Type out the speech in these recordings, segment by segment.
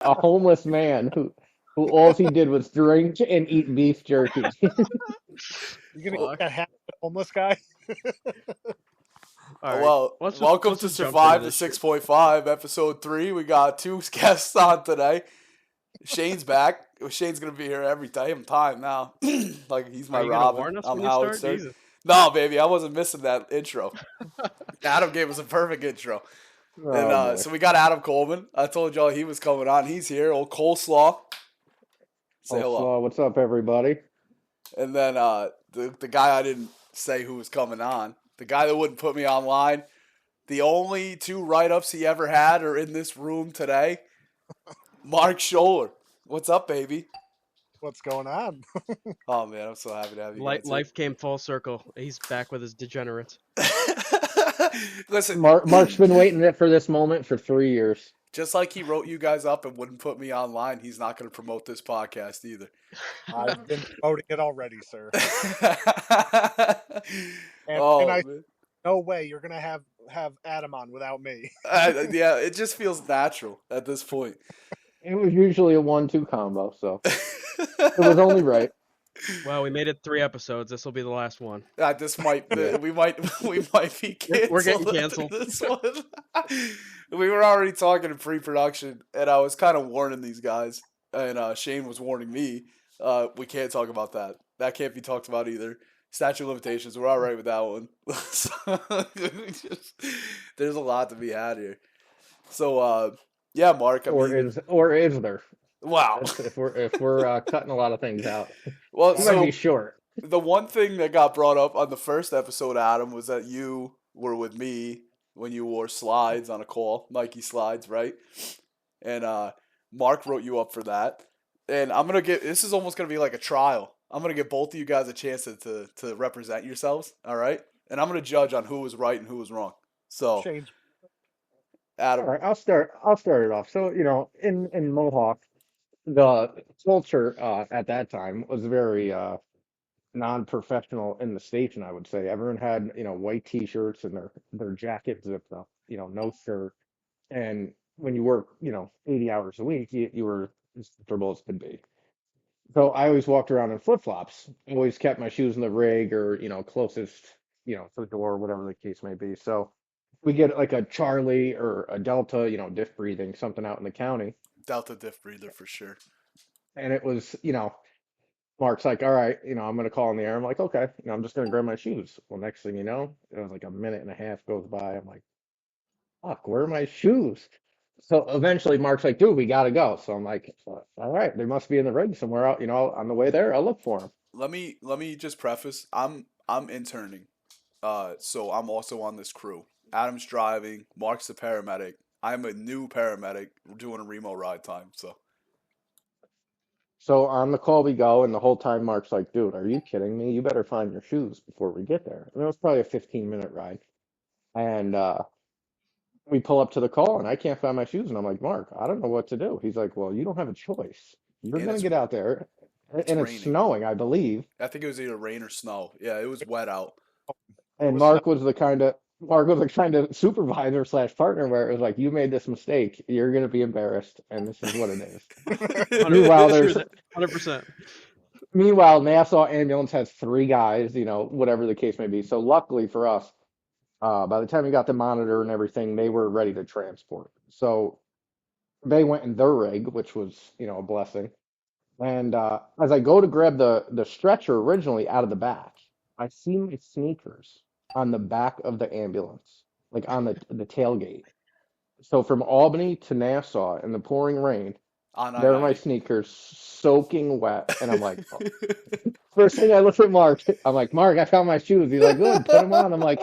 a homeless man who all he did was drink and eat beef jerky. You're gonna Fuck. get half the homeless guy. All right. Well, Let's welcome to just jump into Survive the this shit. 6.5, episode 3. We got two guests on today. Shane's back. Shane's going to be here every time now. Like, he's my Are you gonna Robin. warn us I'm when you Howard start? Stern. Jesus. No, baby, I wasn't missing that intro. Adam gave us a perfect intro. And Oh, boy. so we got Adam Coleman. I told y'all he was coming on. He's here. Old Coleslaw. Say hello. Coleslaw, what's up, everybody? And then the guy I didn't say who was coming on, the guy that wouldn't put me online, the only two write-ups he ever had are in this room today, Mark Scholer. What's up, baby? What's going on? Oh, man, I'm so happy to have you guys here. Life came full circle. He's back with his degenerates. Listen, Mark's been waiting for this moment for 3 years. just like he wrote you guys up and wouldn't put me online, he's not going to promote this podcast either. I've been promoting it already, sir. And, Oh, and I man. no way you're gonna have Adam on without me. Yeah, it just feels natural at this point. It was usually a 1-2 combo, so it was only right. Well, we made it 3 episodes. This will be the last one. This might Yeah. we might be canceled. We're getting after canceled. This one. We were already talking in pre-production, and I was kind of warning these guys, and Shane was warning me. We can't talk about that. That can't be talked about either. Statute of limitations. We're all right with that one. There's a lot to be had here. So, yeah, Mark. I mean, Or is there? wow. If we're cutting a lot of things out, Well, it might so be short. the one thing that got brought up on the first episode, Adam, was that you were with me when you wore slides on a call, Nike slides, right? And Mark wrote you up for that. And I'm gonna this is almost gonna be like a trial. I'm gonna give both of you guys a chance to represent yourselves, all right? And I'm gonna judge on who was right and who was wrong. So, Change. Adam, All right, I'll start it off. So, in Mohawk, the culture at that time was very non-professional in the station, I would say. Everyone had, white t-shirts and their jacket zipped up, no shirt. And when you work, 80 hours a week, you were as comfortable as could be. So I always walked around in flip-flops, always kept my shoes in the rig or, closest, to the door, whatever the case may be. So we get like a Charlie or a Delta, diff breathing, something out in the county. Delta Diff Breather for sure. And it was, Mark's like, all right, I'm going to call in the air. I'm like, okay, I'm just going to grab my shoes. Well, next thing you know, it was like a minute and a half goes by. I'm like, fuck, where are my shoes? So eventually Mark's like, dude, we got to go. So I'm like, all right, they must be in the rig somewhere out, on the way there. I'll look for them. Let me just preface. I'm interning. So I'm also on this crew. Adam's driving. Mark's the paramedic. I'm a new paramedic. We're doing a remote ride time. So on the call we go, and the whole time Mark's like, dude, are you kidding me? You better find your shoes before we get there. And it was probably a 15-minute ride. And we pull up to the call, and I can't find my shoes. And I'm like, Mark, I don't know what to do. He's like, well, you don't have a choice. You're And going to it's- get out there, and it's raining. snowing, I believe. I think it was either rain or snow. Yeah, it was wet out. And Mark was the kind of supervisor slash partner where it was like, you made this mistake. You're going to be embarrassed, and this is what it is. Meanwhile, there's 100%. Meanwhile, Nassau ambulance has 3 guys, whatever the case may be. So luckily for us, by the time we got the monitor and everything, they were ready to transport. So they went in their rig, which was, a blessing. And as I go to grab the stretcher originally out of the back, I see my sneakers on the back of the ambulance, like on the tailgate. So from Albany to Nassau in the pouring rain, On there are my sneakers soaking wet. And I'm like, oh. First thing I look at Mark, I'm like, Mark, I found my shoes. He's like, good, put them on. I'm like,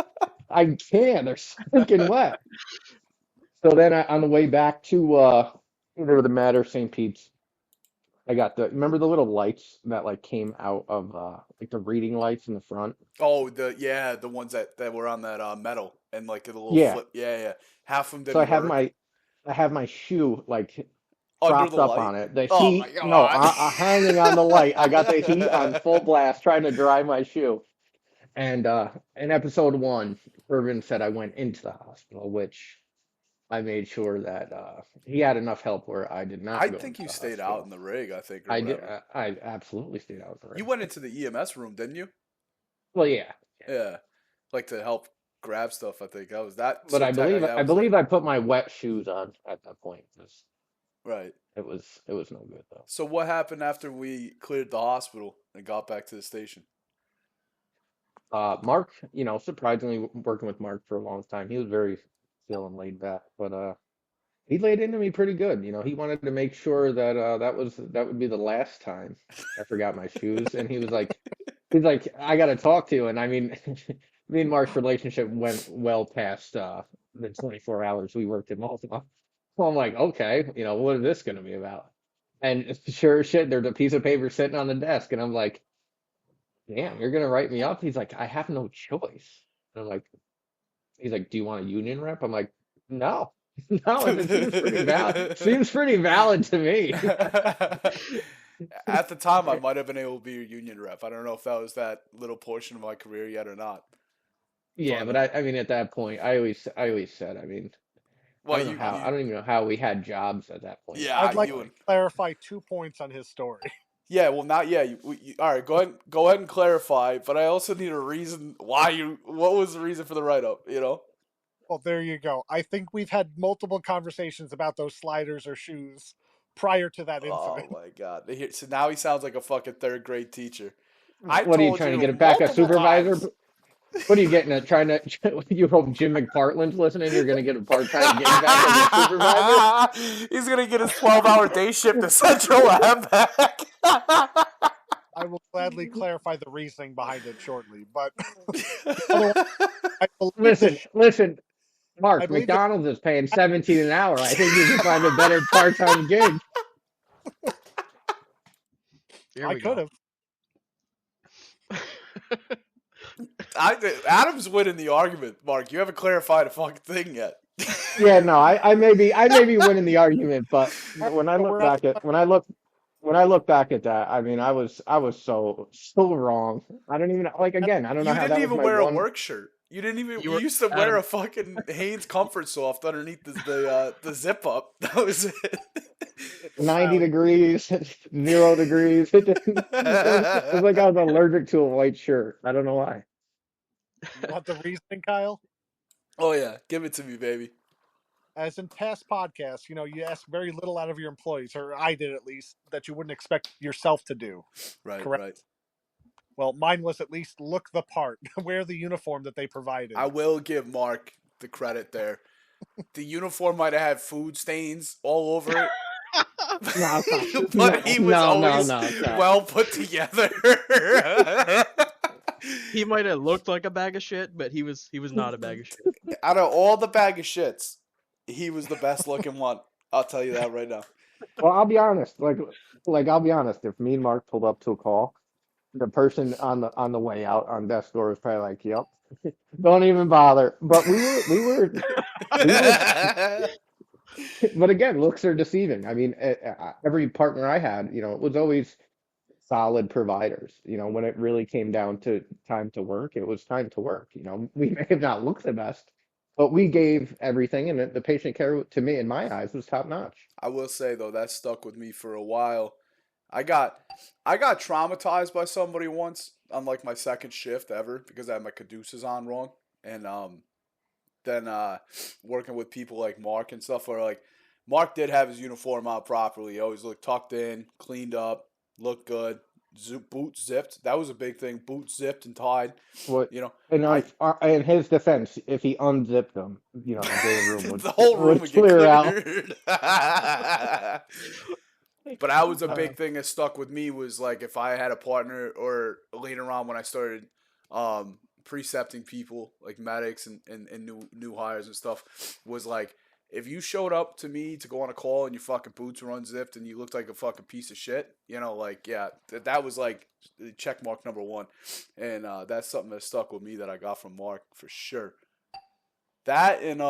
I can't. They're soaking wet. So then on the way back to either the Matter St. Pete's, I got remember the little lights that like came out of like the reading lights in the front? Oh, the ones that were on that metal and like the little Yeah. flip. Yeah. Half of them So didn't work. I have my shoe like Under propped the up light. on it. The Oh heat, my God. no, hanging on the light. I got the heat on full blast trying to dry my shoe. And in episode 1, Irvin said I went into the hospital, which I made sure that he had enough help where I did not I go think into you the stayed out in hospital. the rig, I think, or I did. whatever. I absolutely stayed out of the You ring. went into the EMS room, didn't you? Well, yeah, Yeah. Like to help grab stuff, I think. That but so that I was like believe I put my wet shoes on at that point because right. it was no good though. So what happened after we cleared the hospital and got back to the station? Mark, surprisingly working with Mark for a long time, he was very chill and laid back, but he laid into me pretty good. He wanted to make sure that that would be the last time I forgot my shoes, and he's like, I got to talk to you, and I mean, me and Mark's relationship went well past the 24 hours we worked in Malta. So I'm like, okay, what is this going to be about? And sure as shit, there's a piece of paper sitting on the desk, and I'm like, damn, you're gonna write me up? He's like, I have no choice. And I'm like, he's like, do you want a union rep? I'm like, no, no, it seems pretty valid. Seems pretty valid to me. At the time, I might have been able to be a union rep. I don't know if that was that little portion of my career yet or not. Yeah, But but I mean, at that point, I always said, I mean, well, I don't even know how we had jobs at that point. yeah, I'd like you to and clarify 2 points on his story. yeah, well, not yeah. All right, go ahead and clarify. But I also need a reason why you. What was the reason for the write up? Well, there you go. I think we've had multiple conversations about those sliders or shoes prior to that Oh incident. my god! So now he sounds like a fucking third grade teacher. I What are you told trying to you get it back a multiple supervisor? times. What are you getting at? Trying to you hope Jim McPartland's listening? You're gonna get a part-time gig back as a supervisor? He's gonna get his 12-hour day shift to Central and back. I will gladly clarify the reasoning behind it shortly, but I believe that Listen, I Mark, believe that McDonald's is paying 17 an hour. I think you can find a better part-time gig. Here I we could go. have. Adam's winning the argument, Mark. You haven't clarified a fucking thing yet. Yeah, no, I may be winning the argument, but when I look back at when I look back at that, I mean, I was so wrong. I don't even like again. I don't know You how didn't that was even my wear a one work shirt. You didn't even. You You were used to wear Adam. a fucking Hanes Comfort Soft underneath the zip up. That was it. 90 degrees, 0 degrees. It was like I was allergic to a white shirt. I don't know why. You want the reasoning, Kyle? Oh yeah, give it to me, baby. As in past podcasts, you ask very little out of your employees, or I did at least, that you wouldn't expect yourself to do. Right, Correct. right. Well, mine was at least look the part, wear the uniform that they provided. I will give Mark the credit there. The uniform might have had food stains all over it, No, but he was always no. well put together. He might have looked like a bag of shit, but he was not a bag of shit. Out of all the bag of shits, he was the best looking one. I'll tell you that right now. Well, I'll be honest. I'll be honest. If me and Mark pulled up to a call, the person on the way out on desk door was probably like, "Yep, don't even bother." But we were, but again, looks are deceiving. I mean, every partner I had, it was always solid providers. When it really came down to time to work, it was time to work. We may have not looked the best, but we gave everything, and the patient care to me, in my eyes, was top notch. I will say though, that stuck with me for a while. I got traumatized by somebody once on like my second shift ever because I had my caduceus on wrong, and then working with people like Mark and stuff where like Mark did have his uniform on properly. He always looked tucked in, cleaned up, looked good. Boots zipped. That was a big thing. Boots zipped and tied. What You know, in his defense, if he unzipped them, the room the whole room would get clear out. cleared. But that was a big thing that stuck with me was like if I had a partner or later on when I started precepting people like medics and new hires and stuff was like if you showed up to me to go on a call and your fucking boots were unzipped and you looked like a fucking piece of shit, like yeah, that was like check mark number one, and that's something that stuck with me that I got from Mark for sure. That and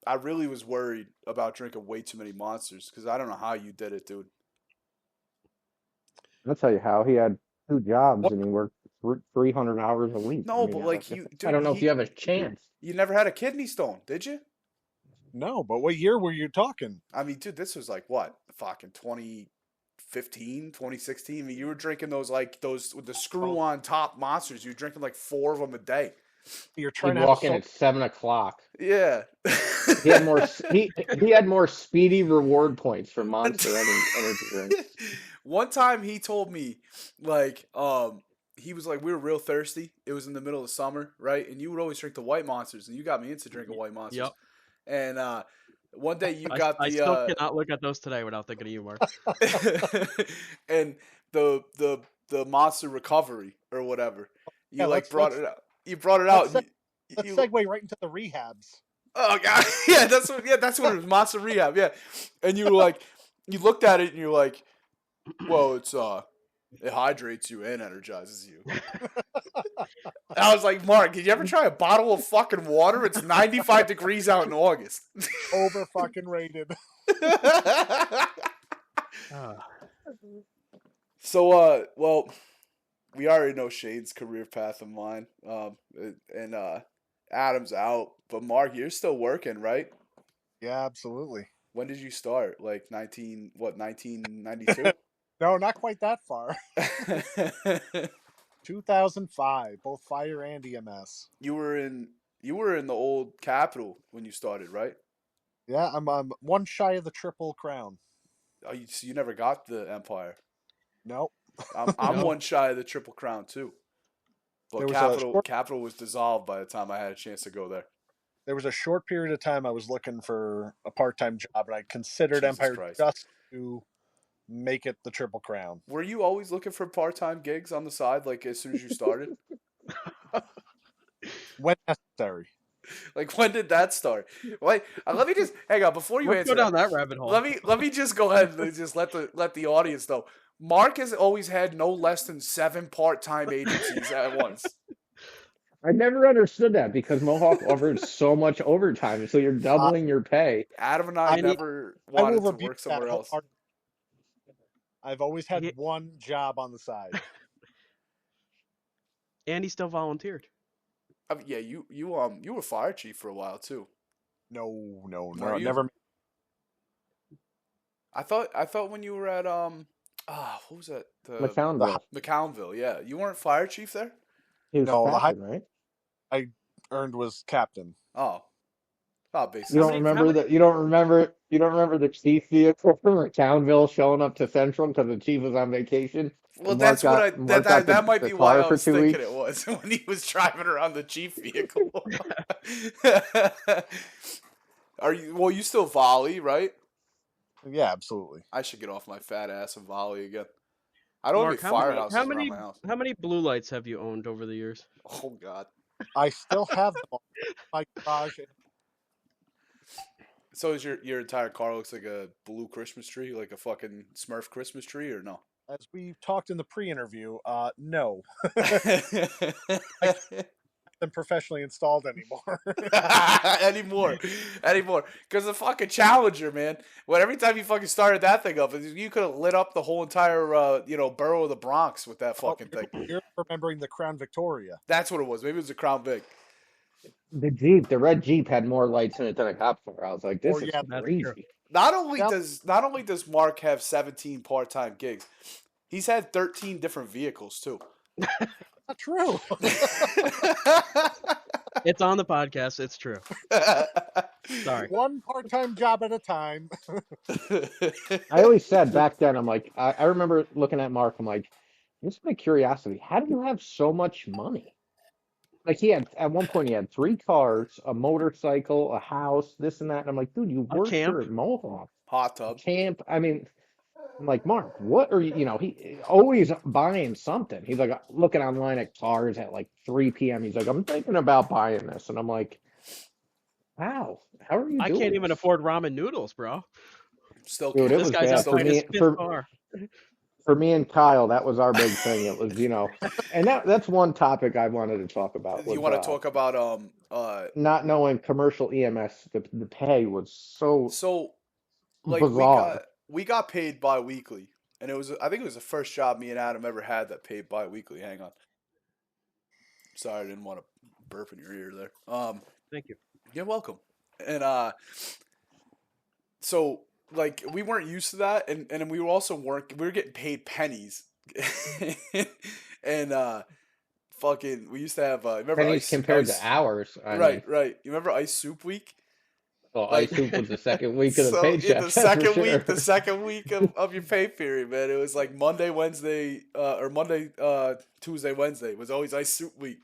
I really was worried about drinking way too many monsters because I don't know how you did it, dude. I'll tell you how he had 2 jobs and he worked 300 hours a week. No, I but mean, like you, I dude, don't know if you have a chance. you never had a kidney stone, did you? No, but what year were you talking? I mean, dude, this was like what? Fucking 2015, 2016. I mean, you were drinking those with the screw on top monsters. You were drinking like 4 of them a day. You're trying He'd to have a walk in soul. at 7 o'clock. Yeah. He had more he had more speedy reward points for Monster energy drinks. One time he told me, like, he was like, we were real thirsty. It was in the middle of summer, right? And you would always drink the white monsters, and you got me into drinking white monsters. Yep. And one day you got I the still cannot look at those today without thinking of you, Mark. and the monster recovery or whatever. You Yeah, like let's- brought let's- it out. You brought it out. let's and Let's you- segue right into the rehabs. Oh god, yeah, that's what it was. Monster Rehab, yeah. And you were like, you looked at it and you're like, well, it hydrates you and energizes you. I was like, Mark, did you ever try a bottle of fucking water? It's 95 degrees out in August. Over fucking rated. So, well, we already know Shane's career path and mine. And Adam's out, but Mark, you're still working, right? Yeah, absolutely. When did you start? Like 1992? No, not quite that far. 2005, both fire and EMS. You were in the old Capitol when you started, right? Yeah, I'm one shy of the Triple Crown. Oh, so you never got the Empire. Nope. I'm No. one shy of the Triple Crown too. But There was a Capitol was dissolved by the time I had a chance to go there. There was a short period of time I was looking for a part-time job, and I considered Jesus Empire Christ. just to make it the Triple Crown. Were you always looking for part-time gigs on the side, like as soon as you started? When necessary. Like when did that start? Wait, let me just hang on before you Let's answer go down that rabbit hole. Let me just go ahead and just let the audience know. Mark has always had no less than 7 part-time agencies at once. I never understood that because Mohawk offered so much overtime, so you're doubling your pay. Adam and I never wanted to work somewhere else. I've always had one job on the side. And he still volunteered. I mean, yeah, you were fire chief for a while too. No, Were you? never. I thought when you were at what was that? McCownville. McCownville, yeah. You weren't fire chief there? He was No, the captain, right? I earned was captain. Oh, basically. You don't remember that? You don't remember the chief vehicle from McCownville showing up to Central because the chief was on vacation. Well, And that's Mark what got that might the be why car I for was 2 thinking weeks. it was when he was driving around the chief vehicle. You still volley, right? Yeah, absolutely. I should get off my fat ass and volley again. I don't Mark, have any firehouses around my house. how many blue lights have you owned over the years? Oh God. I still have them in my garage. So is your entire car looks like a blue Christmas tree, like a fucking Smurf Christmas tree, or no? As we talked in the pre-interview, no, them professionally installed anymore. anymore. Because the fucking Challenger, man. When every time you fucking started that thing up, you could have lit up the whole entire borough of the Bronx with that fucking thing. You're remembering the Crown Victoria. That's what it was. Maybe it was a Crown Vic. The red Jeep had more lights in it than a cop car. I was like, this is that's crazy. true. Not only does Mark have 17 part-time gigs, he's had 13 different vehicles too. Not true. It's on the podcast. It's true. Sorry. One part-time job at a time. I always said back then, I'm like, I remember looking at Mark, I'm like, this is my curiosity. How do you have so much money? Like at one point he had 3 cars, a motorcycle, a house, this and that. And I'm like, dude, you work camp. here at Mohawk. Hot tub. Camp. I mean, I'm like, Mark, what are you, he always buying something. He's like looking online at cars at like 3 p.m. He's like, I'm thinking about buying this. And I'm like, wow, how are you I doing can't even this? afford ramen noodles, bro. Still Dude, can't. it This was guy's bad out for buying his me. fifth car. For me and Kyle, that was our big thing. It was, and that's one topic I wanted to talk about. You want to talk about not knowing commercial EMS, the pay was so like bizarre. we got paid bi-weekly, and I think it was the first job me and Adam ever had that paid bi-weekly. Hang on. Sorry, I didn't want to burp in your ear there. Thank you. You're welcome. And so like we weren't used to that, and we were also we were getting paid pennies, and fucking we used to have remember Pennies compared to ice hours. I mean, right you remember ice soup week. well, Like, ice soup was the second week of the so in paycheck. That's for sure. the second week of your pay period, man, it was like Monday, Wednesday, or Monday, Tuesday, Wednesday was always ice soup week.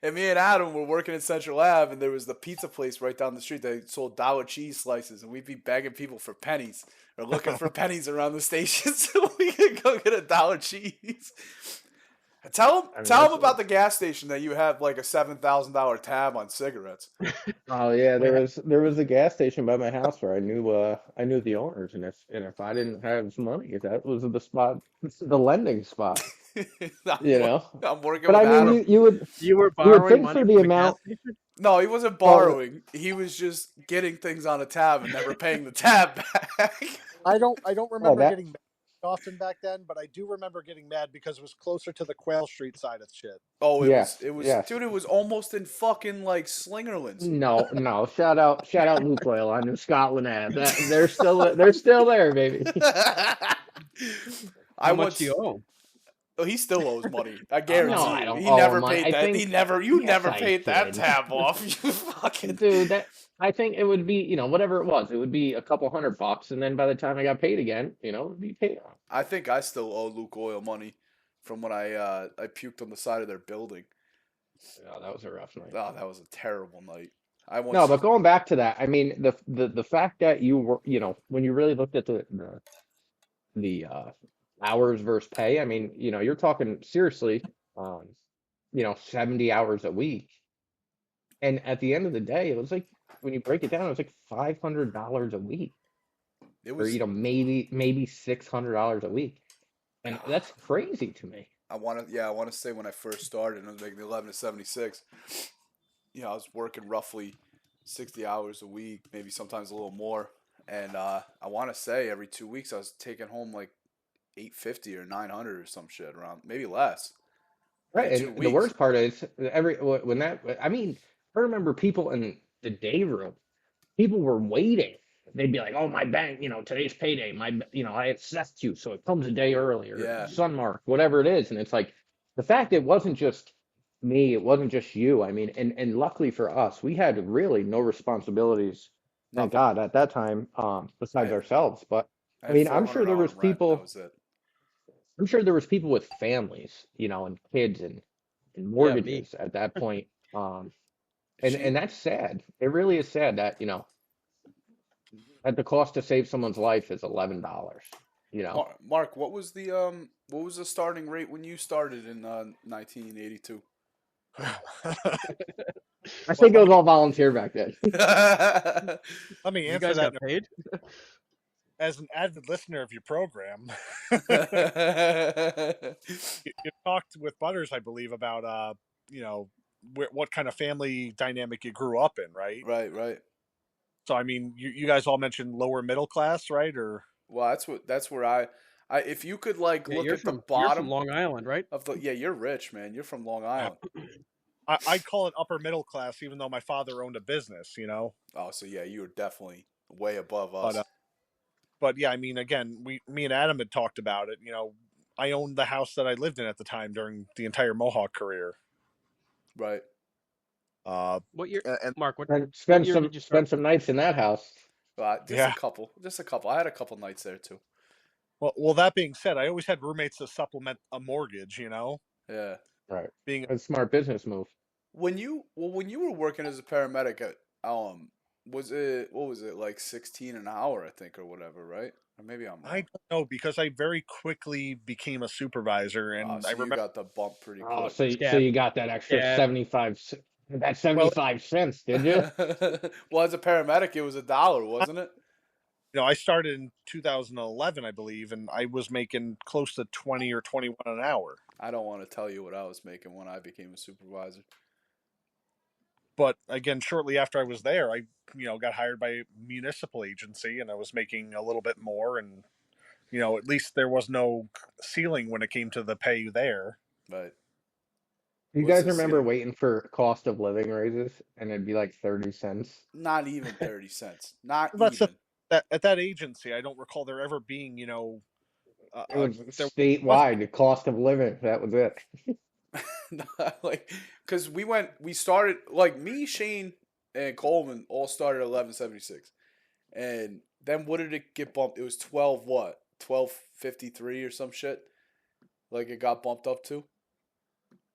And me and Adam were working in Central Ave, and there was the pizza place right down the street that sold dollar cheese slices, and we'd be begging people for pennies or looking for pennies around the station so we could go get a dollar cheese. Tell I mean, them about the gas station that you have like a $7,000 tab on cigarettes. oh yeah, there was a gas station by my house where I knew the owners, and if I didn't have money, that was the spot, the lending spot, you know. I'm working But with I mean, Adam. You were you would borrowing think money for from the the gas amount. station? No, he wasn't Well, borrowing. He was just getting things on a tab and never paying the tab back. I don't oh remember that getting mad often back then, but I do remember getting mad because it was closer to the Quail Street side of shit. Oh, yes, dude, yes. it was almost in fucking like Slingerlands. No, no. Shout out Luke Oil on New Scotland Ave. That they're still there, baby. I How much once, do you owe? oh, he still owes money. I No, guarantee I you. don't He owe never him money. paid I that. think You yes, never I paid that did. tab off. You fucking. Dude, that I think it would be, whatever it was, it would be a couple $100, and then by the time I got paid again, it would be paid off. I think I still owe Luke Oil money from when I puked on the side of their building. Yeah, that was a rough night. Oh, that was a terrible night. I No, once. but going back to that, I mean, the fact that you were, when you really looked at the hours versus pay, I mean, you're talking seriously, um, 70 hours a week. And at the end of the day, it was like, when you break it down, it was like $500 a week, It or was. maybe $600 a week, and that's crazy to me. I want to say when I first started, I was making 11 to 76. I was working roughly 60 hours a week, maybe sometimes a little more. And I want to say every 2 weeks I was taking home like 850 or 900 or some shit around, maybe less. Right, In two and the weeks. worst part is when that, I mean, I remember people in the day room, people were waiting. They'd be like, "Oh, my bank, today's payday. I assessed you, so it comes a day early, or Yeah. Sunmark, whatever it is." And it's like the fact it wasn't just me, it wasn't just you. I mean, and luckily for us, we had really no responsibilities, thank Nothing. God, at that time, besides I, ourselves. But I I had mean, I'm sure there $400 was rent. That people. was it. I'm sure there was people with families, and kids and Yeah, me. mortgages at that point. And She, that's sad. It really is sad that, at the cost to save someone's life is $11, you know. Mark, what was the starting rate when you started in 1982? I think it was all volunteer back then. Let me You answer guys that got paid? as an avid listener of your program. You talked with Butters, I believe, about what kind of family dynamic you grew up in, right? Right. So I mean, you guys all mentioned lower middle class, right? Or Well, that's where I if you could like Yeah, look you're at the from bottom Long Island, right? of the, yeah, you're rich, man. You're from Long Island. I'd call it upper middle class, even though my father owned a business, Oh, so yeah, you were definitely way above But us. but yeah, I mean, again, me and Adam had talked about it. I owned the house that I lived in at the time during the entire Mohawk career. Right. What year, And Mark? What And what year did you start? spend some nights in that house. Just yeah. just a couple. I had a couple nights there too. Well, that being said, I always had roommates to supplement a mortgage. Yeah. Right. Being A smart business move. When you were working as a paramedic at what was it, like 16 an hour, I think, or whatever, right? Or maybe I'm I wrong. don't know, because I very quickly became a supervisor, and So I you remember. got the bump pretty Oh, quick. so Scab. you got that extra Yeah. 75 that Well, 75 cents, did you? Well, as a paramedic, it was $1, wasn't it? I started in 2011, I believe, and I was making close to 20 or 21 an hour. I don't want to tell you what I was making when I became a supervisor. But again, shortly after I was there, I got hired by a municipal agency, and I was making a little bit more, and at least there was no ceiling when it came to the pay there. Right. You What's guys the remember ceiling? waiting for cost of living raises, and it'd be like 30 cents? Not even 30 cents. Not That's even. at that agency, I don't recall there ever being, It was there wasn't. statewide, the cost of living. That was it. Like, because we started, like, me, Shane, and Coleman all started at 1176. And then what did it get bumped? It was 12 what? 1253 or some shit? Like, it got bumped up to?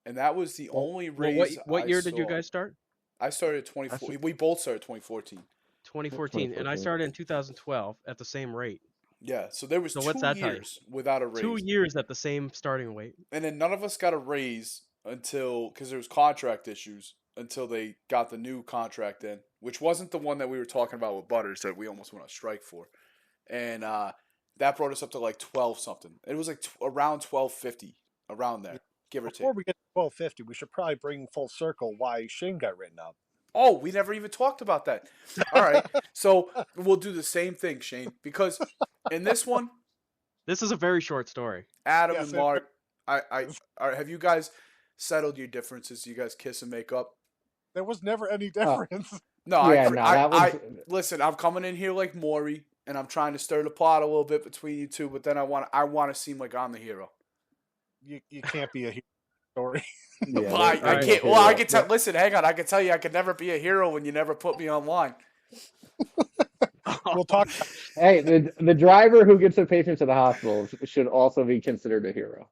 And that was the only Well, raise what I year did you saw. guys start? I started 24. We both started 2014. 2014, and I 2014. started in 2012 at the same rate. Yeah, so there was So what's 2 that tell you? years without a raise. 2 years at the same starting weight. And then none of us got a raise until, because there was contract issues, until they got the new contract in, which wasn't the one that we were talking about with Butters that we almost went on strike for. And that brought us up to like 12 something. It was like around 1250, around there, give or take. Before we get to 1250, we should probably bring full circle why Shane got written up. Oh, we never even talked about that. All right, so we'll do the same thing, Shane, because in this one, This is a very short story. Adam Yes, and Mark, have you guys settled your differences? You guys kiss and make up? There was never any difference. No, Yeah, no, that was. listen. I'm coming in here like Maury, and I'm trying to stir the pot a little bit between you two. But then I want to seem like I'm the hero. You can't be a hero story. Yeah, Well, I Right. can't. Well, I can tell. Listen, hang on. I can tell you, I could never be a hero when you never put me online. We'll talk. Hey, the driver who gets a patient to the hospital should also be considered a hero.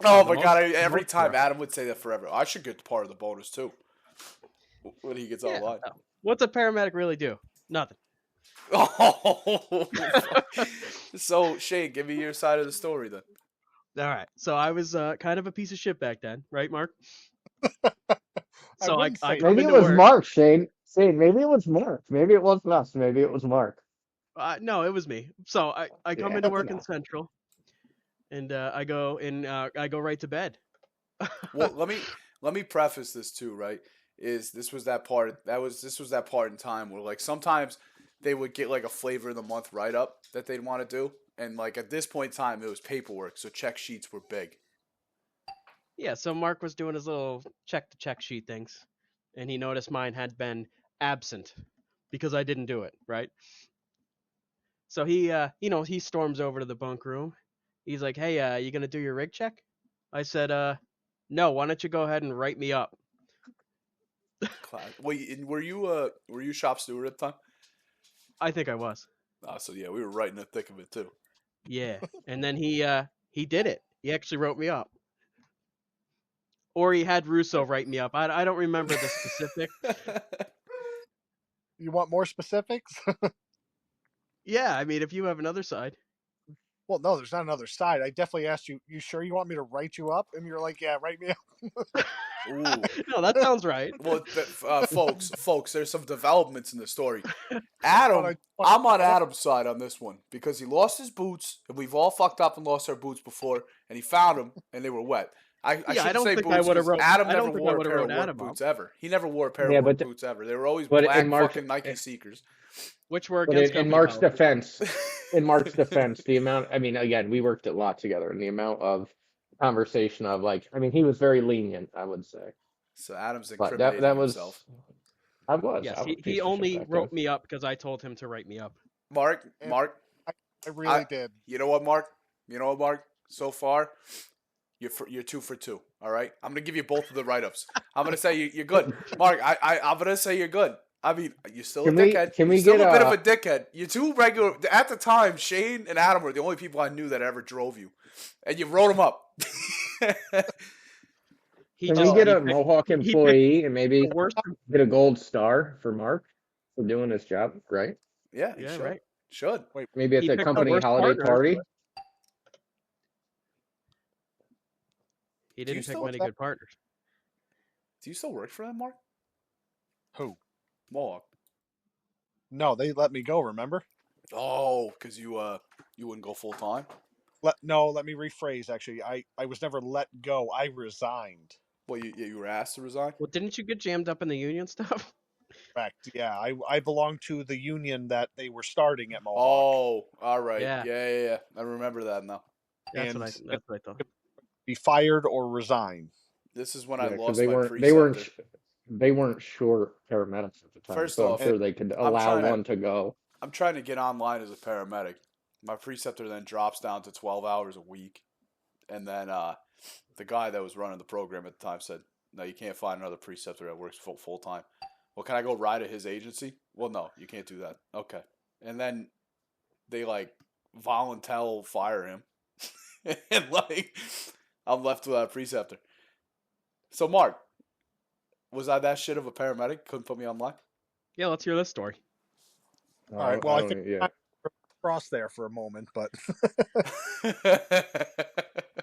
Oh the my most- god! the Every most time hero. Adam would say that forever. I should get part of the bonus too when he gets Yeah, online. no. What's a paramedic really do? Nothing. Oh, so Shane, give me your side of the story then. All right. So I was kind of a piece of shit back then, right, Mark? So I wouldn't say come Maybe it into was work. Mark, Shane. Shane, maybe it was Mark. Maybe it wasn't us. Maybe it was Mark. No, it was me. So I come Yeah, into work no. in Central, and I go right to bed. Well, let me preface this too, right? This was that part in time where, like, sometimes they would get like a flavor of the month write up that they'd want to do, and like at this point in time it was paperwork, so check sheets were big. Yeah, so Mark was doing his little check sheet things, and he noticed mine had been absent because I didn't do it, right? So he storms over to the bunk room. He's like, "Hey, you gonna do your rig check?" I said, "No. Why don't you go ahead and write me up?" Wait, and were you shop steward at the time? I think I was. So yeah, we were right in the thick of it too. Yeah, and then he did it. He actually wrote me up, or he had Russo write me up. I don't remember the specific. You want more specifics? Yeah, I mean, if you have another side. Well, no, there's not another side. I definitely asked you. You sure you want me to write you up? And you're like, yeah, write me up. Ooh. No, that sounds right. Well, folks, there's some developments in the story. Adam, But I'm on Adam's side on this one because he lost his boots, and we've all fucked up and lost our boots before, and he found them, and they were wet. I Yeah, I shouldn't don't say think boots I would've 'cause wrote- Adam I don't never think I wore a would've pair of wrote work Adam up. boots ever. He never wore a pair Yeah, of work but- boots ever. They were always but black in Mark's- fucking Nike Seekers. Which were But against in company Mark's policy. defense, the amount, I mean, again, we worked a lot together, and the amount of conversation of, like, I mean, he was very lenient, I would say. So Adam's But incriminating that was, himself. I was. Yes, I was a piece he of shit only back wrote then. me up because I told him to write me up. Mark, I really did. you know what, Mark? So far, you're 2 for 2. All right, I'm gonna give you both of the write-ups. I'm gonna say you're good, Mark. I'm gonna say you're good. I mean, you're still Can a we- dickhead. can we You're still get a bit a- of a dickhead. You're too regular. At the time, Shane and Adam were the only people I knew that ever drove you, and you wrote them up. He Can just we get he a picked- Mohawk picked employee and maybe the worst. get a gold star for Mark for doing his job, right? Yeah, you Yeah, should. right. Should. Maybe at He the picked the company worst holiday partner. party. He Do you didn't pick still many accept- good partners. Do you still work for them, Mark? Who? Mohawk. No, they let me go. Remember? Oh, because you wouldn't go full time. Let me rephrase. Actually, I was never let go. I resigned. Well, you were asked to resign. Well, didn't you get jammed up in the union stuff? Correct. Yeah, I belonged to the union that they were starting at Mohawk. Oh, all right. Yeah. Yeah. I remember that now. That's And what I thought. Be fired or resign. This is when Yeah, I 'cause lost they my weren't preceptor. they weren't sure paramedics at the time, First so off, I'm sure they could I'm allow trying to- one to go. I'm trying to get online as a paramedic. My preceptor then drops down to 12 hours a week, and then the guy that was running the program at the time said, "No, you can't find another preceptor that works full time." Well, can I go ride at his agency? Well, no, you can't do that. Okay, and then they like voluntarily fire him, and like I'm left without a preceptor. So, Mark, was I that shit of a paramedic? Couldn't put me online. Yeah, let's hear this story. All right. Well, I I don't. think Yeah. I crossed there for a moment, but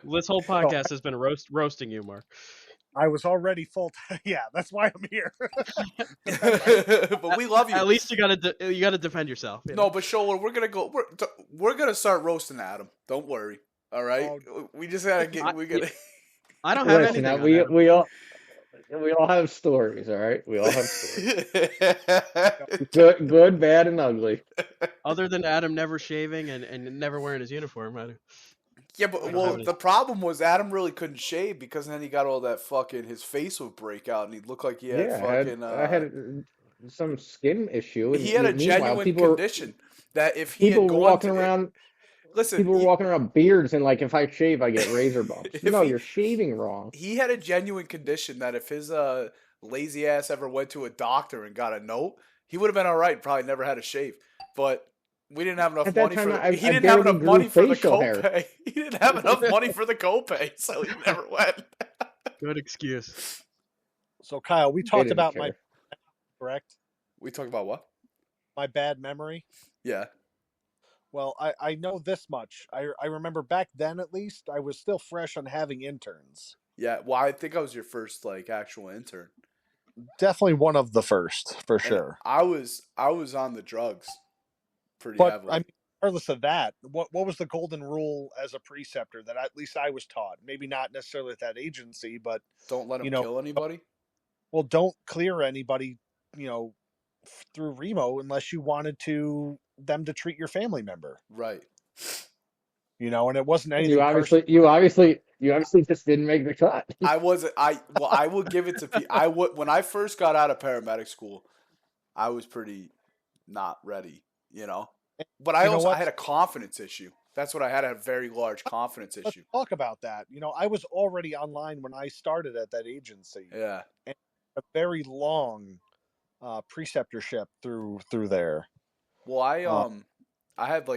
This whole podcast has been roasting you, Mark. I was already full. Yeah, that's why I'm here. But we love you. At least you gotta defend yourself. You know? No, but Scholer, we're gonna go. We're gonna start roasting Adam. Don't worry. All right. Oh. We just gotta get. We gotta. I don't have Listen, anything. we all have stories. All right, we all have stories. Good, bad, and ugly. Other than Adam never shaving and never wearing his uniform. Yeah, I but don't well, have any. the problem was Adam really couldn't shave because then he got all that fucking. His face would break out and he'd look like he had Yeah, fucking. I had some skin issue, and He had a meanwhile, genuine people condition that if he people had were gone walking to around. listen, People were walking around beards, and like if I shave, I get razor bumps. If No, he- you're shaving wrong. he had a genuine condition that if his lazy ass ever went to a doctor and got a note, he would have been all right. Probably never had a shave, but we didn't have enough At that money time, for. I He didn't have barely enough grew money for the facial hair. copay. He didn't have enough money for the copay, so he never went. Good excuse. So, Kyle, we They talked didn't about care. correct? We talk about what? My bad memory. Yeah. Well, I know this much. I remember back then, at least, I was still fresh on having interns. Yeah, well, I think I was your first like actual intern, Definitely one of the first, for and sure. I was on the drugs pretty But heavily. I mean, regardless of that, what was the golden rule as a preceptor that at least I was taught? Maybe not necessarily at that agency, but Don't let him you know, kill anybody. well, don't clear anybody, through Remo unless you wanted them to treat your family member. Right. And it wasn't anything You obviously just didn't make the cut. I wasn't. I will give it to Pete. I would when I first got out of paramedic school, I was pretty not ready, But I You know also what? I had a confidence issue. That's what I had. A very large confidence Let's issue. talk about that. I was already online when I started at that agency. Yeah. And a very long preceptorship through there. Well, I had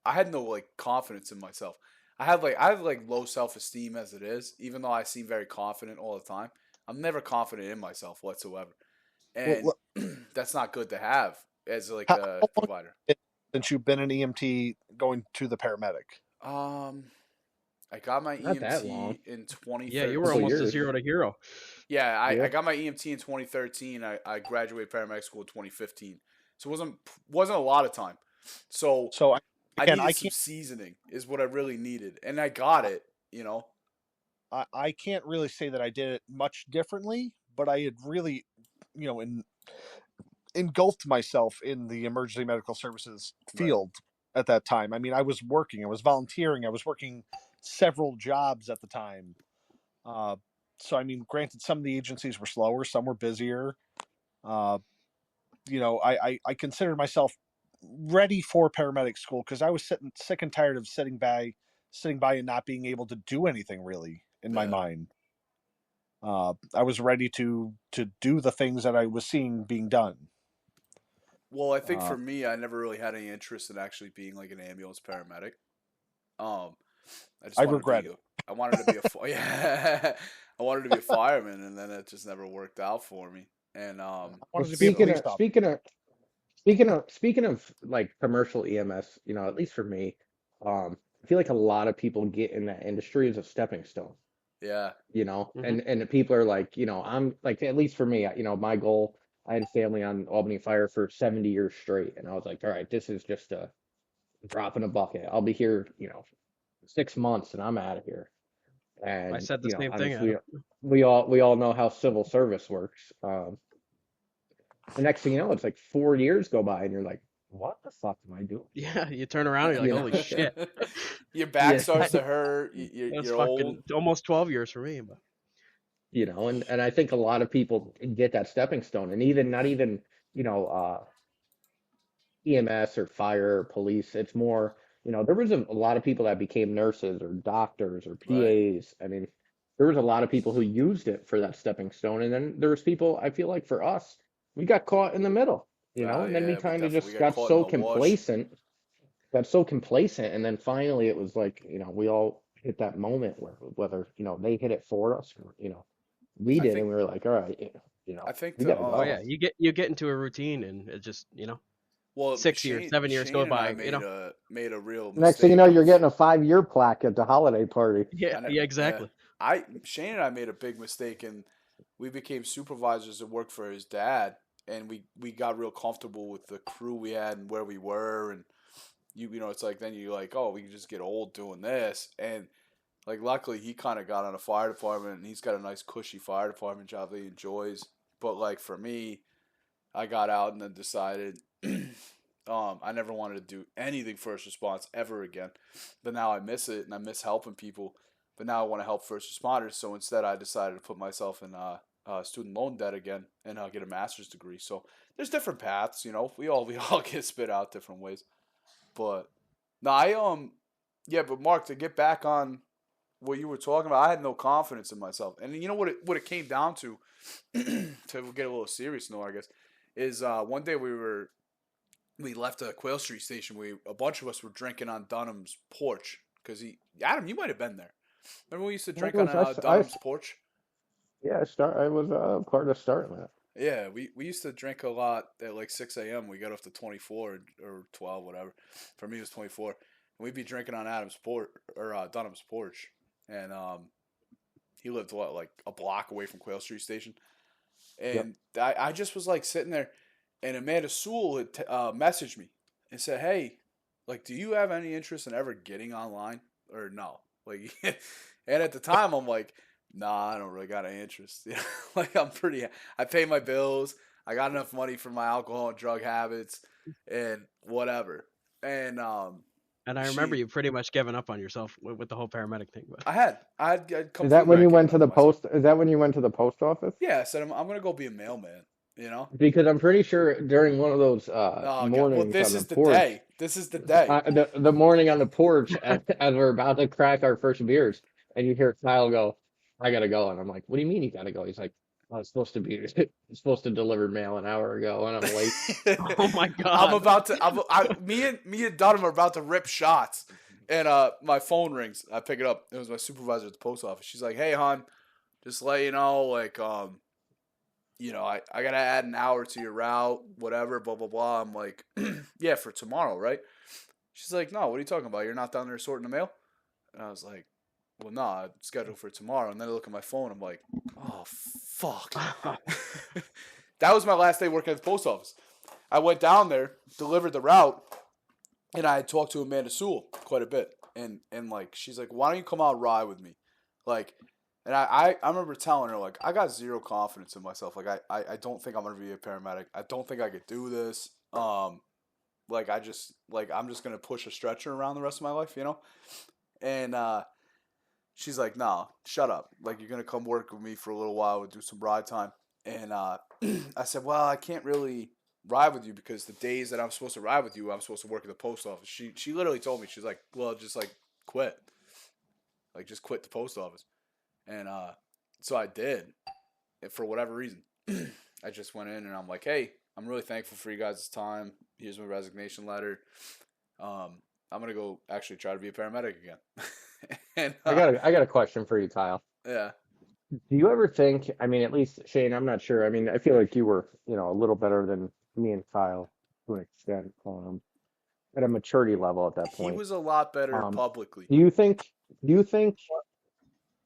I had no like confidence in myself. I have low self-esteem as it is, even though I seem very confident all the time. I'm never confident in myself whatsoever. And Well, that's not good to have as like How a long provider. since you've been an EMT going to the paramedic? I got my Not that EMT long. in 2013. Yeah, you were Couple almost a years. zero to hero. Yeah, I Yeah. got my EMT in 2013. I graduated paramedic school in 2015. So it wasn't a lot of time. So So I again, needed I some can't seasoning is what I really needed. And I got it, I can't really say that I did it much differently, but I had really, engulfed myself in the emergency medical services field at that time. I mean, I was working, I was volunteering, I was working several jobs at the time. So I mean, granted, some of the agencies were slower, some were busier. I considered myself ready for paramedic school because I was sick and tired of sitting by and not being able to do anything really in my Yeah. mind. I was ready to do the things that I was seeing being done. Well, I think for me, I never really had any interest in actually being like an ambulance paramedic. I regret it. I wanted to be yeah, I wanted to be a fireman, and then it just never worked out for me. And I Well, wanted to be a police officer. speaking of like commercial EMS, at least for me, I feel like a lot of people get in that industry as a stepping stone. yeah, And the people are like, I'm like, at least for me, my goal, I had a family on Albany Fire for 70 years straight, and I was like, all right, this is just a drop in a bucket. I'll be here, 6 months, and I'm out of here. And I said the same thing. obviously, we all know how civil service works. The next thing you know, it's like 4 years go by, and you're like, what the fuck am I doing? Yeah, you turn around and you're like, You know? holy shit. Your back Yeah. starts to hurt. That's You're fucking old. almost 12 years for me. But And I think a lot of people get that stepping stone, and even not even, EMS or fire or police. It's more, there was a lot of people that became nurses or doctors or Right. PAs. I mean, there was a lot of people who used it for that stepping stone. And then there was people, I feel like for us, we got caught in the middle, and then we Yeah, we kind of definitely just got caught in the wash. got so complacent. And then finally it was like, we all hit that moment where whether, they hit it for us or, we I did, think and we were like, all right, I think we the gotta Oh yeah, go. you get into a routine, and it just 6 years, Shane 7 years Shane go and I by. made a real Next thing you know, mistake you're of getting a 5-year plaque at the holiday party. Yeah, I know yeah, yeah. exactly. I Shane and I made a big mistake, and we became supervisors that worked for his dad, and we got real comfortable with the crew we had and where we were, and it's like then you're like, oh, we can just get old doing this. And like luckily he kind of got on a fire department, and he's got a nice cushy fire department job that he enjoys. But like for me, I got out and then decided I never wanted to do anything first response ever again. But now I miss it, and I miss helping people. But now I want to help first responders. So instead, I decided to put myself in student loan debt again and get a master's degree. So there's different paths. We all get spit out different ways. But no, yeah. But Mark, to get back on what you were talking about, I had no confidence in myself. And you know what it came down to, to get a little serious note, I guess, is one day we left a Quail Street station. A bunch of us were drinking on Dunham's porch because Adam, you might have been there. Remember we used to That drink on was Dunham's porch? yeah, I was part of starting that. Yeah, we used to drink a lot at like 6 a.m. We got off to 24 or 12, whatever. For me, it was 24. And we'd be drinking on Adam's porch or Dunham's porch, and he lived like a block away from Quail Street Station. Yep. And I just was like sitting there, and Amanda Sewell had messaged me and said, "Hey, like, do you have any interest in ever getting online or no?" Like, and at the time, I'm like, "Nah, I don't really got any interest." Like, I pay my bills. I got enough money for my alcohol and drug habits, and whatever. And And I remember she, you pretty much given up on yourself with the whole paramedic thing. But I'd Is that completely when you given went to up the on myself. post? Is that when you went to the post office? Yeah, I said I'm gonna go be a mailman. You know. Because I'm pretty sure during one of those Oh God! Well, mornings this on the is the porch, day. This is the day. the morning on the porch as we're about to crack our first beers, and you hear Kyle go, "I gotta go," and I'm like, "What do you mean you gotta go?" He's like, "I was supposed to be supposed to deliver mail an hour ago, and I'm late." oh my I'm god. about to. Me and Dunham are about to rip shots, and my phone rings. I pick it up. It was my supervisor at the post office. She's like, "Hey, hon, just let you know, like, I gotta add an hour to your route, whatever, blah blah blah." I'm like, "Yeah, for tomorrow, right?" She's like, "No, what are you talking about? You're not down there sorting the mail?" And I was like, "Well, no, I'm scheduled for tomorrow." And then I look at my phone. I'm like, "Oh fuck." That was my last day working at the post office. I went down there, delivered the route, and I had talked to Amanda Sewell quite a bit. And like she's like, "Why don't you come out and ride with me?" Like, and I remember telling her like I got zero confidence in myself. Like I don't think I'm gonna be a paramedic. I don't think I could do this. Like I'm just gonna push a stretcher around the rest of my life. And she's like, "No, shut up. Like you're gonna come work with me for a little while and do some ride time." And I said, "Well, I can't really ride with you because the days that I'm supposed to ride with you, I'm supposed to work at the post office." She literally told me, she's like, "Well, just like quit, like just quit the post office." And so I did, for whatever reason. I just went in and I'm like, "Hey, I'm really thankful for you guys' time. Here's my resignation letter. I'm gonna go actually try to be a paramedic again." And I got a question for you, Kyle. yeah, Do you ever think? I mean, at least Shane, I'm not sure. I mean, I feel like you were, a little better than me and Kyle to an extent, at a maturity level at that he point. was a lot better Um, publicly. do you think? Do you think?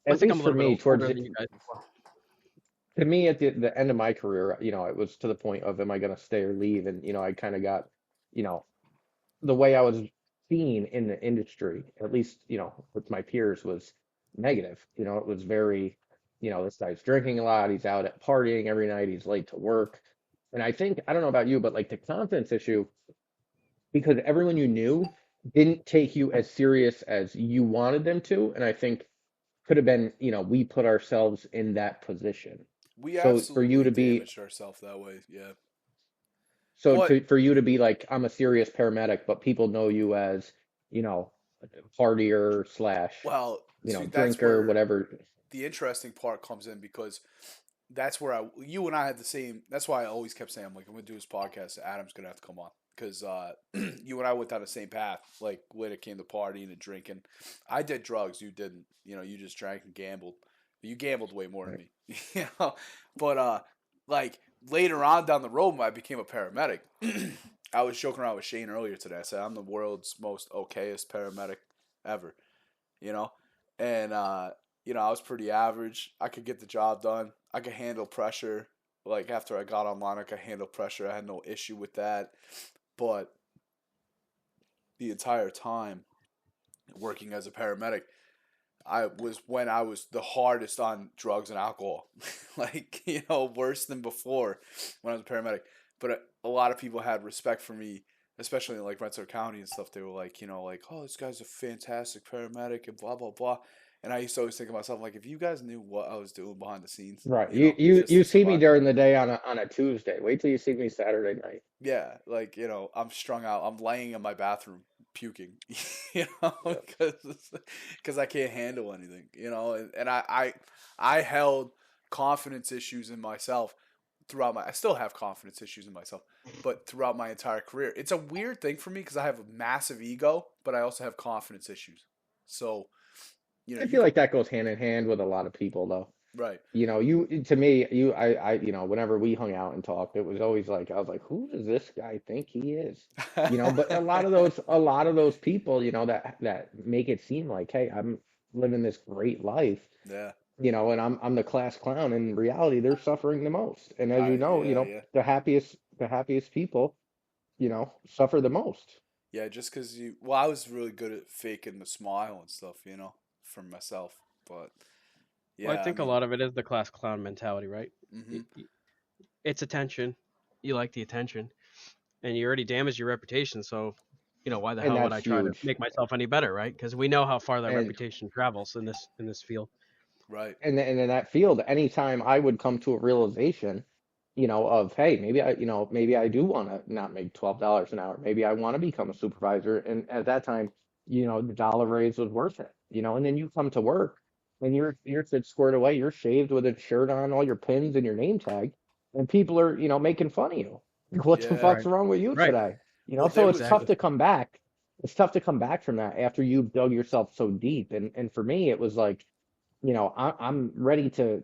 I At think I'm least a for little bit me, older than you guys. to me at the end of my career, it was to the point of am I going to stay or leave? And I kind of got, you know, the way I was seen in the industry, at least with my peers, was negative. It was very, this guy's drinking a lot, he's out at partying every night, he's late to work. And I don't know about you, but like the confidence issue, because everyone you knew didn't take you as serious as you wanted them to, and I think could have been, we put ourselves in that position. We So for you absolutely to be damaged ourselves that way. Yeah. So But for you to be like, I'm a serious paramedic, but people know you as, you know, partier slash, well, that's drinker, where whatever. the interesting part comes in because that's where you and I had the same. That's why I always kept saying, I'm like, I'm gonna do this podcast. Adam's gonna have to come on because you and I went down the same path. Like when it came to partying and drinking, I did drugs. You didn't. You just drank and gambled. You gambled way more than Right. me. But like later on down the road, when I became a paramedic. I was joking around with Shane earlier today. I said I'm the world's most okayest paramedic ever. You know, and I was pretty average. I could get the job done. I could handle pressure. Like after I got online, I could handle pressure. I had no issue with that. But the entire time working as a paramedic, I was the hardest on drugs and alcohol. Like, worse than before when I was a paramedic. But a lot of people had respect for me, especially in like Rensselaer County and stuff. They were like, like, oh, this guy's a fantastic paramedic and blah blah blah. And I used to always think to myself, like, if you guys knew what I was doing behind the scenes, Right. You just to see me survive. during the day on a Tuesday. Wait till you see me Saturday night. Yeah, like, I'm strung out. I'm laying in my bathroom puking, Yep. because I can't handle anything, and I held confidence issues in myself throughout I still have confidence issues in myself, but throughout my entire career. It's a weird thing for me because I have a massive ego, but I also have confidence issues. So, I you feel could, like that goes hand in hand with a lot of people, though. right. You to me, whenever we hung out and talked, it was always like I was like, who does this guy think he is? But a lot of those people, that make it seem like, hey, I'm living this great life, Yeah. and I'm the class clown. In reality, they're suffering the most. And as Yeah, yeah. the happiest people, suffer the most. Yeah, just because well, I was really good at faking the smile and stuff, for myself. But Well, I yeah, I think a mean, lot of it is the class clown mentality, right? hmm It's attention. You like the attention, and you already damaged your reputation. So, why the And hell would that's I try to huge. make myself any better, right? Because we know how far that And reputation travels in this field. right. and in that field, anytime I would come to a realization, of, hey, maybe I do want to not make $12 an hour. Maybe I want to become a supervisor. And at that time, the dollar raise was worth it. And then you come to work and you're fit squared away, you're shaved with a shirt on, all your pins and your name tag, and people are, making fun of you. What the Yeah. fuck's Right. wrong with you Right. today? Well, there So it's was tough Exactly. to come back. It's tough to come back from that after you've dug yourself so deep. And for me, it was like, I'm ready to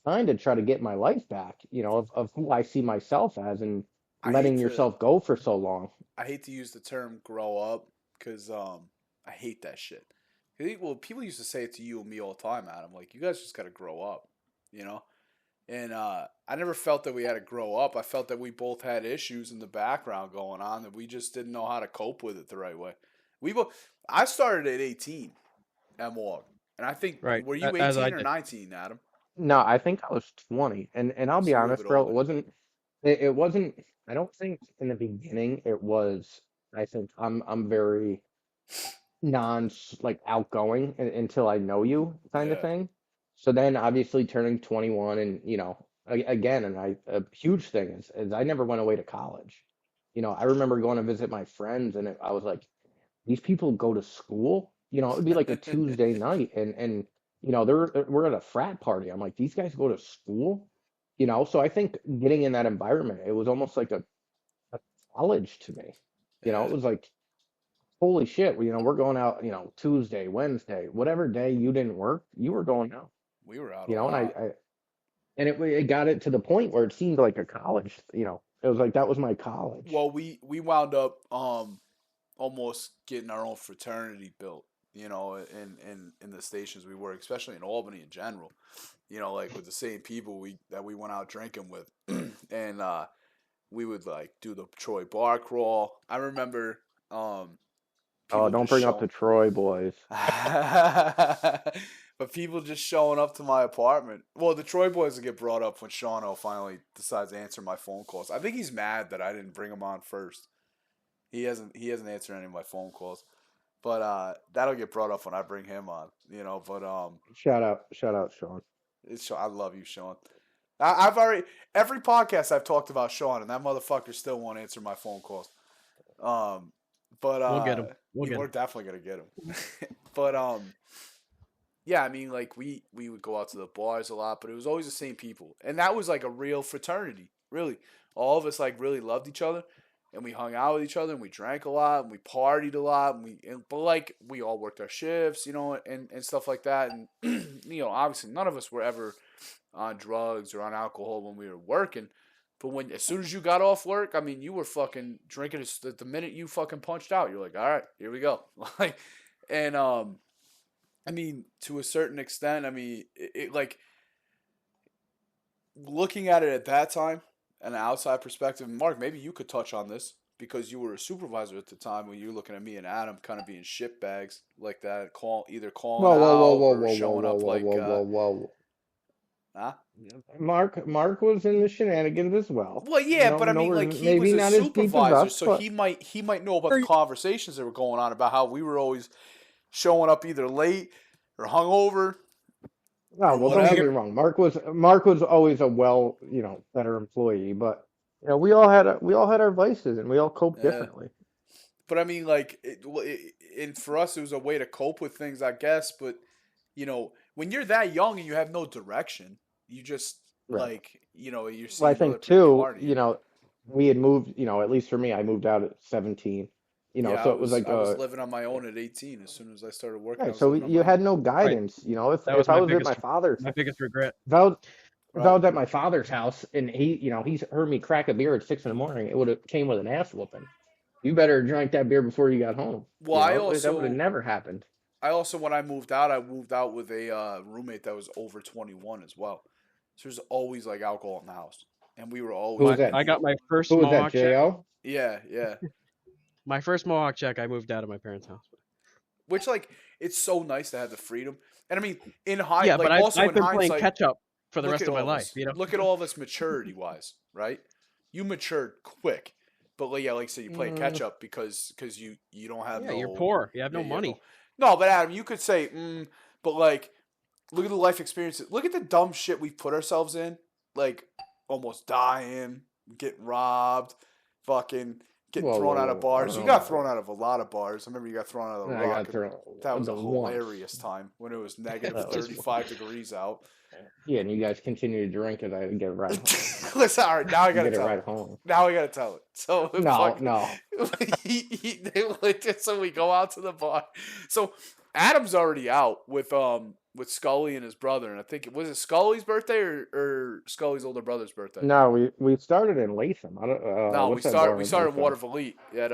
kind of try to get my life back, of who I see myself as, and I hate letting to yourself go for so long. I hate to use the term grow up because I hate that shit. Well, people used to say it to you and me all the time, Adam. Like, you guys just got to grow up, you know. And I never felt that we had to grow up. I felt that we both had issues in the background going on that we just didn't know how to cope with it the right way. We both. I started at 18 at Morg, and I think Right. were you As I 18 or did. 19, Adam? No, I think I was 20, and I'll be So you're a little honest, bit bro, older. it wasn't. I don't think in the beginning it was. I think I'm very non like outgoing until I know you kind of Yeah, thing. So then obviously turning 21, and again, and a huge thing is I never went away to college. I remember going to visit my friends, and I was like, these people go to school. It would be like a Tuesday night, and we're at a frat party. I'm like, these guys go to school. So I think getting in that environment, it was almost like a college to me. It yeah. was like, holy shit, we're going out, Tuesday, Wednesday, whatever day you didn't work, you were going out. We were out a And lot. it got it to the point where it seemed like a college. It was like that was my college. Well, we wound up almost getting our own fraternity built, in the stations we work, especially in Albany in general. Like with the same people we went out drinking with, and we would like do the Troy bar crawl. I remember Oh, people don't just bring up showing, the Troy boys. but people just showing up to my apartment. Well, the Troy boys will get brought up when Shauno finally decides to answer my phone calls. I think he's mad that I didn't bring him on first. He hasn't answered any of my phone calls. But that'll get brought up when I bring him on, But Shout out, Sean. I love you, Sean. I've already every podcast I've talked about Sean, and that motherfucker still won't answer my phone calls. Um, but We'll get him. We'll get we're him. definitely gonna get him. But yeah, I mean, like we would go out to the bars a lot, but it was always the same people, and that was like a real fraternity. Really, all of us like really loved each other, and we hung out with each other, and we drank a lot, and we partied a lot, but like we all worked our shifts, and stuff like that, and obviously none of us were ever on drugs or on alcohol when we were working. But as soon as you got off work, I mean, you were fucking drinking the minute you fucking punched out. You're like, all right, here we go. Like, and I mean, to a certain extent, I mean, it like looking at it at that time, an outside perspective. Mark, maybe you could touch on this because you were a supervisor at the time when you were looking at me and Adam kind of being shitbags like that, either calling Whoa, whoa, whoa, out whoa, or whoa, whoa, showing whoa, up whoa, like, whoa, whoa, whoa. huh? Mark was in the shenanigans as well. Well, yeah, but I mean, Nowhere, like he maybe was a not as deep as supervisor, us, so but he might know about the conversations that were going on about how we were always showing up either late or hungover no. or Well, don't get me whatever. wrong. Mark was always a better employee, but we all had our vices and we all coped Yeah. differently. But I mean, like, and for us, it was a way to cope with things, I guess. But when you're that young and you have no direction, you just Right. you're Well, I seeing other think people too, partying. we had moved, at least for me, I moved out at 17, Yeah, so it was like, I was living on my own at 18. As soon as I started working, I right. was So living on you my own. had no Right. guidance, That if was I my was at biggest regret. if I was, if I Right. was at my father's house and he's heard me crack a beer at 6 in the morning, it would have came with an ass whooping. You better drink that beer before you got home. Well, That would have never happened. when I moved out with a roommate that was over 21 as well. So there's always like alcohol in the house, and we were Who always was that? I got my first Who was that? Mohawk check. Jo? yeah, yeah. My first Mohawk check, I moved out of my parents' house. Which like it's so nice to have the freedom, and I mean Yeah, but also I've in been playing hindsight, catch up for the look rest at of my all of life. us. Look at all of us maturity wise, right? You matured quick, but like I said, you play catch up because you don't have Yeah, you're no poor. You have yeah no money. no. But Adam, you could say but like look at the life experiences. Look at the dumb shit we've put ourselves in, like almost dying, getting robbed, fucking getting Whoa, thrown whoa, out whoa, of whoa. I bars. don't You know got about thrown out of a lot of bars. I remember you got thrown out of the that. I got Rock. thrown That was a the once. hilarious time when it was negative That was 35 degrees out. Yeah, and you guys continue to drink it. I get a ride home. Listen, all right, now I You gotta get a tell ride it. home. Now I gotta tell it. So No, no. so we go out to the bar. So Adam's already out with Scully and his brother, and I think was it Scully's birthday or Scully's older brother's birthday. No, we started in Latham. I don't. No, What's that bar we in started in Latham? Water Elite at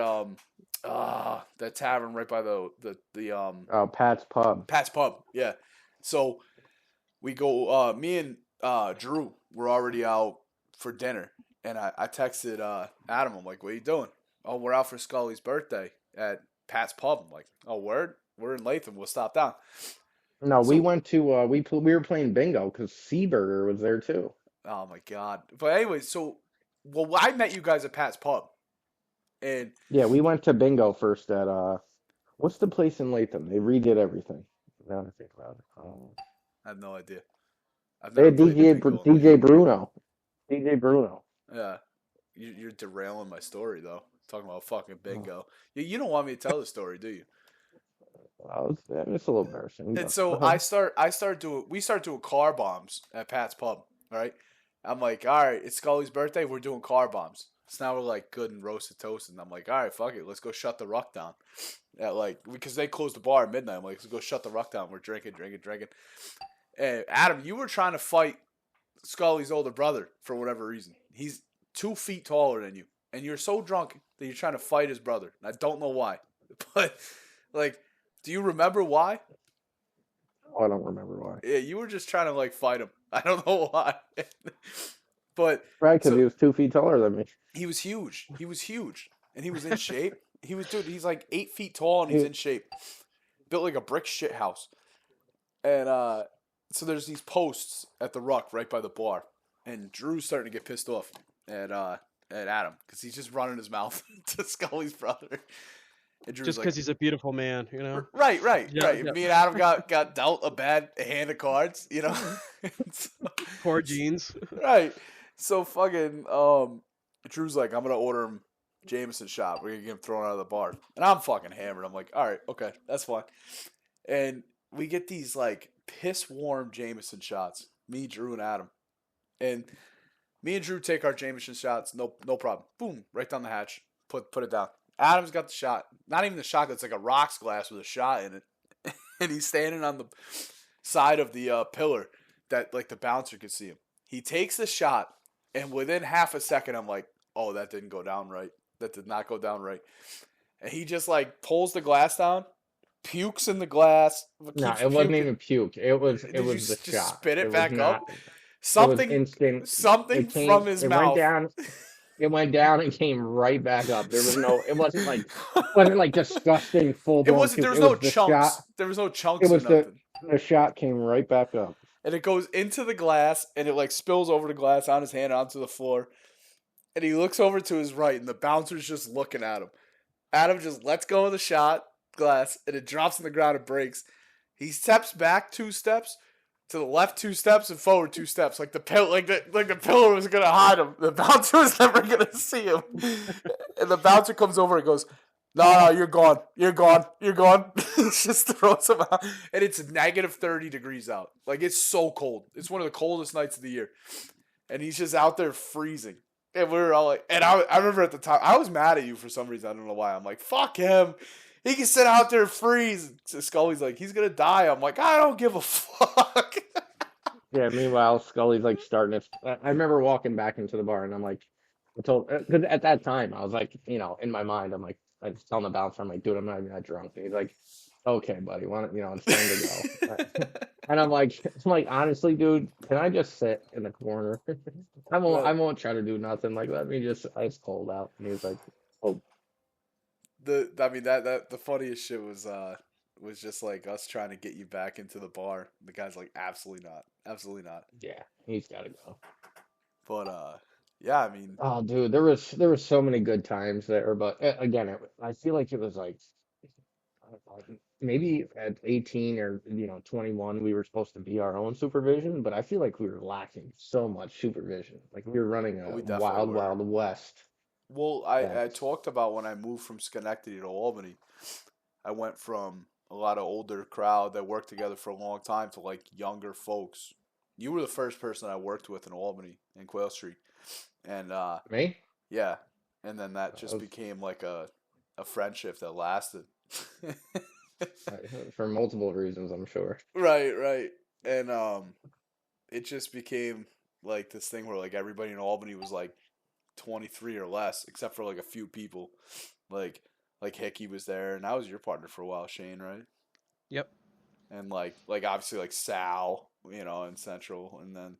that tavern right by the Oh, Pat's Pub. Pat's Pub. Yeah. So we go. Me and Drew were already out for dinner, and I texted Adam. I'm like, "What are you doing?" "Oh, we're out for Scully's birthday at Pat's Pub." I'm like, "Oh, word? We're in Latham. We'll stop down." No, we So, went to we were playing bingo because Seaburger was there too. oh my god. But anyway, I met you guys at Pat's Pub, and Yeah, we went to bingo first at what's the place in Latham? They redid everything. Now that I think about it. I have no idea. I've They never had played bingo in DJ Latham. Bruno. DJ Bruno. Yeah, you're derailing my story though. Talking about fucking bingo. You don't want me to tell the story, do you? It's a little embarrassing. And But, so we start doing car bombs at Pat's Pub, right? I'm like, all right, it's Scully's birthday, we're doing car bombs. So now we're like good and roasted toast, and I'm like, all right, fuck it, let's go shut the Ruck down. Because they closed the bar at midnight. I'm like, let's go shut the Ruck down. We're drinking. And Adam, you were trying to fight Scully's older brother for whatever reason. He's 2 feet taller than you, and you're so drunk that you're trying to fight his brother. And I don't know why, but like, do you remember why? I don't remember why. Yeah, you were just trying to like fight him. I don't know why. But Right, because so he was 2 feet taller than me. he was huge. And he was in shape. He's like 8 feet tall and he's in shape. Built like a brick shit house. And so there's these posts at the Ruck right by the bar. And Drew's starting to get pissed off at Adam because he's just running his mouth to Scully's brother. And Drew's Just like, because he's a beautiful man, you know. right, right, Yeah, right. yeah. Me and Adam got dealt a bad hand of cards, you know. So- Poor jeans. right. So fucking Drew's like, I'm gonna order him Jameson shot. We're gonna get him thrown out of the bar. And I'm fucking hammered. I'm like, all right, okay, that's fine. And we get these like piss warm Jameson shots. Me, Drew, and Adam. And me and Drew take our Jameson shots, no problem. Boom, right down the hatch. Put it down. Adam's got the shot. Not even the shot, it's like a rocks glass with a shot in it. And he's standing on the side of the pillar that like the bouncer could see him. He takes the shot, and within half a second, I'm like, oh, that didn't go down right. That did not go down right. And he just like pulls the glass down, pukes in the glass, No, keeps it wasn't puking. even puke. It was Did it you was the just shot. spit It it was back up? not. It was Something, instant. something It came. from his It went mouth. down. It went down and came right back up. There was no. It wasn't like disgusting full It blown wasn't. puke. There was It no was the chunks. shot. There was no It chunks or was nothing. the shot came right back up. And it goes into the glass, and it like spills over the glass on his hand onto the floor. And he looks over to his right, and the bouncer's just looking at him. Adam just lets go of the shot glass, and it drops on the ground and breaks. He steps back 2 steps, to the left 2 steps, and forward 2 steps, like the pillar was gonna hide him. The bouncer was never gonna see him. And the bouncer comes over and goes, "No, you're gone. You're gone. You're gone." Just throws him out, and it's negative 30 degrees out. Like it's so cold. It's one of the coldest nights of the year, and he's just out there freezing. And we were all like, and I remember at the time, I was mad at you for some reason. I don't know why. I'm like, fuck him. He can sit out there and freeze. Scully's like, he's going to die. I'm like, I don't give a fuck. Yeah. Meanwhile, Scully's like starting to. I remember walking back into the bar and I'm like, I told because at that time I was like, in my mind I'm like, I was telling the bouncer I'm like, dude, I'm not even that drunk. And he's like, okay, buddy, why don't, it's time to go. And I'm like, honestly, dude, can I just sit in the corner? I won't. I But won't try to do nothing. Like, let me just. It's cold out. And he was like, oh, the funniest shit was just like us trying to get you back into the bar. The guy's like, absolutely not. Absolutely not. yeah, he's got to go. But yeah, I mean, Oh, dude, there was so many good times there, but again, I feel like it was like maybe at 18 or 21 we were supposed to be our own supervision, but I feel like we were lacking so much supervision. Like we were running a we definitely wild, were. wild west. Well, That I talked about when I moved from Schenectady to Albany. I went from a lot of older crowd that worked together for a long time to like younger folks. You were the first person I worked with in Albany in Quail Street, and me yeah, and then that that just was, became like a friendship that lasted. for multiple reasons, I'm sure. Right, right, and it just became like this thing where like everybody in Albany was like 23 or less, except for like a few people, like Hickey was there, and I was your partner for a while, Shane, right? Yep. And like obviously like Sal, in Central, and then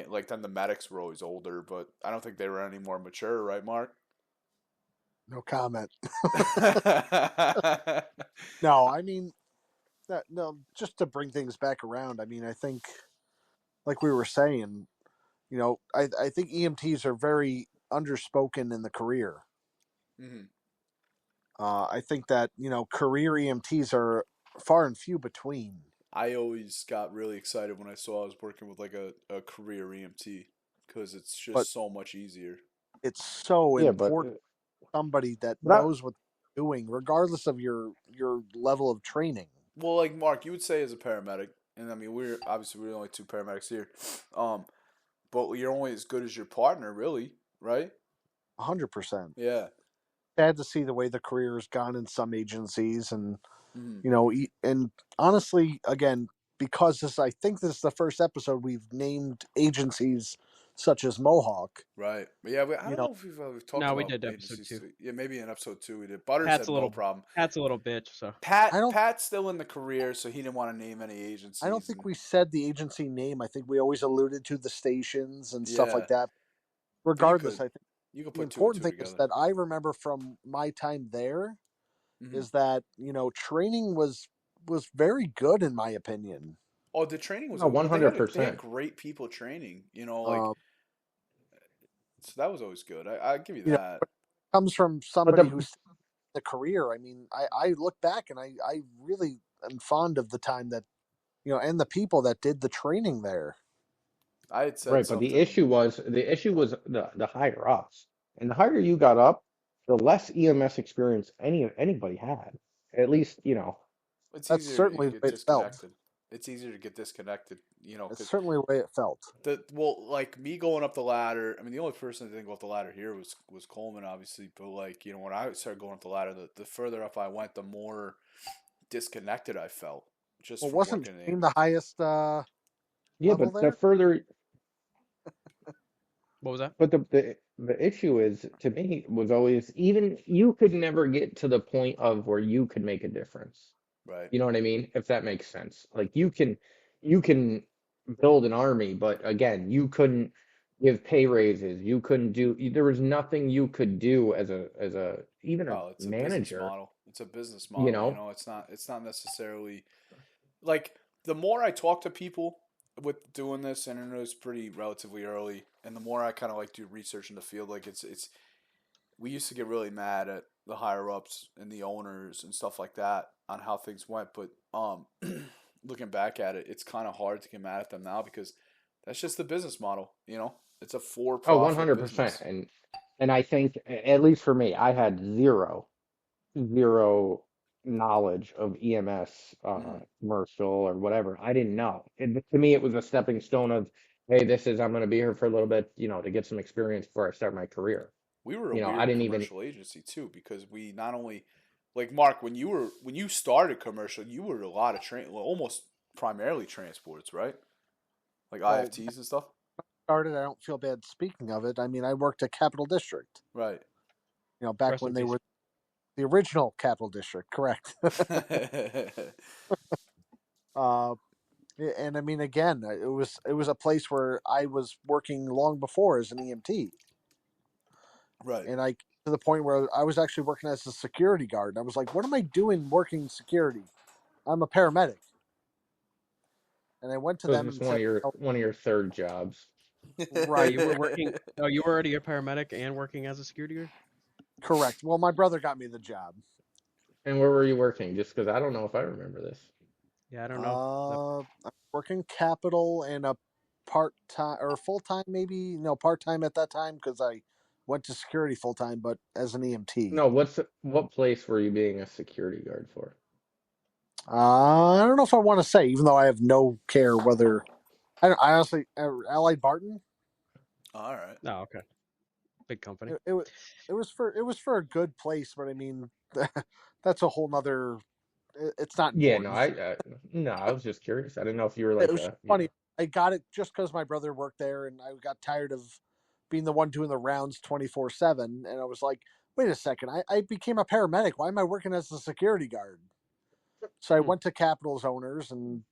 like then the medics were always older, but I don't think they were any more mature, right, Mark? No comment. No, I mean, no. Just to bring things back around, I mean, I think, like we were saying, I think EMTs are very underspoken in the career. Mhm. I think that career EMTs are far and few between. I always got really excited when I saw I was working with like a career EMT because it's But just so much easier. it's so Yeah, but important somebody that that knows what they're doing, regardless of your level of training. Well, like Mark, you would say as a paramedic, and I mean we're only 2 paramedics here, but you're only as good as your partner, really, right? 100%. Yeah. Sad to see the way the career has gone in some agencies, and Mhm. and honestly, again, because I think this is the first episode we've named agencies such as Mohawk. Right. But yeah, I You don't know, know if we've talked No, we about did episode agencies. 2. Yeah, maybe in episode 2 we did. Butters Pat's had a no little problem. Pat's a little bitch, so I don't Pat's still in the career, so he didn't want to name any I agencies. don't think we said the agency name. I think we always alluded to the stations and stuff Yeah. like that. But Regardless, I think you could the put 2 and important 2 thing is together. that I remember from my time there Mhm. is that training was very good in my opinion. Oh, the training was no, always, they had 100%. great people training, Um, so that was always good. I give you you know, that. it comes from But somebody the who's the career, I mean, I look back and I really am fond of the time that, and the people that did the training there. I had said Right, but the something. issue was the higher ups, and the higher you got up, the less EMS experience anybody had. At least, It's That's easier to certainly the get way it felt. disconnected. It's easier to get disconnected, That's because certainly the way it felt. like me going up the ladder. I mean, the only person that didn't go up the ladder here was Coleman, obviously. But like when I started going up the ladder, the further up I went, the more disconnected I felt just Well, from wasn't working in the Shane the ambulance. highest yeah, level but the there? further, What was that? but the issue is to me was always even you could never get to the point of where you could make a difference. Right. You know what I mean? If that makes sense. Like you can build an army, but again, you couldn't give pay raises. You couldn't do there was nothing you could do as a even a Well, it's a business manager, model. It's a business you model. know? It's not necessarily like the more I talk to people with doing this, and I know it's pretty relatively early, and the more I kind of like do research in the field, like it's we used to get really mad at the higher ups and the owners and stuff like that on how things went, but looking back at it, it's kind of hard to get mad at them now because that's just the business model. It's a Oh, for-profit 100%. business. And I think at least for me, I had zero knowledge of EMS, Mm-hmm. commercial or whatever. I didn't know. To me, it was a stepping stone of, hey, I'm going to be here for a little bit, to get some experience before I start my career. We were a I weird didn't even, commercial agency too because we not only like Mark when you started commercial, you were a lot of almost primarily transports, right? Like Well, IFTs and stuff. started. I don't feel bad speaking of it. I mean, I worked at Capital District. Right. Back Rest when in they peace. were the original Capital District, correct? uh, and I mean, again, it was a place where I was working long before as an EMT, Right. and I to the point where I was actually working as a security guard. And I was like, what am I doing working security? I'm a paramedic, and I went to it was them just and said, oh, one of your third jobs. Oh, right, you were working. Oh, you were already a paramedic and working as a security guard. correct. Well, my brother got me the job. And where were you working? Just because I don't know if I remember this. Yeah, I don't know. No. I'm working capital and a part time or full time, maybe no part time at that time because I went to security full time, but as an EMT. No, what place were you being a security guard for? I don't know if I want to say, even though I have no care whether I honestly Allied Barton. All right. Oh, okay. Big company. It was for a good place, but I mean that's a whole nother. It's not Yeah, no, important. no, I was just curious. I didn't know if you were It like was just a. funny. I got it just because my brother worked there, and I got tired of being the one doing the rounds 24/7. And I was like, wait a second, I became a paramedic. Why am I working as a security guard? So I Hmm. went to Capitals owners, and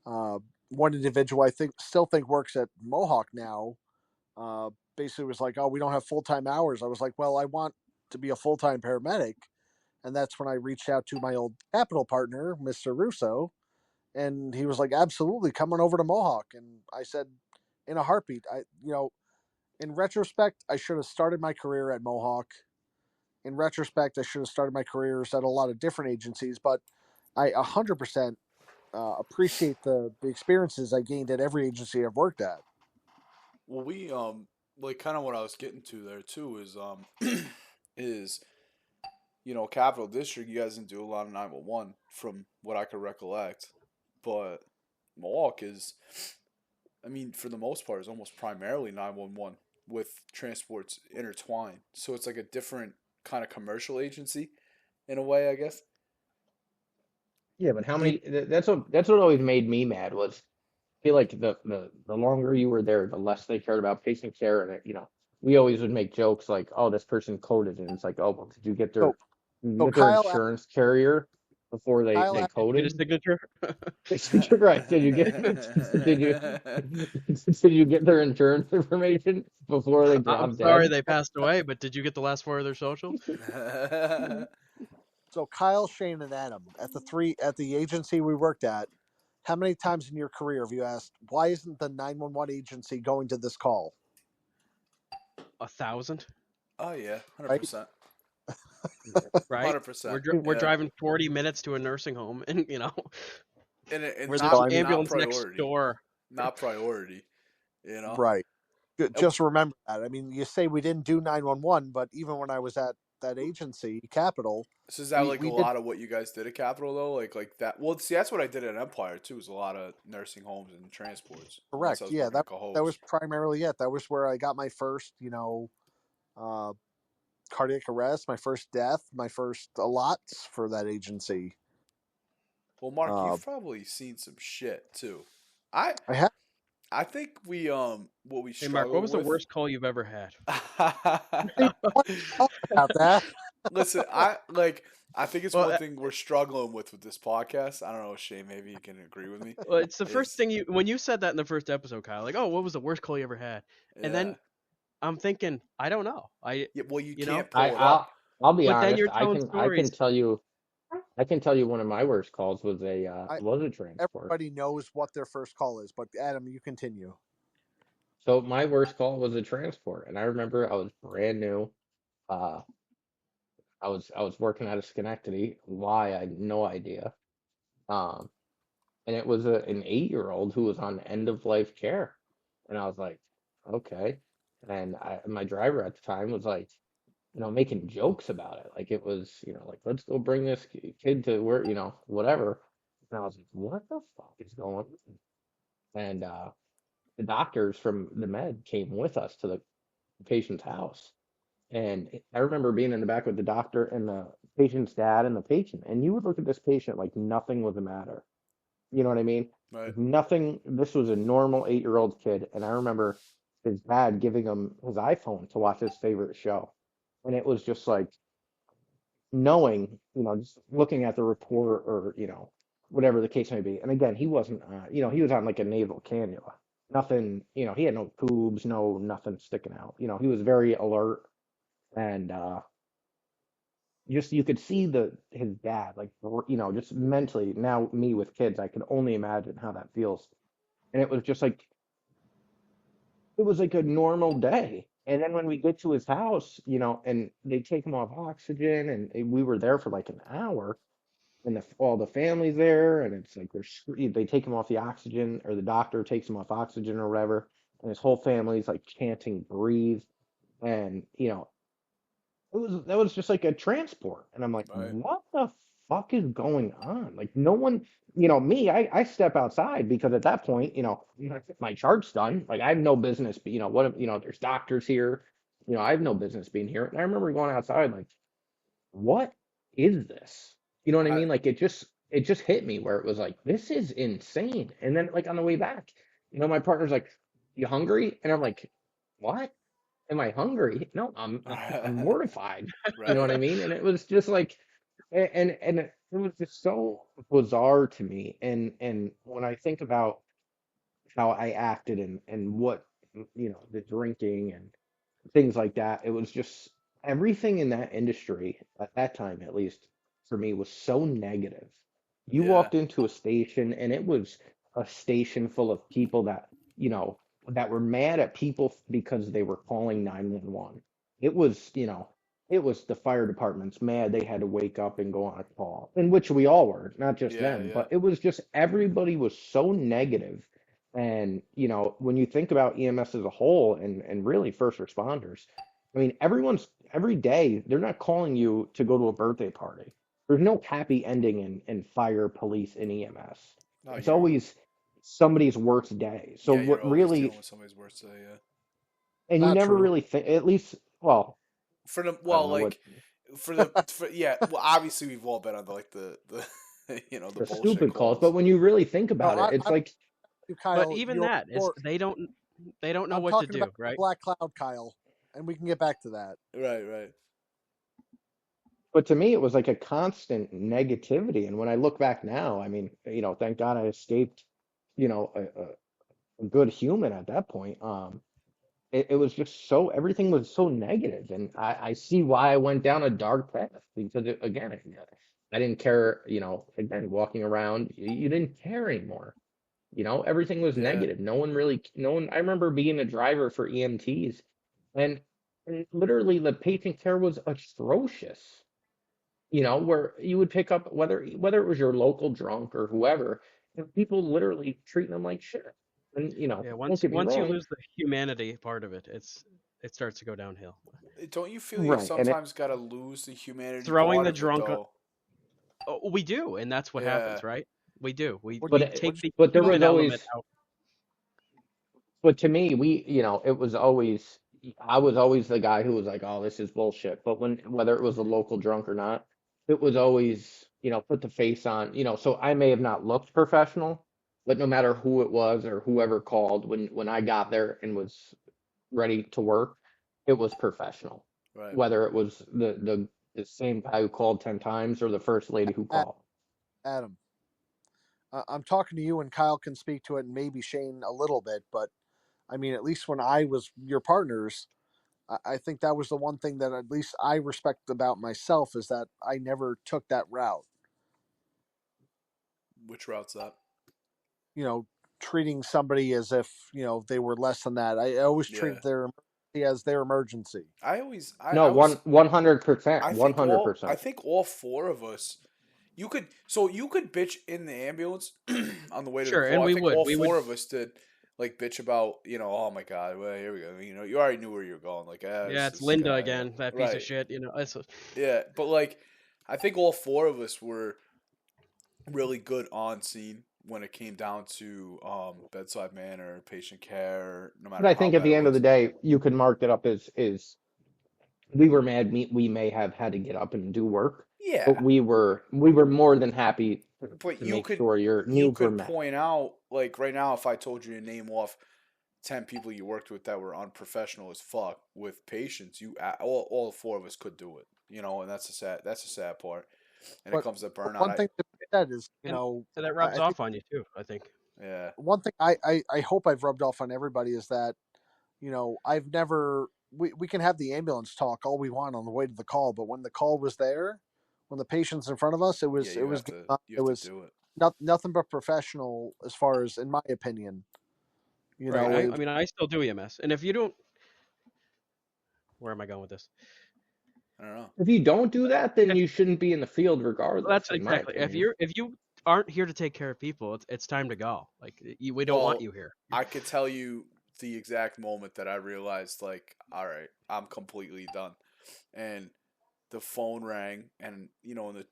uh, one individual I still think works at Mohawk now. Basically was like, oh, we don't have full time hours. I was like, well, I want to be a full time paramedic, and that's when I reached out to my old Capital partner, Mr. Russo, and he was like, absolutely, come on over to Mohawk. And I said, in a heartbeat. In retrospect, I should have started my career at Mohawk. In retrospect, I should have started my careers at a lot of different agencies, but I 100% appreciate the experiences I gained at every agency I've worked at. Well, we like kind of what I was getting to there too is is Capital District. You guys didn't do a lot of 911 from what I could recollect, but Mohawk is, I mean, for the most part, is almost primarily 911 with transports intertwined. So it's like a different kind of commercial agency in a way, I guess. Yeah, but how Do you many? That's what always made me mad was I feel like the longer you were there, the less they cared about patient care, and we always would make jokes like, "Oh, this person coded," and it's like, "Oh, well, so did you so get their Kyle insurance carrier before they Kyle they Did you get a coded?" signature? You're right. Did you get did you did you get their insurance information before they I'm dropped sorry dead? they passed away, but did you get the last four of their social? so Kyle, Shane, and Adam at the agency we worked at. How many times in your career have you asked, why isn't the 911 agency going to this call? 1,000. Oh yeah, Right? 100%. right? 100%. We're Yeah, driving 40 minutes to a nursing home, and and where Still, there's not an I mean, not ambulance next priority, door. not priority. right. Uh, Just remember that. I mean, you say we didn't do 911, but even when I was at that agency, Capital, So is that like a we did. lot of what you guys did at Capitol though? Like that? Well, see, that's what I did at Empire too. Was a lot of nursing homes and transports. Unless I Correct. was Yeah, working at that was Cohoes. primarily it. That was where I got my first, cardiac arrest, my first death, my first a lot for that agency. Well, Mark, Uh, you've probably seen some shit too. I I have. I think we what we Hey, Mark, what struggle was the with. worst call you've ever had? Hey, why don't you talk about that? Listen, I think it's Well, one thing we're struggling with this podcast. I don't know, Shay, maybe you can agree with me. well, it's the first Is thing when you said that in the first episode, Kyle. Like, oh, what was the worst call you ever had? And yeah. then I'm thinking, I don't know. Yeah, well, you You know, can't I pull it up. I'll be but then honest. you're telling stories. I can tell you one of my worst calls I was a transport. Everybody knows what their first call is, but Adam, you continue. So my worst call was a transport, and I remember I was brand new. Uh, I was working out of Schenectady. Why? I had no idea. Um, and it was an 8-year-old who was on end of life care, and I was like, okay. And my driver at the time was like, making jokes about it, like it was, like let's go bring this kid to work, whatever. And I was like, what the fuck is going on? And the doctors from the med came with us to the patient's house. And I remember being in the back with the doctor and the patient's dad and the patient, and you would look at this patient like nothing was the matter. You know what I mean? Right. Like nothing. This was a normal 8-year-old kid, and I remember his dad giving him his iPhone to watch his favorite show, and it was just like knowing, just looking at the report or whatever the case may be. And again, he wasn't, he was on like a nasal cannula. Nothing, he had no tubes, no nothing sticking out. He was very alert and just you could see the his dad like just mentally. Now me with kids, I could only imagine how that feels. And it was just like it was like a normal day. And then when we get to his house, and they take him off oxygen, and we were there for like an hour, and all the family's there, and it's like they take him off the oxygen, or the doctor takes him off oxygen or whatever, and his whole family's like chanting "breathe," and that was just like a transport, and I'm like, Right. what the fuck is going on? Like no one, me, I step outside because at that point, my chart's done. Like I have no business, but what if, there's doctors here, I have no business being here. And I remember going outside like, what is this? You know what I I mean? Like it just hit me where it was like, this is insane. And then like on the way back, my partner's like, you hungry? And I'm like, what? Am I hungry? No, I'm mortified. You know what I right. mean? And it was just like and it was just so bizarre to me. And when I think about how I acted and what the drinking and things like that. It was just everything in that industry at that time, at least for me, was so negative. You Yeah. walked into a station and it was a station full of people that were mad at people because they were calling 911. It was, it was the fire department's mad they had to wake up and go on a call, in which we all were, not just Yeah. them, Yeah. but it was just everybody was so negative. And, when you think about EMS as a whole and really first responders, I mean, every day, they're not calling you to go to a birthday party. There's no happy ending in fire, police, and EMS. No, It's you're always somebody's worst day. So yeah. You're what always dealing really, with somebody's worst day. Yeah. and you Not never true. really think, at least, well, For the I don't well, know what like for yeah. Well, obviously we've all been on the like the the the bullshit stupid calls, but calls. when you really think No, about it, it's I'm like, you, But Kyle. even that is they don't know I'm what to talking about do, right? Black Cloud, Kyle, and we can get back to that. Right. Right. but to me, it was like a constant negativity. And when I look back now, I mean, thank God I escaped, a good human at that point. It was just so everything was so negative, and I see why I went down a dark path because again, I didn't care. Again, walking around, you didn't care anymore. Everything was Yeah. negative. No one. I remember being a driver for EMTs, and literally the patient care was atrocious. where you would pick up whether it was your local drunk or whoever, and people literally treating them like shit. And Yeah, don't get me once you wrong, lose the humanity part of it, it starts to go downhill. Don't you feel you right? And it, sometimes gotta lose the humanity Throwing part the of it drunk, though? oh, we do, and that's what Yeah. happens, right? We do. What but We it, take what the but there was human element always, out. but to me, it was always, I was always the guy who was like, oh, this is bullshit. But whether it was a local drunk or not, it was always, put the face on, so I may have not looked professional, but no matter who it was or whoever called, when I got there and was ready to work, it was professional. Right. Whether it was the same guy who called 10 times or the first lady who A- called. Adam, I'm talking to you, and Kyle can speak to it, and maybe Shane a little bit. But I mean, at least when I was your partners, I think that was the one thing that at least I respect about myself is that I never took that route. Which route's that? You know, treating somebody as if they were less than that. I always Yeah. treated their emergency as their emergency. I always No, I was 100%, I 100%. think all four of us you could bitch in the ambulance on the way to the Sure, and call. I think all we would. four of us did like bitch about, oh my god, well here we go. You already knew where you were going. Like, Yeah, it's it's this Linda guy. again, that piece of Right. shit. Yeah. But like I think all four of us were really good on scene when it came down to bedside manner, patient care, no But matter I how think at bad the it end of the was. day, you could mark it up as we were mad. We may have had to get up and do work, but Yeah. we were more than happy But to make sure your you needs were could met. point out, like right now, if I told you to name off 10 people you worked with that were unprofessional as fuck with patients, all four of us could do it. And that's the sad part. And it But comes to burnout. one thing to be said is, And that I rubs think off on you too, I think. Yeah. one thing I hope I've rubbed off on everybody is that I've never we can have the ambulance talk all we want on the way to the call, but when the call was there, when the patient's in front of us, it Yeah, was you it have to was do it. nothing but professional as far as in my opinion. Right. Right. I mean, I still do EMS, and if you don't, where am I going with this? I don't know. If you don't do that, then If you shouldn't be in the field regardless, that's in my exactly. opinion. If you aren't here to take care of people, it's time to go. Like we don't want Well, you here. I could tell you the exact moment that I realized, like, all right, I'm completely done. And the phone rang, and in the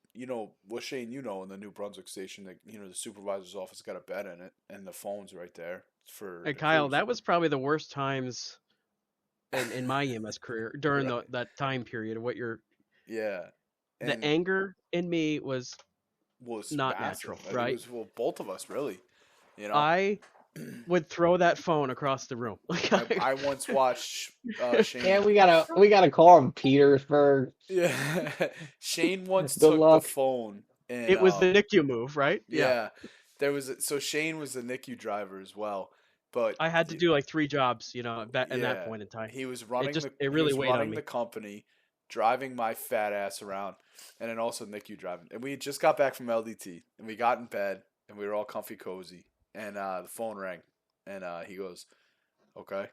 well, Shane, in the New Brunswick station, that the supervisor's office got a bed in it, and the phone's right there for And the Kyle, crews. that was probably the worst times in my EMS career during Right. that time period. Yeah, The and anger in me was was not massive. natural, It right? was, well, both of us really. You know, I would throw that phone across the room. Like I once watched Yeah, Shane. we gotta call him Petersburg. Yeah, Shane once Good took the luck. phone, and it was the NICU move, right? Yeah. yeah, so Shane was the NICU driver as well, but I had to do like 3 jobs, in that yeah, point in time. he was It he really was weighed on running the me. company, driving my fat ass around, and then also NICU driving. And we had just got back from LDT, and we got in bed, and we were all comfy cozy, and the phone rang, and he goes, "Okay,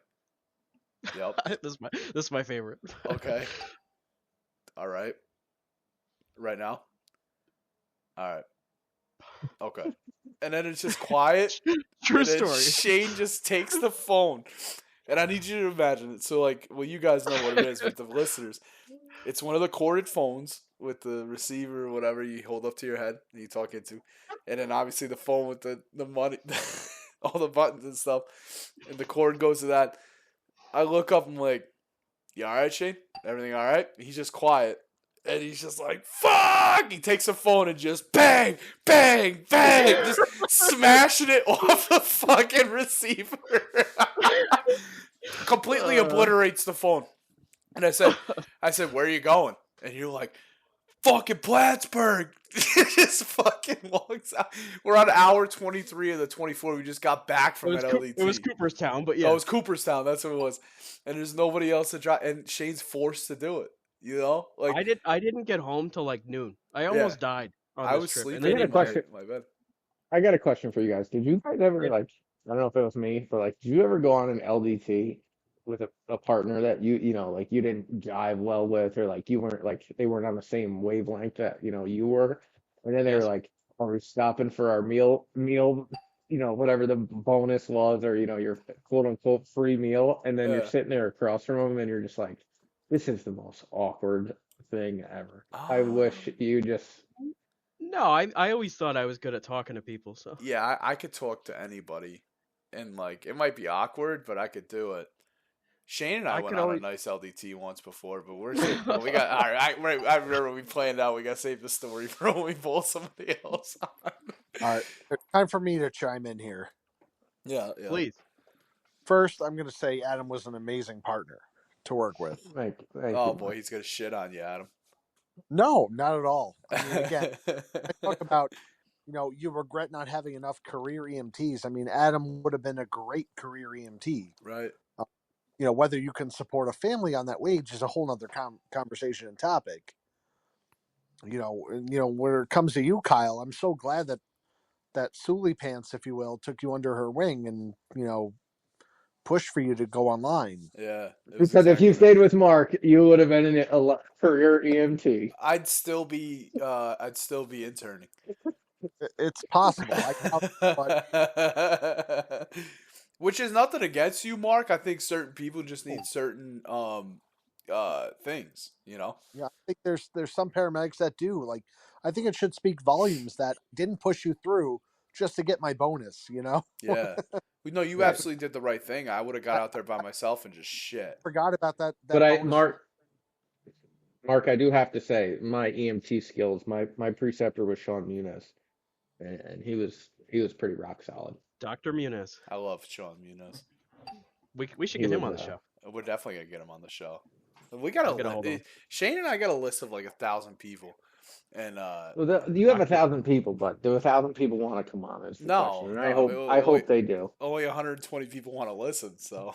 yep, This is my favorite. okay, all right, right now, all right, okay," and then it's just quiet. True And then story. Shane just takes the phone. And I need you to imagine it. So, like, well, you guys know what it is, but the listeners, it's one of the corded phones with the receiver or whatever you hold up to your head and you talk into. And then obviously the phone with the money, all the buttons and stuff. And the cord goes to that. I look up, I'm like, you all right, Shane? Everything all right? He's just quiet. And he's just like, fuck! He takes a phone and just bang, bang, bang, just smashing it off the fucking receiver. Completely obliterates the phone. And I said, where are you going? And you're like, fucking Plattsburgh. Just fucking walks out. We're on hour 23 of the 24. We just got back from LDT. It was Cooperstown, but Oh, yeah. it was Cooperstown. That's what it was. And there's nobody else to drive. And Shane's forced to do it. Like, I didn't get home till like noon. I Yeah. almost died on I this was trip. sleeping And I got a in question. my bed. I got a question for you guys. Did you guys ever Yeah. like? I don't know if it was me, but like, did you ever go on an LDT with a partner that you know like you didn't jive well with, or like you weren't like they weren't on the same wavelength that you were, and then they were Yes. like, "Are we stopping for our meal, whatever the bonus was, or your quote unquote free meal," and then you're Yeah. sitting there across from them and you're just like, "This is the most awkward thing ever. I wish Um, you just." No, I always thought I was good at talking to people, so yeah, I could talk to anybody, and like it might be awkward, but I could do it. Shane and I I went could on a always. nice LDT once before, but we're saving. Well, we got all right. I remember we planned out. We got to save the story for when we bowl somebody else on. All right, it's time for me to chime in here. Yeah, yeah. Please. First, I'm going to say Adam was an amazing partner to work with. Thank Oh you, boy, Mark. he's gonna shit on you, Adam. No, not at all. I mean, again, I talk about, you regret not having enough career EMTs. I mean, Adam would have been a great career EMT. Right. Uh, whether you can support a family on that wage is a whole nother conversation and topic. When it comes to you, Kyle, I'm so glad that Sully Pants, if you will, took you under her wing and pushed for you to go online. Yeah, it was Because if you exactly that. stayed with Mark, you would have been in career EMT. I'd still be interning. It's possible. I doubt, but Which is nothing against you, Mark. I think certain people just need certain things, you know? yeah, I think there's some paramedics that do. Like, I think it should speak volumes that didn't push you through just to get my bonus. Yeah. We know you Right. absolutely did the right thing. I would have got I out there by myself and just shit. forgot about that But that bonus. Mark, I do have to say, my EMT skills, my preceptor was Sean Muniz, and he was pretty rock solid. Dr. Muniz. I love Sean Munoz. We should He get him was on the show. We're definitely gonna get him on the show. We got I'll get a hold of him. Shane and I got a list of like 1,000 people, and Well, you have Dr. 1,000 people, but do 1,000 people want to come on? Is the question, no, and I no, hope I hope they do. only 120 people want to listen. So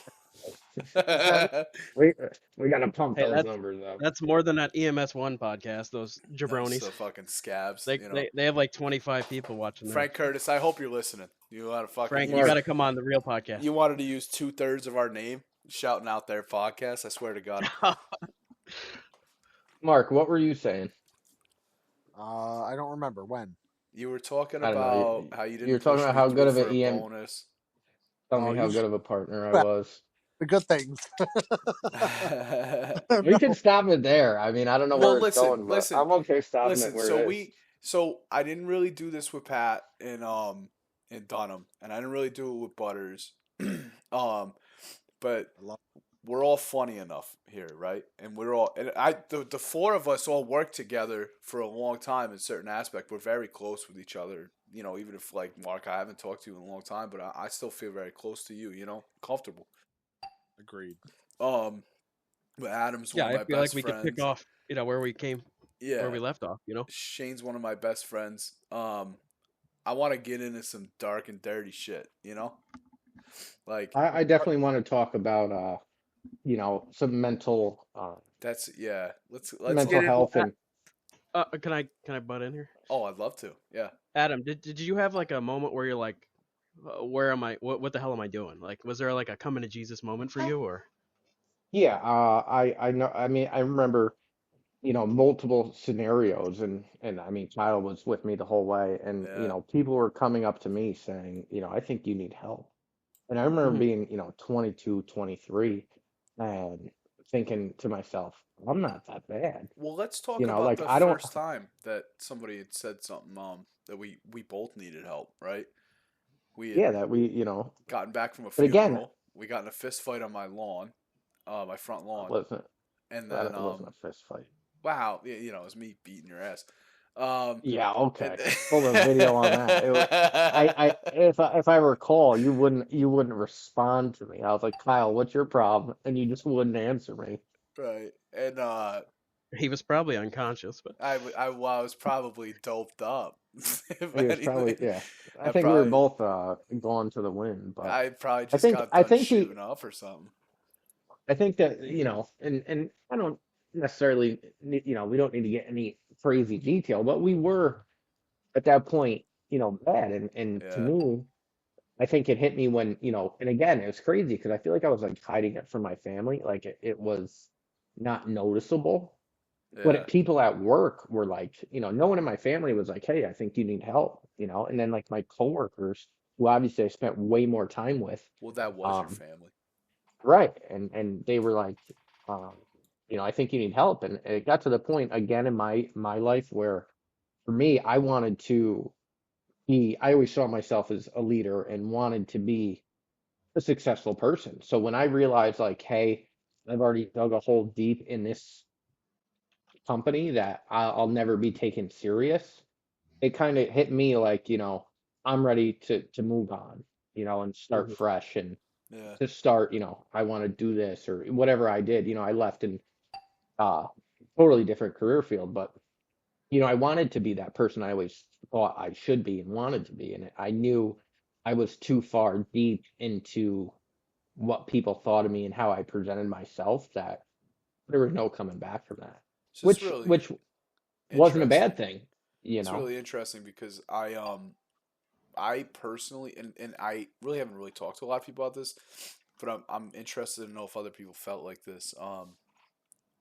We we gotta pump Hey, those numbers up. that's more than that EMS1 podcast. Those those jabronis. fucking scabs, They, you know. they have like 25 people watching there. Frank Curtis, I hope you're listening. You want to fucking Frank, you Mark. got to come on the real podcast. You wanted to use 2/3 of our name shouting out their podcast. I swear to God. Mark, what were you saying? I don't remember when. You were talking I don't know. about how you You're didn't talking push about me how through good of for an a EM. bonus. Tell me how you good of a partner I well, was. the good things. We can stop it there. I mean, I don't know Well, where it's going, but listen, I'm okay stopping it listen. where it is. So I didn't really do this with Pat in Dunham, and I didn't really do it with Butters. But I love- we're all funny enough here, right? And the four of us all worked together for a long time in certain aspect. We're very close with each other. You know, even if like Mark, I haven't talked to you in a long time, but I still feel very close to you. You know, comfortable. Agreed. But Adam's Yeah, one of I my feel like best we friends. could pick off, where we Yeah, left off, Shane's one of my best friends. I want to get into some dark and dirty shit, you know? Like I definitely want to talk about some that's yeah. Let's mental get into health and Can I butt in here? Oh, I'd love to. Yeah. Adam, did you have like a moment where you're like, where am I? What the hell am I doing? Like, was there like a coming to Jesus moment for you, or? yeah, I know. I mean, I remember multiple scenarios, and I mean, Kyle was with me the whole way, and Yeah. people were coming up to me saying, I think you need help. And I remember Mhm. being 22, 23, and thinking to myself, I'm not that bad. Well, let's talk You know, about like the I don't. first time that somebody had said something that we both needed help, right? We had Yeah, that we, gotten back from a but again, funeral. We got in a fist fight on my lawn, my front that lawn, wasn't and then that wasn't a fist fight. wow, it was me beating your ass. Yeah, okay. And Pull the video on that. If I recall, you wouldn't respond to me. I was like, Kyle, what's your problem? And you just wouldn't answer me. right, and He was probably unconscious, but I was probably doped up. If He was probably, anything, yeah. I I think we were probably both gone to the wind, but I probably I just think got I done think we shooting up or something. I think that, and I don't necessarily we don't need to get any crazy detail, but we were at that point, bad. And to Yeah, me, I think it hit me when, and again, it was crazy because I feel like I was like hiding it from my family. Like it was not noticeable. But Yeah. people at work were like, no one in my family was like, hey, I think you need help, and then like my coworkers, who obviously I spent way more time with, Well, that was your um, family. right. And they were like, um, I think you need help. And it got to the point again in my life where for me, I always saw myself as a leader and wanted to be a successful person. So when I realized like, hey, I've already dug a hole deep in this company that I'll never be taken serious, it kind of hit me like, I'm ready to move on, and start Mhm. fresh and Yeah. to start, I want to do this or whatever I did. I left in uh totally different career field, but I wanted to be that person I always thought I should be and wanted to be. And I knew I was too far deep into what people thought of me and how I presented myself that there was no coming back from that. So it's really Which wasn't a bad interesting. thing, It's really interesting because I personally and I really haven't really talked to a lot of people about this, but I'm interested to know if other people felt like this.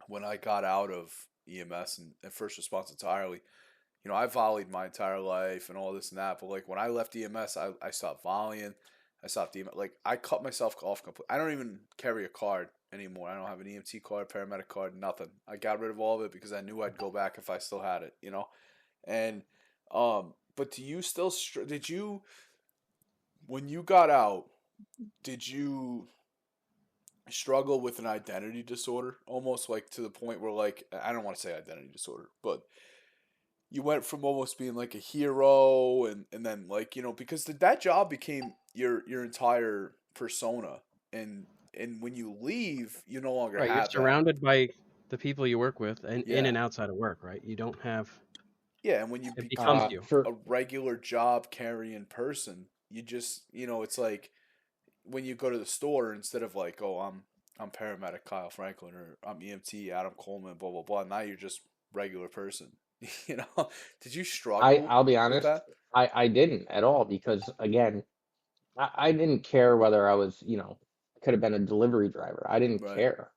When I got out of EMS and first response entirely, I volleyed my entire life and all this and that. But like when I left EMS, I stopped volleying. I stopped EMS. Like I cut myself off completely. I don't even carry a card anymore. I don't have an EMT card, paramedic card, nothing. I got rid of all of it because I knew I'd go back if I still had it. And but do you still did you when you got out? Did you struggle with an identity disorder, almost like to the point where like I don't want to say identity disorder, but you went from almost being like a hero and then like because that job became your entire persona and when you leave you no longer Right, you're have that. surrounded by the people you work with and in Yeah. and outside of work, right? You don't have Yeah, and when you it become becomes uh you. for a regular job carrying person, you just it's like when you go to the store instead of like, oh, I'm paramedic Kyle Franklin or I'm EMT Adam Coleman, blah blah blah. Now you're just regular person. you know, did you struggle I'll be with honest, that? I didn't at all because again, I didn't care whether I was, could have been a delivery driver. I didn't Right. care.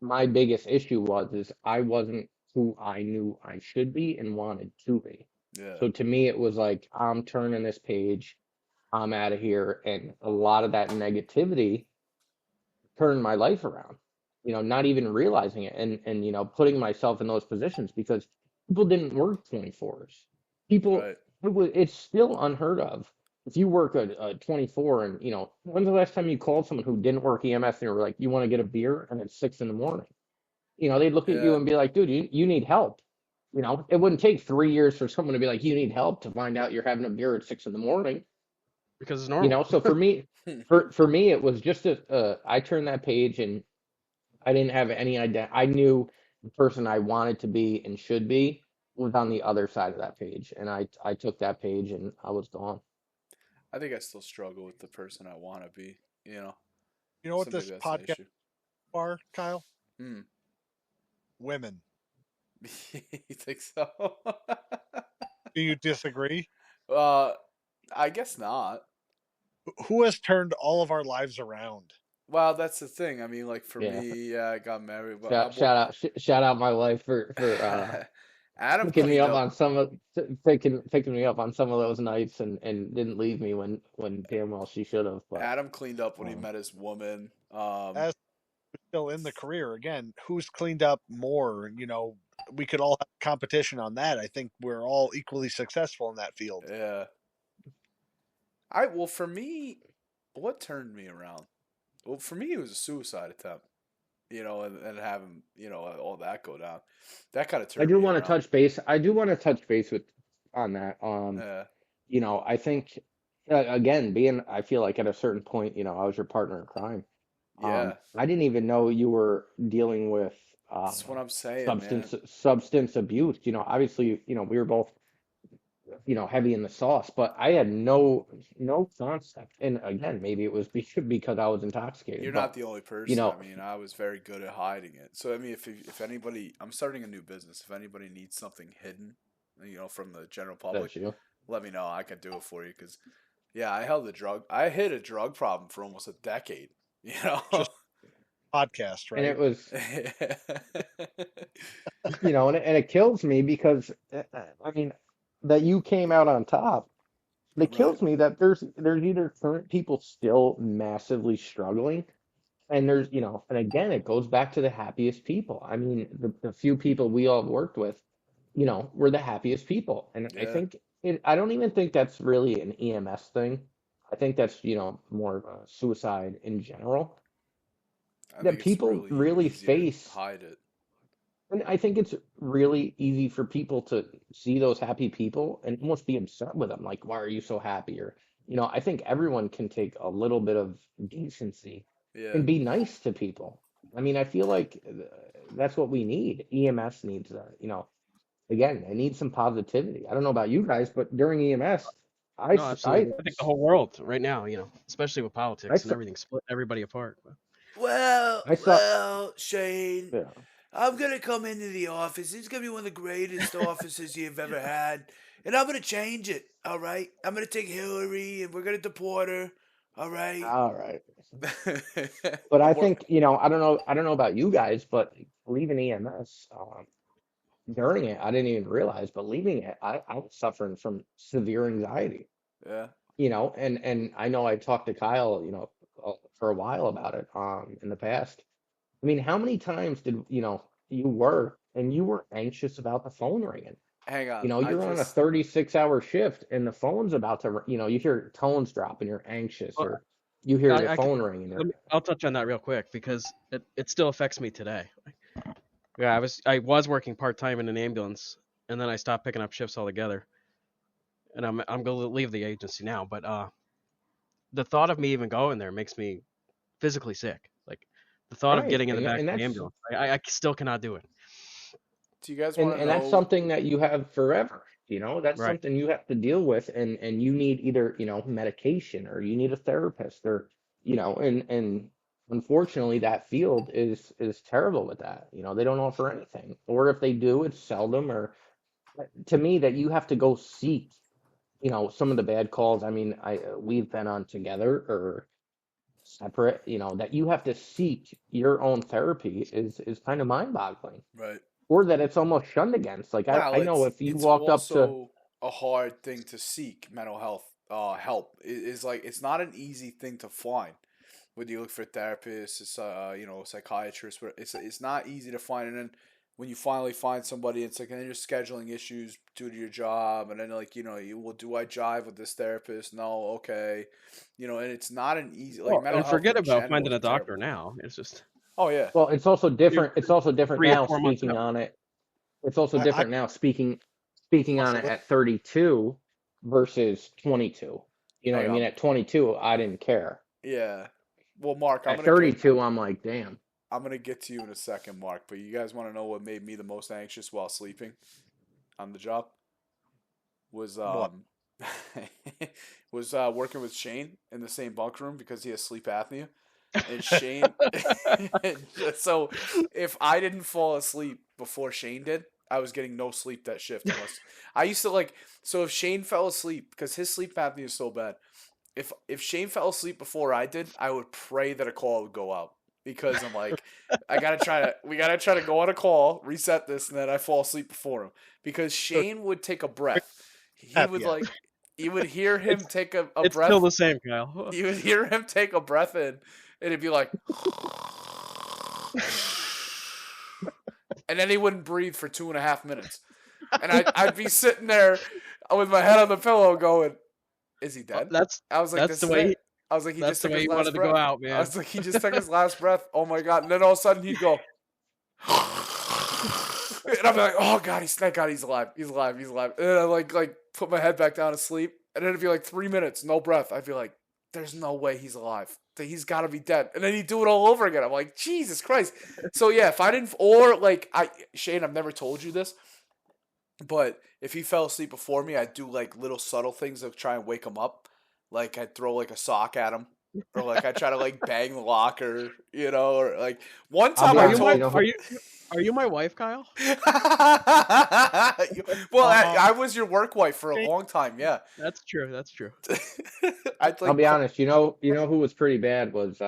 My biggest issue is I wasn't who I knew I should be and wanted to be. Yeah. So to me, it was like, I'm turning this page, I'm out of here. And a lot of that negativity turned my life around, not even realizing it and putting myself in those positions because people didn't work 24s. People, Right. it's still unheard of. If you work a 24 and, when's the last time you called someone who didn't work EMS and they were like, you want to get a beer? And it's 6 in the morning. They'd look at you Yeah. and be like, dude, you need help. It wouldn't take 3 years for someone to be like, you need help to find out you're having a beer at 6 in the morning. Because it's normal. So for me, for me, it was just I turned that page and I didn't have any idea. I knew the person I wanted to be and should be was on the other side of that page, and I took that page and I was gone. I think I still struggle with the person I want to be. You know, You know what so maybe this that's an podcast issue. are, Kyle? Hmm. Women. you think so? Do you disagree? uh, I guess not. Who has turned all of our lives around? Well, that's the thing. I mean, like for Yeah. me, yeah, I got married, but I Shout, well, shout out shout out my wife for Adam picking me cleaned up up. on some of picking me up on some of those nights and didn't leave me when damn well she should have. But Adam cleaned up when he um, met his woman. As still in the career, again, who's cleaned up more? We could all have competition on that. I think we're all equally successful in that field. Yeah. I well for me, what turned me around? Well, for me, it was a suicide attempt. And having all that go down, that kind of I turned do me want to around. touch base. I do want to touch base with on that. Yeah. I think again, being I feel like at a certain point, I was your partner in crime. Yeah. I didn't even know you were dealing with That's what I'm saying, man. substance abuse. Obviously, we were both, heavy in the sauce, but I had no concept. And again, maybe it was because I was intoxicated, You're but not the only you person. I know, mean, I was very good at hiding it. So I mean, if anybody, I'm starting a new business. If anybody needs something hidden, from the general public, that's you. let me know. I can do it for you because Yeah, I hit a drug problem for almost a decade. You know. Just podcast, And right? it was, and it kills me because, I mean, that you came out on top. It Right. kills me that there's either current people still massively struggling, and and again, it goes back to the happiest people. I mean, the few people we all worked with, were the happiest people. And I Yeah, think I don't even think that's really an EMS thing. I think that's, more of a suicide in general I that think it's people really really easy to face. hide it. And I think it's really easy for people to see those happy people and almost be upset with them. Like, why are you so happy? Or, I think everyone can take a little bit of decency Yeah, and be nice to people. I mean, I feel like that's what we need. EMS needs, again, it needs some positivity. I don't know about you guys, but during EMS, I, No, s- I, absolutely. I think the whole world right now, especially with I politics and saw, everything, split everybody apart. I saw, Shane, yeah. I'm gonna come into the office. It's gonna be one of the greatest offices you've ever had, and I'm gonna change it. All right, I'm gonna take Hillary, and we're gonna deport her. All right. All right. But I I'm work. think, I don't know about you guys, but leaving EMS, during it, I didn't even realize, but leaving it, I was suffering from severe anxiety, Yeah. and I know I talked to Kyle, for a while about it, in the past. I mean, how many times did, you were anxious about the phone ringing? Hang on. I You're on a just 36-hour shift and the phone's about to, you hear tones drop and you're anxious, Well, or you hear the I can, phone ring and you're, I'll touch on that real quick because it still affects me today. Yeah, I was working part time in an ambulance, and then I stopped picking up shifts altogether, and I'm going to leave the agency now. But the thought of me even going there makes me physically sick. Like the thought of right. getting in the back And of the that's, ambulance, I still cannot do it. do you guys want to and that's know? something that you have forever, that's Right. something you have to deal with, and you need either, medication, or you need a therapist, or, and unfortunately that field is terrible with that. They don't offer anything, or if they do, it's seldom, or to me that you have to go seek, some of the bad calls. I mean, we've been on together or separate, that you have to seek your own therapy is kind of mind-boggling, Right. or that it's almost shunned against. Like Well, I know if you it's walked up to, also a hard thing to seek mental health help. It is like it's not an easy thing to find. When you look for therapists, it's psychiatrists, but it's not easy to find. And then when you finally find somebody, it's like, and then you're scheduling issues due to your job, and then like do I jive with this therapist? No, okay, and it's not an easy like Well, mental and health forget in about general finding is a a terrible doctor thing. now. It's just Oh yeah, well, it's also you're different. It's also different 3 or now 4 months speaking out. on it. It's also I different now speaking on it also at 32 versus 22. You know what hang I mean? on, At 22, I didn't care. yeah. Well, Mark, At 32, I'm like, damn. I'm gonna get to you in a second, Mark. But you guys want to know what made me the most anxious while sleeping on the job? Was what? was working with Shane in the same bunk room because he has sleep apnea, and Shane. So if I didn't fall asleep before Shane did, I was getting no sleep that shift unless I used to like. So if Shane fell asleep because his sleep apnea is so bad, if Shane fell asleep before I did, I would pray that a call would go out because I'm like, we gotta try to go on a call, reset this, and then I fall asleep before him because So Shane would take a breath. He would happy. like, you would hear him It's take a it's still breath. the same, Kyle. You would hear him take a breath in, and it'd be like, and then he wouldn't breathe for 2.5 minutes, and I'd be sitting there with my head on the pillow going, is he dead? That's I was like, that's this the is way it. I was like, he that's just the took way his he last wanted to go breath. out, I man. was like, he just took his last breath. Oh my god! And then all of a sudden he'd go, and I'd be like, oh god, thank God he's alive. He's alive. He's alive. And then I like put my head back down to sleep, and then it'd be like 3 minutes, no breath. I'd be like, there's no way he's alive. He's got to be dead. And then he'd do it all over again. I'm like, Jesus Christ. So yeah, if I didn't, or like Shane, I've never told you this, but if he fell asleep before me, I'd do like little subtle things to try and wake him up. Like I'd throw like a sock at him or like I try to like bang the locker, or like one I'll time be Are I you honest, my you told. know are who, you are you my wife, Kyle? Well, Uh, I was your work wife for a okay. long time. Yeah, That's true. That's true. I'd I'll like. be honest, you know who was pretty bad was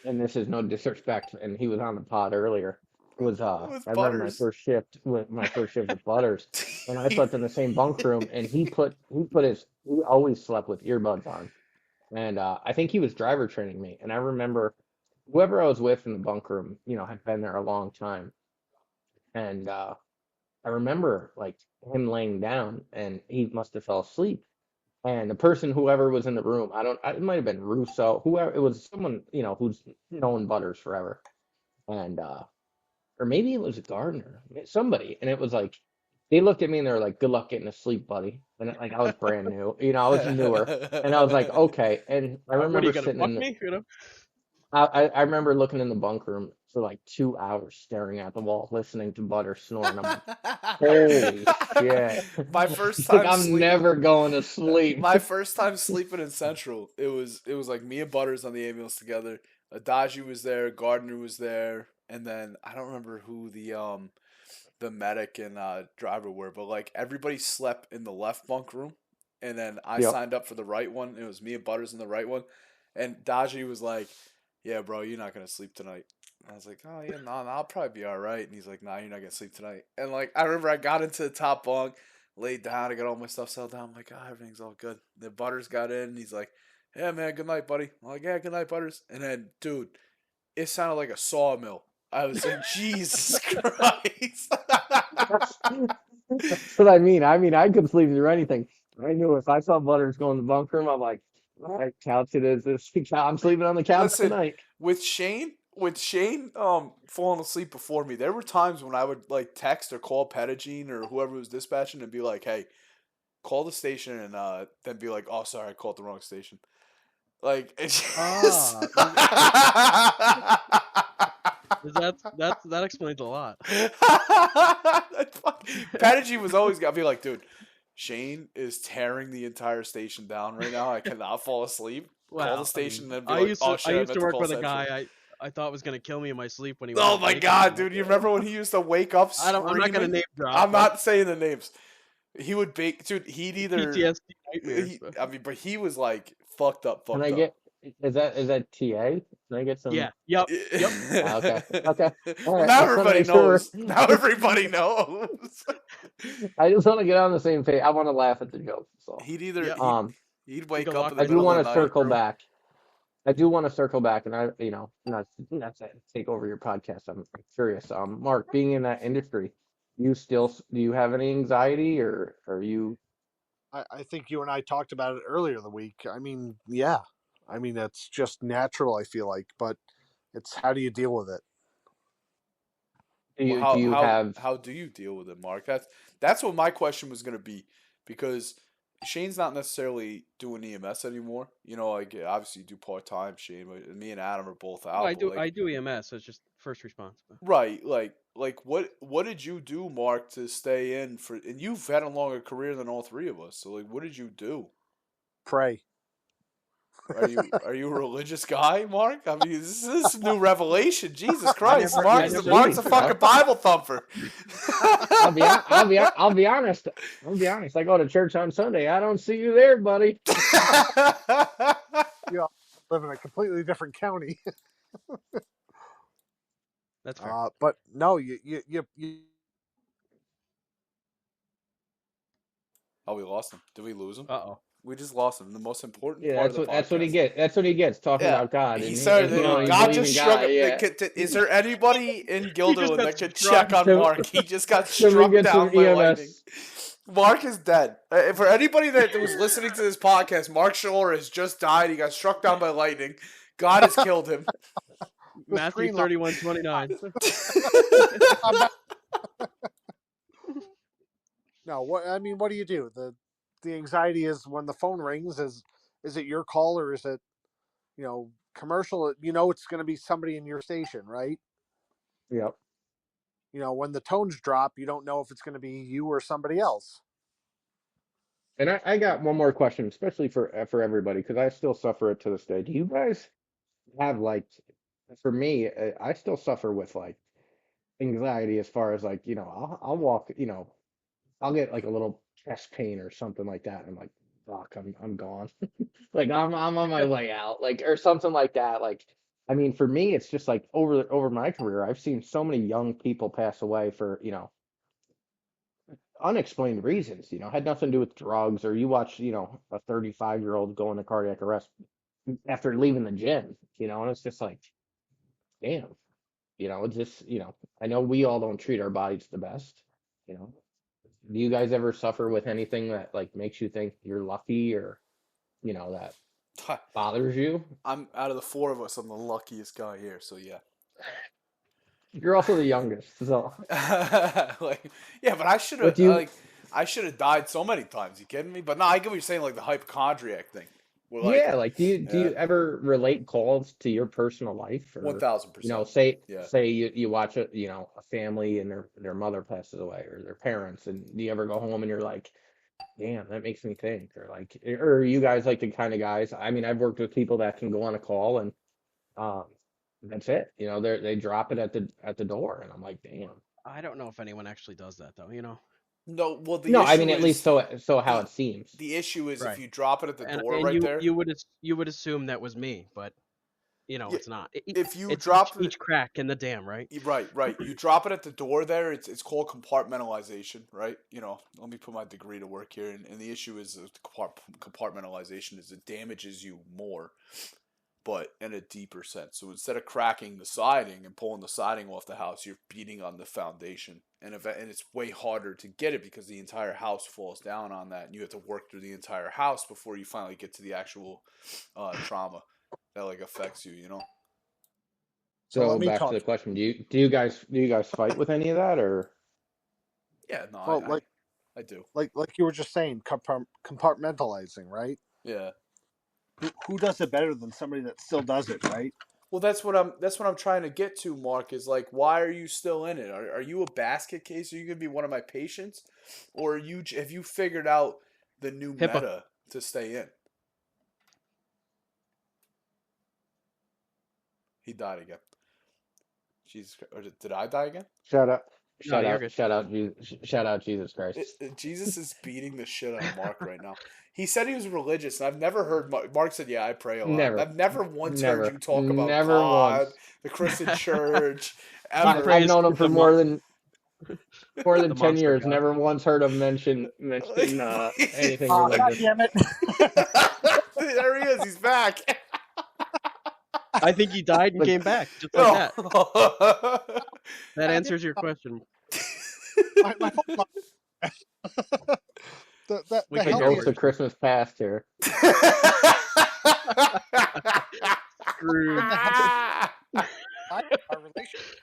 and this is no disrespect, and he was on the pod earlier. Was With I remember Butters. my first shift with Butters, and I slept in the same bunk room, and he always slept with earbuds on, and I think he was driver training me, and I remember whoever I was with in the bunk room, had been there a long time, and I remember like him laying down, and he must have fell asleep. And the person, whoever was in the room, it might have been Russo, whoever, it was someone, who's known Butters forever. And, or maybe it was Gardner, somebody. And it was like, they looked at me and they were like, good luck getting to sleep, buddy. And like, I was brand new, I was newer. And I was like, okay. And I What are you remember gonna sitting fuck in, me? I remember looking in the bunk room for like 2 hours, staring at the wall, listening to Butters snore. And I'm like, holy shit. My first Like, time I'm sleep. never going to sleep. My first time sleeping in Central, it was like me and Butters on the ambulance together. Adagi was there, Gardner was there, and then I don't remember who the medic and driver were, but like everybody slept in the left bunk room, and then I Yep. signed up for the right one. It was me and Butters in the right one, and Daji was like, "Yeah, bro, you're not gonna sleep tonight." And I was like, "Oh yeah, no, I'll probably be all right." And he's like, "Nah, you're not gonna sleep tonight." And like I remember I got into the top bunk, laid down, I got all my stuff settled down. I'm like, "Oh, everything's all good." The Butters got in, and he's like, "Yeah, man, good night, buddy." I'm like, "Yeah, good night, Butters." And then, dude, it sounded like a sawmill. I was like, Jesus Christ. That's what I mean. I could sleep through anything. I knew if I saw Butters go in the bunk room, I'm like, all right, couch it is. I'm sleeping on the couch Listen, tonight. with Shane falling asleep before me, there were times when I would like text or call Pettigene or whoever was dispatching and be like, "Hey, call the station," and then be like, "Oh, sorry, I called the wrong station." Like it's just Ah, that explains a lot. Pettigene was always gonna be like, "Dude, Shane is tearing the entire station down right now. I cannot fall asleep." Call the Well, I station mean, and then be like, "Oh I shit, I used meant to to work call with a Central." guy I thought was gonna kill me in my sleep when he Oh wasn't my waking god, me. dude! You remember when he used to wake up I'm not gonna screaming? name drop, I'm but not saying the names. He would bake, dude. He'd either, PTSD nightmares. But I mean, but he was like fucked up, Can fucked I up. get, is that TA? Can I get some? yeah, yep, yep. Okay. Okay. All Well, right. now I just want to everybody make sure knows. Now everybody knows. I just want to get on the same page. I want to laugh at the joke. So, He'd either Yep. he'd You wake can up lock in the I me do up middle in of want the to the night. circle bathroom. back. I do want to circle back, and not to take over your podcast. I'm curious. Mark, being in that industry, do you have any anxiety, or are you? I think you and I talked about it earlier in the week. I mean, yeah. I mean, it's just natural, I feel like, but it's how do you deal with it? Well, Do how you how have? how do you deal with it, Mark? That's what my question was gonna be, because Shane's not necessarily doing EMS anymore. Like obviously you do part time, Shane, but me and Adam are both Well, out. But like, I do EMS, so it's just first response. But right, like what did you do, Mark, to stay in for? And you've had a longer career than all three of us. So like, what did you do? Pray. Are you a religious guy, Mark? I mean, this is a new revelation. Jesus I Christ, never, I That's never, Mark's sweet, a bro. fucking Bible thumper. I'll be honest. I'll be honest. I go to church on Sunday. I don't see you there, buddy. You live in a completely different county. that's fair. But no, you Oh, we lost him. Did we lose him? Uh oh. We just lost him. The most important Yeah, part of the that's what he podcast. gets. That's what he gets talking Yeah, about God, he and started. Oh, you God believe just in struck God. him. Yeah. Is there anybody in He just Gilderland got that could struck. check on Some Mark? He just got somebody struck get some down by lightning. EMS. Mark is dead. For anybody that was listening to this podcast, Mark Scholer has just died. He got struck down by lightning. God has killed him. Matthew screen 31:29. no. What I mean, what do you do? The anxiety is when the phone rings. Is it your call or is it commercial? It's going to be somebody in your station, right? Yep. When the tones drop, you don't know if it's going to be you or somebody else. And I got one more question, especially for everybody, because I still suffer it to this day. Do you guys have like, for me, I still suffer with like anxiety as far as like, I'll walk, I'll get like a little chest pain or something like that. And I'm like, fuck, I'm gone. Like I'm on my way out, like or something like that. Like, I mean, for me, it's just like over my career, I've seen so many young people pass away for, unexplained reasons, had nothing to do with drugs, or you watch, a 35-year-old go into cardiac arrest after leaving the gym, and it's just like, damn, it's just, I know we all don't treat our bodies the best, you know. Do you guys ever suffer with anything that like makes you think you're lucky or, that bothers you? I'm out of the four of us, I'm the luckiest guy here, so yeah. You're also the youngest, so Like, yeah, but I should what have do you, I should have died so many times. You kidding me? But no, I get what you're saying, like the hypochondriac thing. We're like, yeah, like do yeah, you ever relate calls to your personal life, one or thousand percent. Yeah. say you watch a family and their mother passes away or their parents, and do you ever go home and you're like, damn, that makes me think, or like, or are you guys like the kind of guys? I mean, I've worked with people that can go on a call and um that's it, they drop it at the door, and I'm like, damn. I don't know if anyone actually does that though. No, well, the No, I mean, issue at least is so how the it seems. the issue is if Right. you drop it at the And door and right you there. you would you would assume that was me, but Yeah, it's not. if you It's drop it, each crack in the dam, right? right. You drop it at the door there. It's called compartmentalization, right? Let me put my degree to work here, and the issue is compartmentalization is it damages you more, but in a deeper sense. So instead of cracking the siding and pulling the siding off the house, you're beating on the foundation, and it's way harder to get it because the entire house falls down on that, and you have to work through the entire house before you finally get to the actual trauma that like affects you. So let So me back to talk. the question, do you guys fight with any of that, or Yeah, no, Well, I do. like you were just saying, compartmentalizing, right? Yeah. Who does it better than somebody that still does it, right? Well, that's what I'm trying to get to, Mark. Is like, why are you still in it? Are you a basket case? Are you gonna be one of my patients, or have you figured out the new HIPAA. meta to stay in? He died again. Jesus, or did I die again? shout out, No, you're good. shout out Jesus Christ. Jesus is beating the shit out of Mark right now. He said he was religious, and I've never heard Mark said, "Yeah, I pray a lot." Never, I've never once heard you never, talk about never God, once. the Christian church, He I, ever. I've prays known to him for the mon- more than the 10 monster years. god. Never once heard him mention anything God religious. damn it! There he is. He's back. I think he died and Like, came back, just like that. Oh. That answers your question. my whole the We the can the go ghost healthiest of Christmas past here. Screwed. the healthiest our relationship.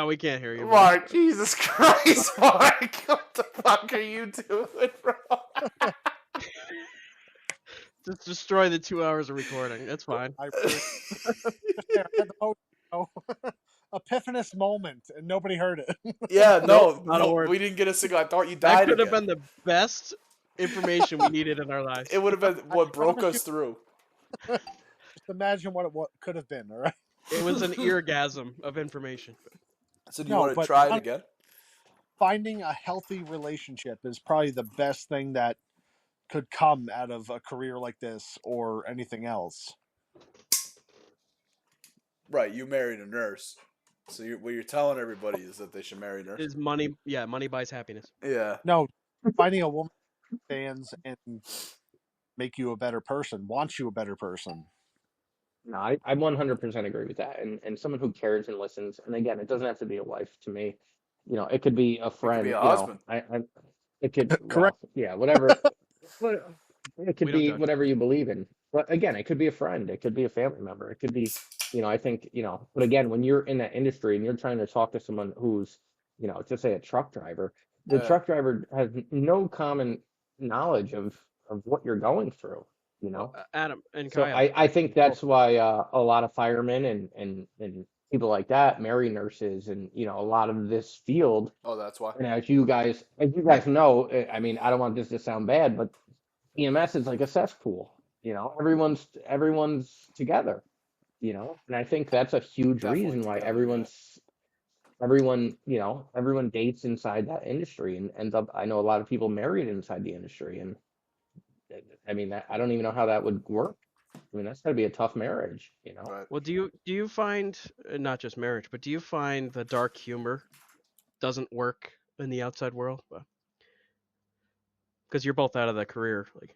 We can't hear you, buddy. Mark, Jesus Christ, Mark. What the fuck are you doing, bro? Just destroy the 2 hours of recording. That's fine. I really I had the most epiphanous moment, and nobody heard it. Yeah, Nope, not a word. we didn't get a single. I thought you That died could have again. been the best information we needed in our lives. It would have been what broke promise us through. Just imagine what could have been. All right. It was an eargasm of information. So do you No, want to but try it again? finding a healthy relationship is probably the best thing that could come out of a career like this or anything else. Right, you married a nurse. So what you're telling everybody is that they should marry a nurse. Is money? Yeah, money buys happiness. Yeah. No, finding a woman who stands and make you a better person, wants you a better person. No, I 100% agree with that. And someone who cares and listens. And again, it doesn't have to be a wife to me. It could be a It could be friend, a husband. it could, Correct. well, yeah, whatever. But it could We don't be judge. whatever you believe in. But again, it could be a friend. It could be a family member. It could be, I think, but again, when you're in that industry and you're trying to talk to someone who's, just say a truck driver, the Yeah. truck driver has no common knowledge of what you're going through, Adam and So Kyle. I think that's why a lot of firemen and people like that marry nurses, and a lot of this field. Oh, that's why. And as you guys know, I mean, I don't want this to sound bad, but EMS is like a cesspool. Everyone's together. And I think that's a huge Definitely reason why together. Yeah. everyone dates inside that industry and ends up. I know a lot of people married inside the industry, and I mean, I don't even know how that would work. I mean, that's got to be a tough marriage. Right. Well, do you find not just marriage, but do you find the dark humor doesn't work in the outside world? Because you're both out of the career, like.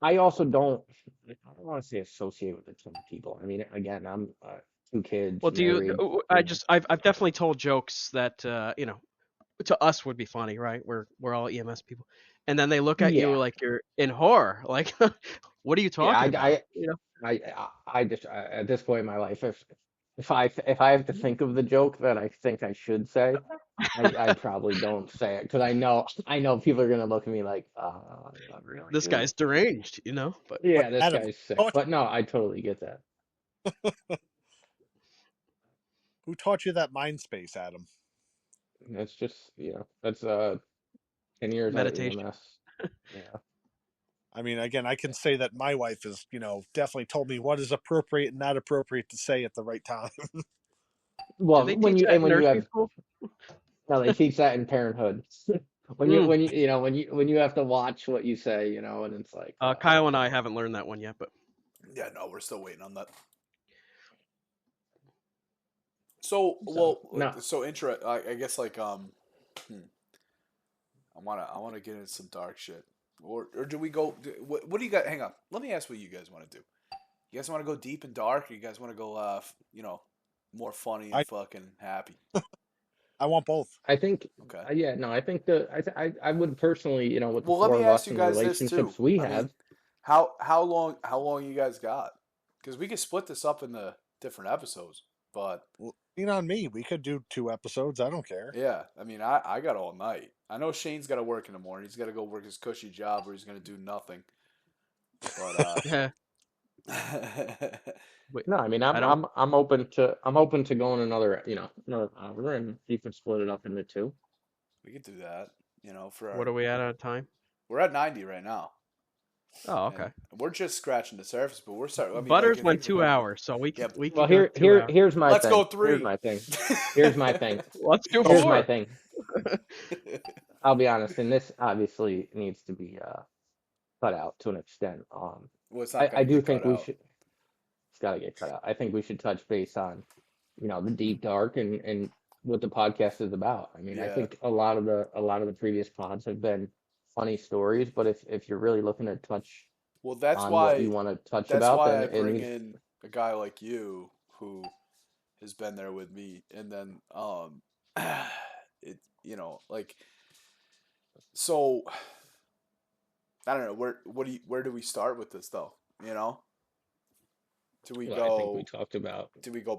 I also don't. I don't want to say associate with a ton of people. I mean, again, I'm two kids, Well, do you? married. I've definitely told jokes that to us would be funny, right? We're all EMS people, and then they look at you Yeah, like you're in horror. Like, what are you yeah. talking about? You know. I just at this point in my life, if I have to think of the joke that I think I should say, I probably don't say it because I know people are gonna look at me like, really, This dude? guy's deranged, But But Yeah, this Adam, guy's sick. taught But no, I totally get that. who taught you that mind space, Adam? That's just that's 10 years out of meditation. EMS. Yeah. I mean, again, I can say that my wife has, definitely told me what is appropriate and not appropriate to say at the right time. Did Well, they when teach you that and in when you nursing have school? no, they teach that in Parenthood. When you Mm. when you when you have to watch what you say, and it's like, Kyle and I haven't learned that one yet, but Yeah. No, we're still waiting on that. So, so no. I guess like I wanna get into some dark shit, or do we go? What do you guys? Hang on. Let me ask what you guys want to do. You guys want to go deep and dark, or you guys want to go more funny and I fucking happy? I want both. I think, Okay. yeah, no, I think I would personally, with the Well, let four me of ask us you and the guys this too. relationships we I mean, have. how long you guys got? Because we could split this up into different episodes. But Lean on me. We could do 2 episodes. I don't care. yeah, I mean, I got all night. I know Shane's got to work in the morning. He's got to go work his cushy job where he's going to do nothing. But yeah. Wait, No, I mean, I don't. I'm open to going another hour, and you can split it up into two. we could do that. What are we at time? We're at 90 right now, Oh, and okay. we're just scratching the surface. But we're starting. I mean, like Butters if you, went 2 hours, so we yeah, could we Well, could go 2 hours. here's my let's go thing. Here's 3. my thing. Here's my thing. Let's do Here's my 4. thing. I'll be honest, and this obviously needs to be cut out to an extent. Well, it's not I going to do get think cut we out. should. It's got to get cut out. I think we should touch base on, the deep dark and what the podcast is about. I mean, I Yeah. think a lot of the previous pods have been funny stories, but if you're really looking to touch Well, that's on what why you want to touch that's about, why then I it bring needs. in a guy like you who has been there with me, and then it like so I don't know where do we start with this though? You know, do we Well, I think we go talked about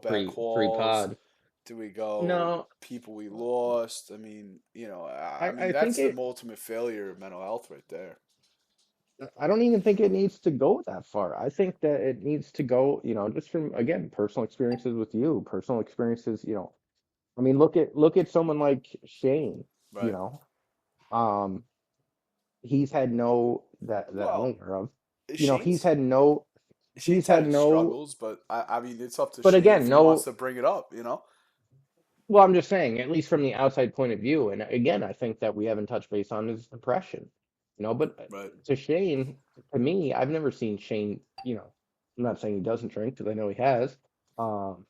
back calls? pre-pod. Do we go No, people we lost? I mean, I mean I think that's the it. ultimate failure of mental health right there. I don't even think it needs to go that far. I think that it needs to go, just from, again, personal experiences with you, personal experiences. I mean, look at someone like Shane. You Right. know, um, he's had no that I'm Well, aware of. He's Shane's had no. Shane's He's had had his no. struggles, but I mean, it's up to But Shane again, if he wants no. to bring it up. Well, I'm just saying, at least from the outside point of view, and again, I think that we haven't touched base on his depression. But Right. to Shane, to me, I've never seen Shane. I'm not saying he doesn't drink because I know he has. Um,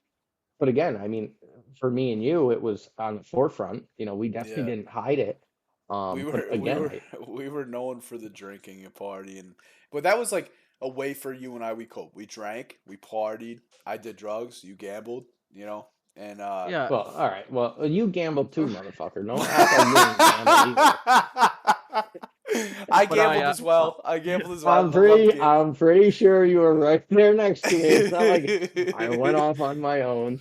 but again, I mean, for me and you, it was on the forefront. We definitely Yeah. didn't hide it. We But were we again, were we were known for the drinking and partying, but that was like a way for you and I. We cope. We drank, we partied. I did drugs. You gambled. And Yeah. well, all right. Well, you gambled too, motherfucker. Don't act like you didn't gamble either. I But I gambled as well. I gambled as well. I'm I love pretty. gambling. I'm pretty sure you were right there next to me. It's not like I went off on my own.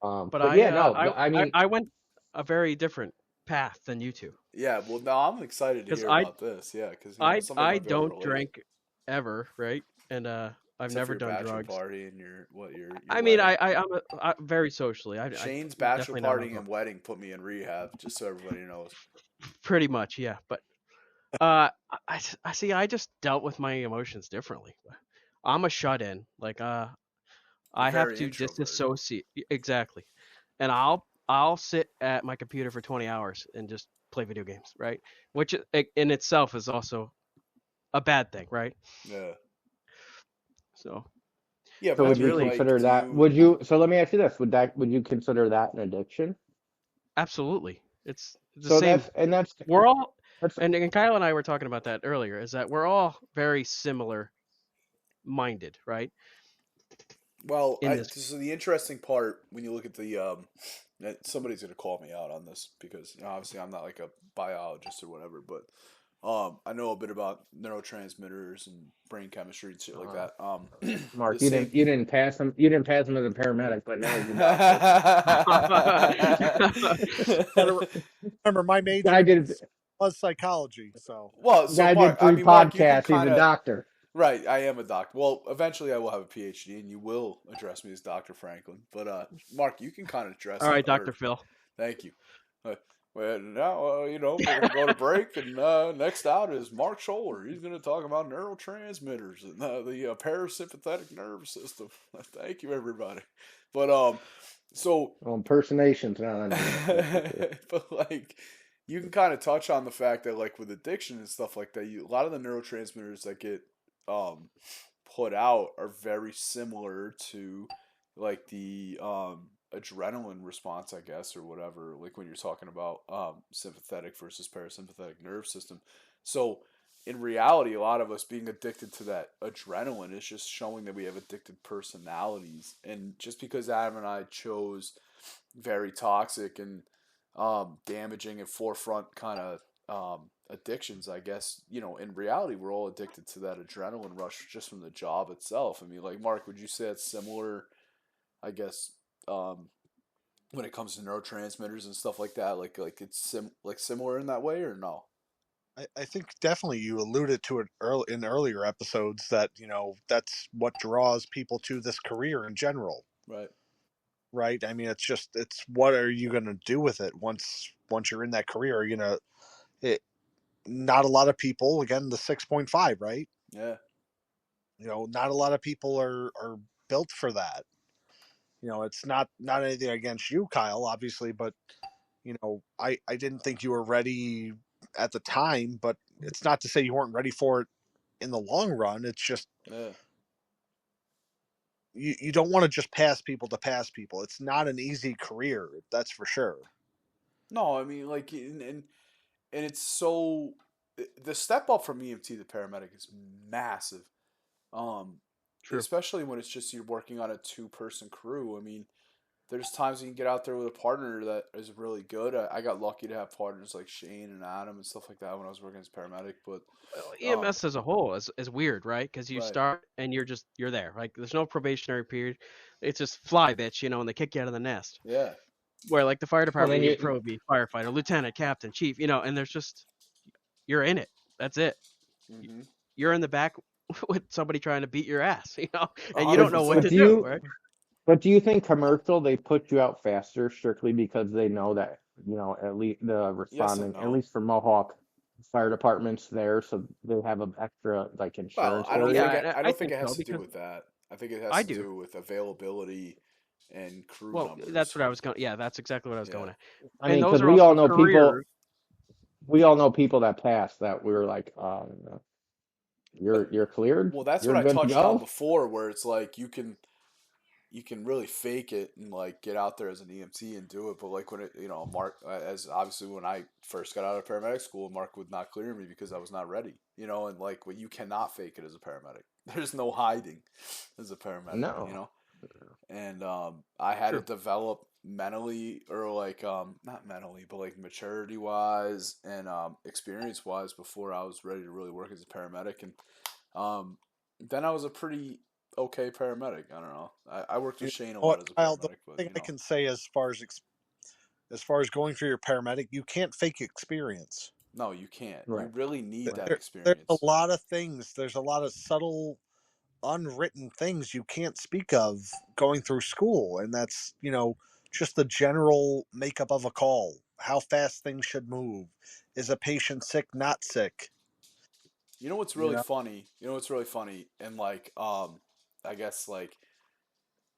but But I yeah, uh no. I But I I, mean, I went a very different path than you two Yeah, well, no, I'm excited to because hear I about this. Yeah, because I somebody I might be able to don't relate. drink ever, right? And I've Except for never your done bachelor drugs. party and your I mean, wedding. I'm very socially. Shane's bachelor definitely not party alcohol. and wedding put me in rehab, just so everybody knows. Pretty much, yeah. But I see. I just dealt with my emotions differently. I'm a shut in. Like You're I have very to introverted. disassociate exactly, and I'll sit at my computer for 20 hours and just play video games, right? Which in itself is also a bad thing, right? Yeah. So Yeah, So but I would that's you mean, really like, consider do that? you? Would you? So let me ask you this: would you consider that an addiction? absolutely it's the So same. that's We're all that's and Kyle and I were talking about that earlier. Is that we're all very similar minded, right? Well, In this, so the interesting part when you look at the somebody's gonna call me out on this because obviously I'm not like a biologist or whatever, but I know a bit about neurotransmitters and brain chemistry and shit like uh, that. The Mark. same. You didn't pass him. You didn't pass him as a paramedic, but now he's a doctor. Gotta remember, my Guy major did was psychology, so Well, so guy Mark, did I three mean, Mark, you can podcasts. He's kind a of doctor. right. I am a doctor. Well, eventually I will have a PhD, and you will address me as Doctor Franklin. But Mark, you can kind of all address it, right, or Dr. Phil. thank you. Well, now we're gonna go to break, and next out is Mark Scholer. He's gonna talk about neurotransmitters and the parasympathetic nervous system. Thank you, everybody. But so Well, impersonation's not on here. but like you can kind of touch on the fact that like with addiction and stuff like that, a lot of the neurotransmitters that get um put out are very similar to like the adrenaline response, I guess, or whatever, like when you're talking about sympathetic versus parasympathetic nerve system. So in reality, a lot of us being addicted to that adrenaline is just showing that we have addicted personalities. And just because Adam and I chose very toxic and damaging and forefront kind of addictions, I guess, in reality, we're all addicted to that adrenaline rush just from the job itself. I mean, like, Mark, would you say it's similar, I guess, um, when it comes to neurotransmitters and stuff like that? Like it's similar in that way, or no? I think definitely you alluded to it in earlier episodes that that's what draws people to this career in general, Right. right? I mean, it's what are you going to do with it once you're in that career? It, not a lot of people, again, the 6.5, right? Yeah. Not a lot of people are built for that. It's not anything against you, Kyle, obviously, but I didn't think you were ready at the time, but it's not to say you weren't ready for it in the long run. It's just Yeah. you don't want to just pass people to pass people. It's not an easy career, that's for sure. No, I mean, like, and it's so the step up from EMT to paramedic is massive. Um, True. Especially when it's just you're working on a two-person crew. I mean, there's times you can get out there with a partner that is really good. I got lucky to have partners like Shane and Adam and stuff like that when I was working as paramedic. But Well, um, EMS as a whole is weird, right? Because you right, start and you're there. Like there's no probationary period. It's just fly, bitch, and they kick you out of the nest. yeah, Where like the fire Well, then department, you'd you probably be firefighter, lieutenant, captain, chief, and there's just you're in it. That's it. mm-hmm. You're in the back with somebody trying to beat your ass, a and you hundred don't know what but to percent. do do, you right? but do you think commercial they put you out faster strictly because they know that at least the Yes and responding, at no. least for Mohawk fire department's there, so they have an extra like Well, insurance I don't area. think Yeah, I I don't think think it so has to do because with that. I think it has I to do. do with availability and crew Well, that's numbers. what I was going. Yeah, that's exactly what I was Yeah. going at. I And mean, those because are also careers. we all know people that passed that we were like, But you're cleared, well, that's you're what I good to touched on go. before, where it's like you can really fake it and like get out there as an EMT and do it. But like when Mark, as obviously when I first got out of paramedic school, Mark would not clear me because I was not ready. And like you cannot fake it as a paramedic. There's no hiding as a paramedic. No, And I had to True. develop mentally or like not mentally but like maturity wise and experience wise before I was ready to really work as a paramedic. And um, then I was a pretty okay paramedic. I don't know. I worked with You Shane a know what, lot as a Kyle? The paramedic, but thing I can say as far as going through your paramedic, you can't fake experience. no, you can't. You right, really need right. that There's a experience. lot of things. There's a lot of subtle unwritten things you can't speak of going through school, and that's just the general makeup of a call, how fast things should move, is a patient sick, not sick. You know what's You really know, funny? You know what's really funny? And like, I guess like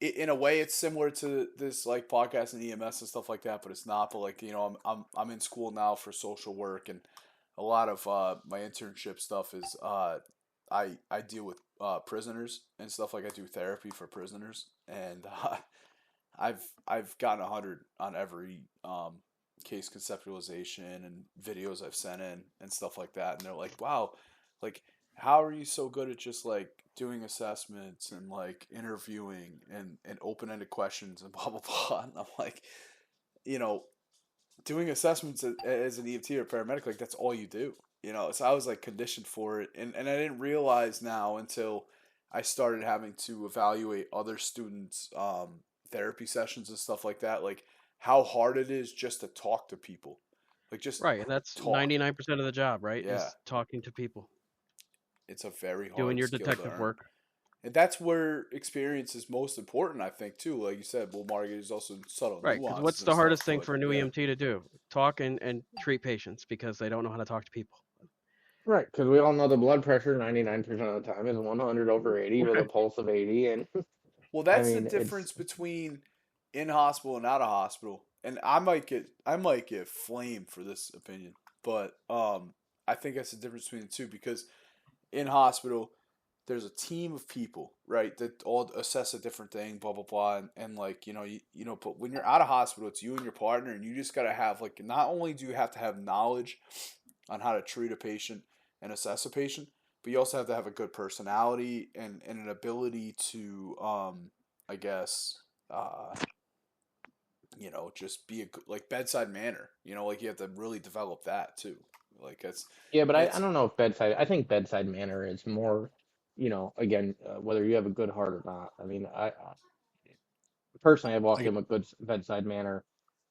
in a way it's similar to this like podcast and EMS and stuff like that, but it's not. But like, I'm in school now for social work, and a lot of my internship stuff is I deal with prisoners and stuff. Like I do therapy for prisoners, and I've gotten 100 on every case conceptualization and videos I've sent in and stuff like that. And they're like, wow, like how are you so good at just like doing assessments and like interviewing and open ended questions and blah blah blah. And I'm like, you know, doing assessments as an EMT or paramedic, like that's all you do. So I was like conditioned for it, and I didn't realize now until I started having to evaluate other students' therapy sessions and stuff like that, like how hard it is just to talk to people, like just Right, and that's talk. 99% of the job, right? Yeah, Is talking to people, it's a very doing hard your skill to detective earn. work. And that's where experience is most important, I think, too. Like you said, Bull Market is also subtle Right, because nuances what's and the stuff. hardest thing But for a new yeah, EMT to do? Talk and treat patients because they don't know how to talk to people. Right, because we all know the blood pressure 99% of the time is 100 over 80 with a pulse of 80, and well, I that's the mean it's difference between in hospital and out of hospital. And I might get flamed for this opinion, but I think that's the difference between the two because in hospital there's a team of people, right, that all assess a different thing, blah blah blah, and like but when you're out of hospital, it's you and your partner, and you just gotta have like not only do you have to have knowledge on how to treat a patient and assess a patient, but you also have to have a good personality and an ability to, I guess, uh, just be a good, like bedside manner. Like you have to really develop that too. Like yeah, but I it's don't know if bedside. I think bedside manner is more, again, whether you have a good heart or not. I mean, I personally I've walked like in with good bedside manner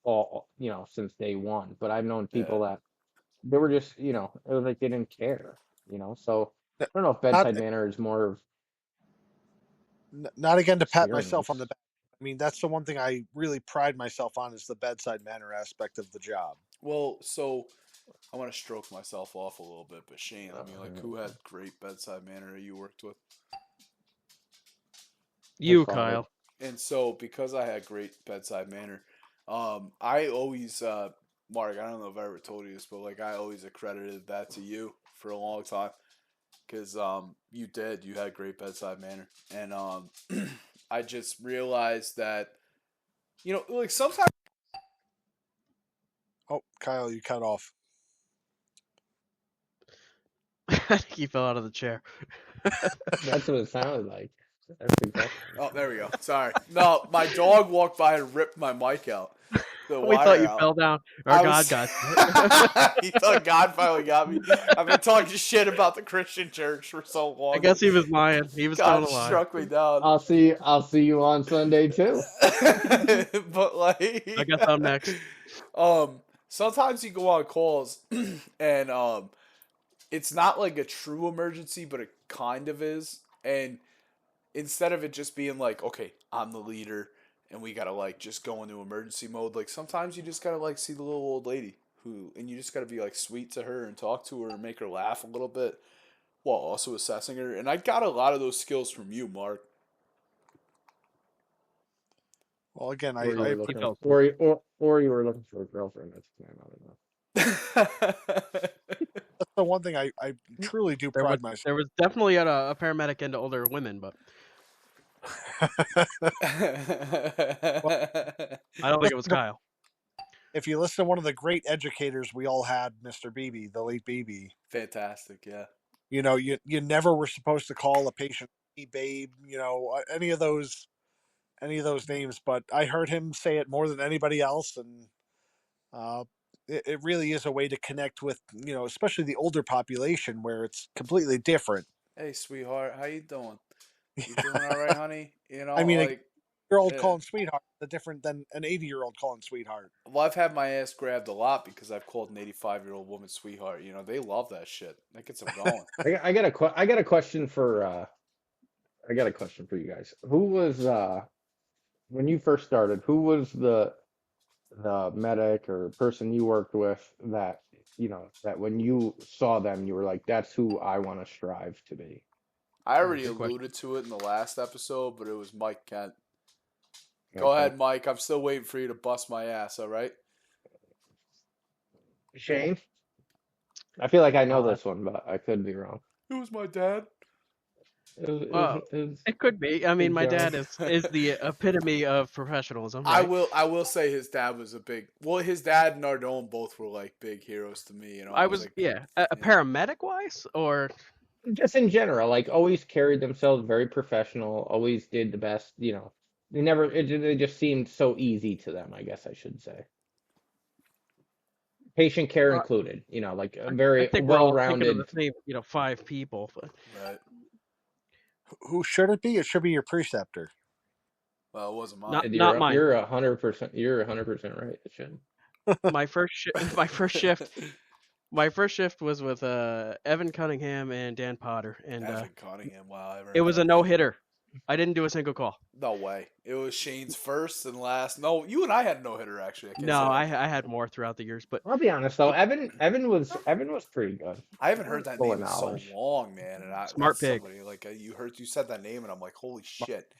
all since day one, but I've known yeah. people that they were just it was like they didn't care, so I don't know if not bedside manner is more of not again to pat myself on the experience. back. I mean, that's the one thing I really pride myself on is the bedside manner aspect of the job. Well, so I want to stroke myself off a little bit, but Shane, I mean, like, Uh, who had great bedside manner you worked with? my You, father. Kyle. And so, because I had great bedside manner, I always, Mark, I don't know if I ever told you this, but like, I always accredited that to you for a long time because you had great bedside manner, and I just realized that like sometimes. Oh, Kyle, you cut off. I think he fell out of the chair. That's what it sounded like. That's exactly what it Oh, there we sounded go. like. Sorry. No, my dog walked by and ripped my mic out, the We thought wire you out. fell down, or I God was. got you. He thought God finally got me. I've been talking shit about the Christian church for so I long guess that he was lying. He was telling God a lie. struck me down. I'll see you on Sunday too. But I like, guess I'm next. sometimes you go on calls and it's not like a true emergency, but it kind of is. And instead of it just being like, okay, I'm the leader and we gotta like just go into emergency mode, like sometimes you just gotta like see the little old lady and you just gotta be like sweet to her and talk to her and make her laugh a little bit while also assessing her. And I got a lot of those skills from you, Mark. Well, again, Or you I were He looking, fell asleep. or you were looking for a girlfriend. That's I don't know. that's the one thing I truly do There was pride myself. there was definitely a paramedic into older women, but Well, I don't think it was Kyle. if you listen to one of the great educators we all had, Mr. Beebe, the late Beebe, Fantastic, yeah. you never were supposed to call a patient "Hey, babe," any of those names, but I heard him say it more than anybody else, and uh, it really is a way to connect with especially the older population where it's completely different. Hey, sweetheart, how you doing? You doing all right, honey? I mean, a Like, year old yeah. calling sweetheart is different than an 80-year-old calling sweetheart. Well, I've had my ass grabbed a lot because I've called an 85-year-old woman sweetheart. They love that shit. That gets them going. I got a question for I got a question for you guys. Who was when you first started? Who was the medic or person you worked with that that when you saw them, you were like, "That's who I want to strive to be." I Yeah, already good question. alluded to it in the last episode, but it was Mike Kent. Go Okay, ahead, Mike. I'm still waiting for you to bust my ass. All right. Shane. I feel like I know Uh, this one, but I could be wrong. It was my dad. well, it could be. I mean, Big my John. dad is the epitome of professionalism, I right? will. I will say his dad was a big. Well, his dad and Nardone both were like big heroes to me. I I was was, like, yeah, a yeah, paramedic wise, or Just in general, like always carried themselves very professional, always did the best, They never, it just seemed so easy to them, I guess I should say. Patient care uh, included, like a I very think we're all thinking of the well-rounded. same, 5 people. But right. Who should it be? It should be your preceptor. Well, it wasn't mine. not And not mine. you're 100% right, it should. My first my first shift was with Evan Cunningham and Dan Potter, and Evan Cunningham. Wow, I haven't it heard was a that no name. hitter. I didn't do a single call. No way. It was Shane's first and last. No, you and I had no hitter actually. I can't No, say that. I had more throughout the years, but I'll be honest though, Evan was pretty good. I haven't heard that Full of name in so knowledge. long, man. And smart that's pig. somebody like you said that name, and I'm like, holy shit.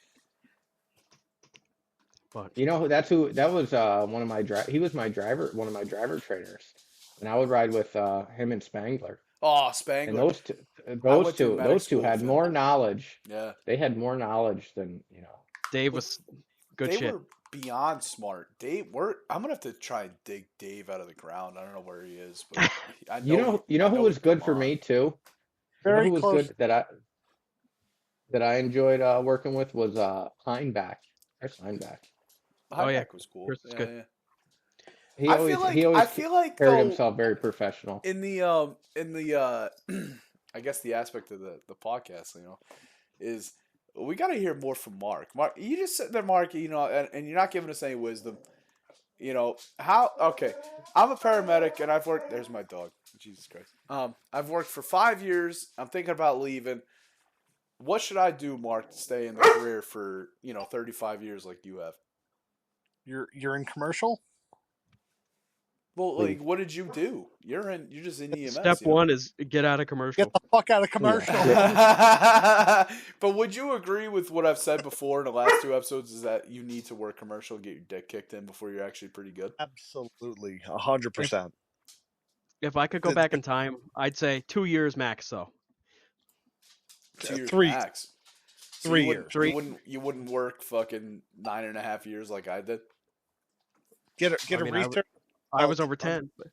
But That was he was my driver, one of my driver trainers. And I would ride with him and Spangler. Oh, And Spangler. those two, I went to medic those two school had with him. more knowledge. Yeah, They had more knowledge than, Dave was good they shit. were beyond smart. I'm gonna have to try and dig Dave out of the ground. I don't know where he is, but I know. Who was good for me too? You know Very who was close. good that I enjoyed working with was Heinbach. Chris Heinbach. Oh, yeah. Highback was cool. Chris is Yeah, good. yeah. He I always feel like he I always feel like carried though himself very professional. in the I guess the aspect of the podcast, is we got to hear more from Mark. Mark, you just sit there, Mark, and you're not giving us any wisdom. How? Okay, I'm a paramedic, and I've worked. There's my dog. Jesus Christ. I've worked for 5 years. I'm thinking about leaving. What should I do, Mark, to stay in the career for 35 years like you have? You're in commercial. Well, like, what did you do? You're just in EMS. Step one is get out of commercial. Get the fuck out of commercial. But would you agree with what I've said before in the last 2 episodes? Is that you need to work commercial, get your dick kicked in before you're actually pretty good? Absolutely, 100%. If I could go back in time, I'd say 2 years max. Though 2 years Three. max. So 3 you years. wouldn't, you wouldn't work fucking 9.5 years like I did. Get I a mean, research. I was over 10. But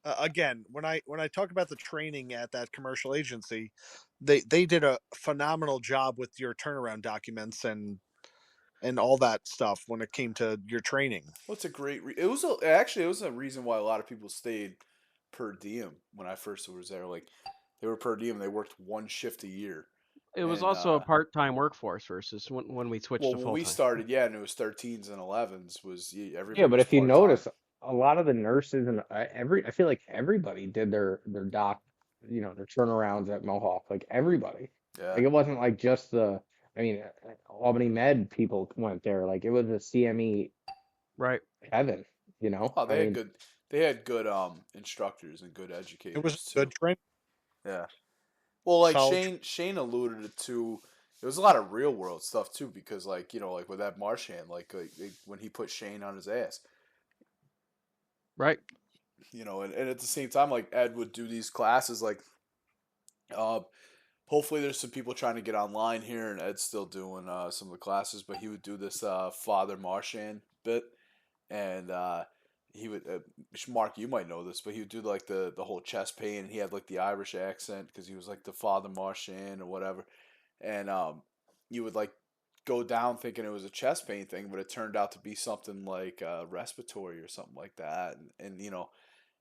Again, when I talk about the training at that commercial agency, they did a phenomenal job with your turnaround documents and all that stuff when it came to your training. Well, it's a great. It was a reason why a lot of people stayed per diem when I first was there. Like they were per diem, they worked 1 shift a year. it was And, also a part-time workforce versus when we switched well, to when full-time. we started, yeah, and it was 13s and 11s. Everybody Yeah, but was if you part-time. notice, a lot of the nurses and I feel like everybody did their doc, their turnarounds at Mohawk. Like everybody. Yeah. Like it wasn't like just Albany Med people went there. Like it was a CME Right. heaven. Oh, they had good. They had good instructors and good educators. It was too. good training. Yeah. Well, like Solid. Shane alluded to, there was a lot of real world stuff too, because like with that Marchand, like when he put Shane on his ass, Right. and at the same time, like Ed would do these classes, like, hopefully there's some people trying to get online here, and Ed's still doing some of the classes, but he would do this Father Marchand bit, and he would Mark, you might know this, but he would do like the whole chest pain, and he had like the Irish accent because he was like the Father Marchand or whatever, and you would like go down thinking it was a chest pain thing, but it turned out to be something like respiratory or something like that, and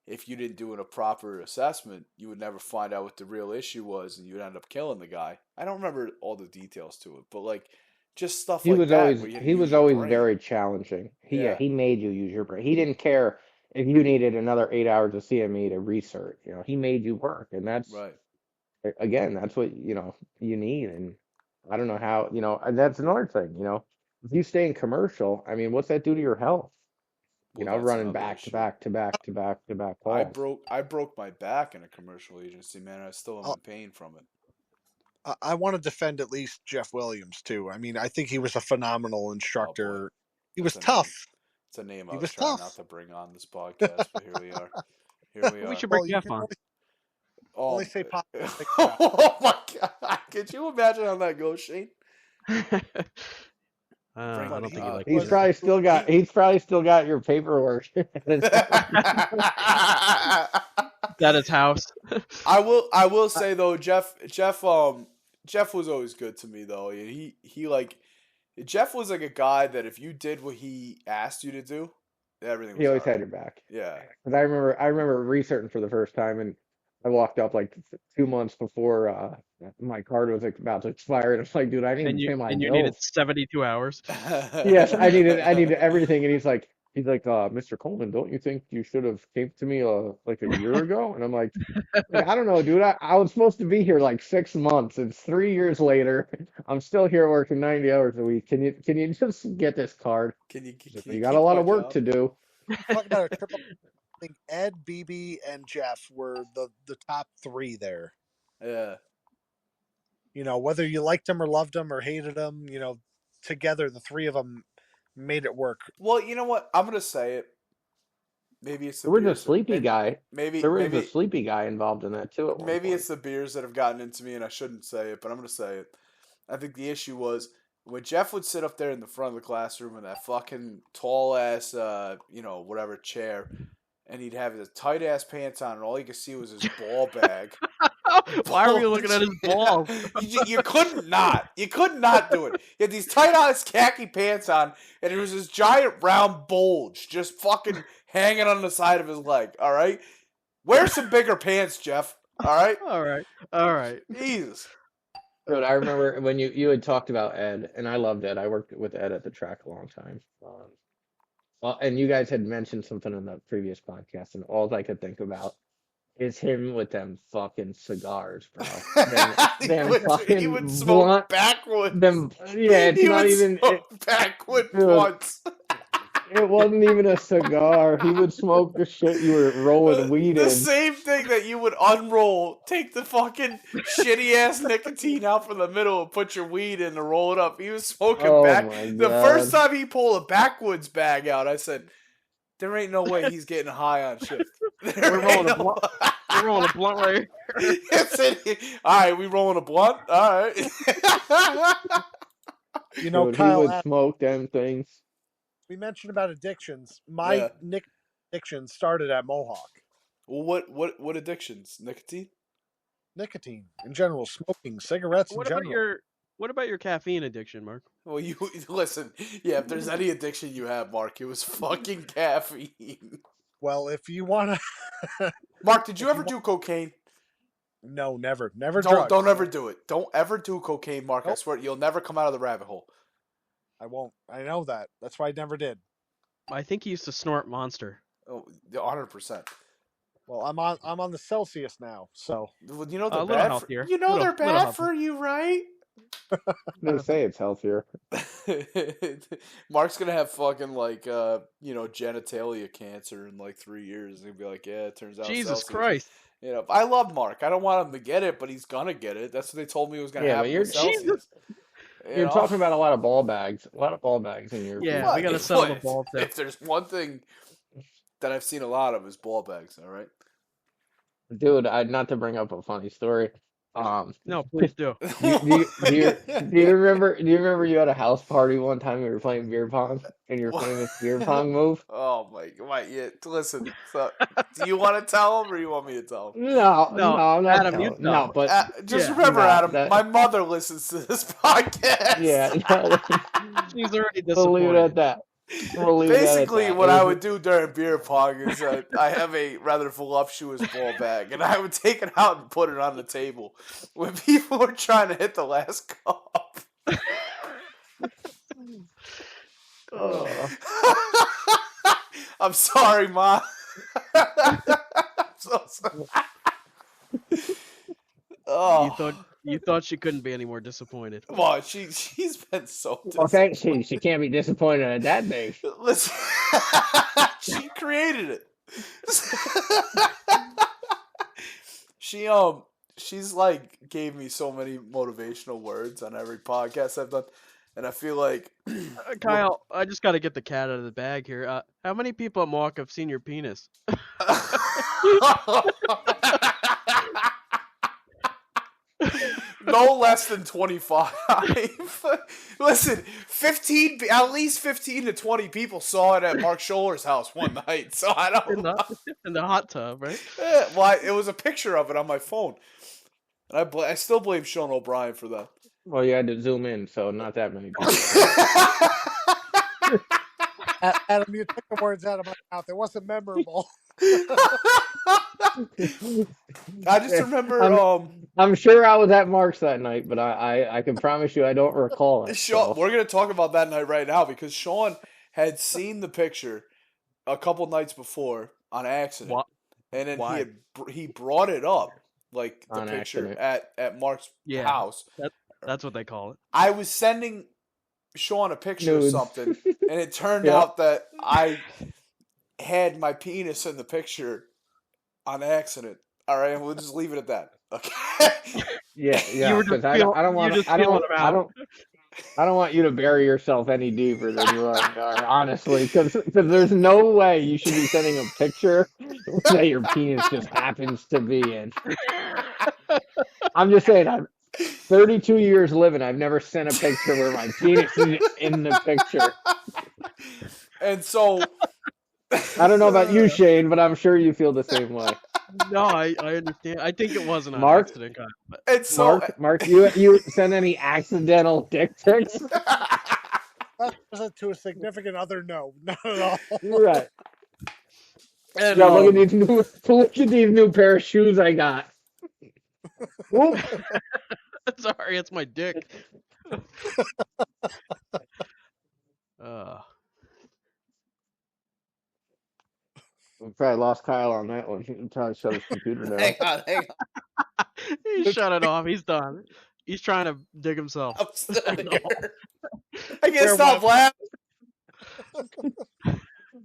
if you didn't do a proper assessment, you would never find out what the real issue was, and you'd end up killing the guy. I don't remember all the details to it, but like just stuff like that. Where you had to He use was your always brain. very challenging. Yeah. He made you use your brain. He didn't care if you needed another 8 hours of CME to research. He made you work, and that's Right. again, that's what, you need. And I don't know how, and that's another thing, if you stay in commercial, I mean, what's that do to your health? Well, that's Running another back to issue. back to back to back to back I calls. broke my back in a commercial agency, man. I still am I'll, in pain from it. I want to defend at least Jeff Williams too. I mean, I think he was a phenomenal Oh boy, instructor. He that's was a tough. name. It's a name I He was was trying not tough. to bring on this podcast, but here we are. Here we We are. should bring Well, you Jeff can on. only Oh, say positive things about. oh my god! Could you imagine how that goes, Shane? Bring I But don't me think he on. likes you. He He's probably still got your paperwork. At his house. I will say though, Jeff was always good to me though. Jeff was like a guy that if you did what he asked you to do, everything He was all always had right. your back. Yeah. Because I remember researching for the first time, and I walked up like 2 months before my card was like, about to expire, and it's like, dude, I need and to you pay my and you needed bills. 72 hours. Yes, I needed everything, and he's like, Mr. Coleman, don't you think you should have came to me like a year ago? And I'm like, I don't know, dude. I was supposed to be here like 6 months. It's 3 years later. I'm still here working 90 hours a week. Can you just get this card? He's like, Can "Well, you you got a keep lot my of work job? to do." Talk about a triple. I think Ed, BB, and Jeff were the top three there. Yeah. Whether you liked them or loved them or hated them, together the three of them made it work. Well, you know what? I'm gonna say it. Maybe it's the There was a beers. sleepy guy. Maybe There was a maybe sleepy guy involved in that too at one maybe point. it's the beers that have gotten into me, and I shouldn't say it, but I'm gonna say it. I think the issue was when Jeff would sit up there in the front of the classroom in that fucking tall ass, whatever chair, and he'd have his tight ass pants on, and all you could see was his ball bag. Why are we looking at his balls? You couldn't not. You could not do it. He had these tight ass khaki pants on, and it was this giant round bulge just fucking hanging on the side of his leg. All right, wear some bigger pants, Jeff. All right, All right. Jesus. Dude, I remember when you had talked about Ed, and I loved Ed. I worked with Ed at the track a long time. Well, and you guys had mentioned something in the previous podcast, and all I could think about is him with them fucking cigars, bro. Them He would fucking smoke blunt. backwards. Yeah, it's He not would even smoke backward dude. once. It wasn't even a cigar. He would smoke the shit you were rolling weed The in. same thing that you would unroll, take the fucking shitty ass nicotine out from the middle and put your weed in to roll it up. He was smoking Oh back. my The first God. time he pulled a backwoods bag out, I said, "There ain't no way he's getting high on shift." We're rolling a blunt. We're rolling a blunt right here. All right, we rolling a blunt. All right. Dude, he Kyle, would smoke them things. we mentioned about addictions. My Yeah. addiction started at Mohawk. Well, what addictions? Nicotine? Nicotine in general, smoking, cigarettes in What general. about your caffeine addiction, Mark? Well, you listen. Yeah, if there's any addiction you have, Mark, it was fucking caffeine. Well, if you want to, Mark, did you ever do cocaine? no, never Don't drugs. ever do it. Don't ever do cocaine, Mark. I Nope. swear you'll never come out of the rabbit hole. I won't. I know that. That's why I never did. I think he used to snort Monster. Oh, 100%. Well, I'm on the Celsius now, so Well, you know A they're little bad. healthier. You know they're Little bad healthier. for you, right? They say it's healthier. Mark's gonna have fucking genitalia cancer in like 3 years. He'll be like, yeah, it turns out Jesus Celsius. Christ. I love Mark. I don't want him to get it, but he's gonna get it. That's what they told me was gonna Yeah, but happen with Celsius. You're talking about a lot of ball bags. A lot of ball bags in your Yeah, we gotta settle the ball tip. If there's one thing that I've seen a lot of is ball bags. All right. Dude, not to bring up a funny story. No, please do. Do you remember you had a house party one time you were playing beer pong and your famous beer pong move? Oh my god! Yeah, listen. So, do you want to tell him, or you want me to tell him? No, No, I'm not Adam, you telling. tell. No, but Just Yeah. remember, No, Adam. My mother listens to this podcast. yeah, She's already we'll leave it disappointed. at that. We'll leave it at Basically, that. what I would do during beer pong is I have a rather voluptuous ball bag, and I would take it out and put it on the table when people were trying to hit the last cup. Oh. I'm sorry, Ma. I'm so sorry. Oh, you thought she couldn't be any more disappointed. come on. She's been so Okay, disappointed. she can't be disappointed at that thing. Listen, she created it. she she's like gave me so many motivational words on every podcast I've done, and I feel like Kyle, I just got to get the cat out of the bag here. How many people at Mock have seen your penis? no less than 25. Listen, 15, at least 15 to 20 people saw it at Mark Scholer's house one night. So I don't know. In the hot tub, right? Well, it was a picture of it on my phone. And I still blame Sean O'Brien for that. Well, you had to zoom in, so not that many people. Adam, you took the words out of my mouth. It wasn't memorable. I just remember. I'm sure I was at Mark's that night, but I can promise you I don't recall it. Sean, we're gonna talk about that night right now because Sean had seen the picture a couple nights before on accident, and then he brought it up like the on picture accident. at Mark's house. That's what they call it. I was sending Sean a picture of something, and it turned Yeah. out that I had my penis in the picture on accident. All right, we'll just leave it at that. Okay. Yeah, because I don't want you to bury yourself any deeper than you are, honestly. Because there's no way you should be sending a picture that your penis just happens to be in. I'm just saying, I'm 32 years living. I've never sent a picture where my penis is in the picture. And so, I don't know about you, Shane, but I'm sure you feel the same way. No, I understand. I think it wasn't an accident, Kyle. And so, Mark, you send any accidental dick pics? To a significant other, no, not at all. You're right. And, yeah, look at these new pair of shoes I got. Sorry, it's my dick. We probably lost Kyle on that one. He can probably shut his computer down. hang on. He shut it off. He's done. He's trying to dig himself. I'm still here. I can't stop laughing.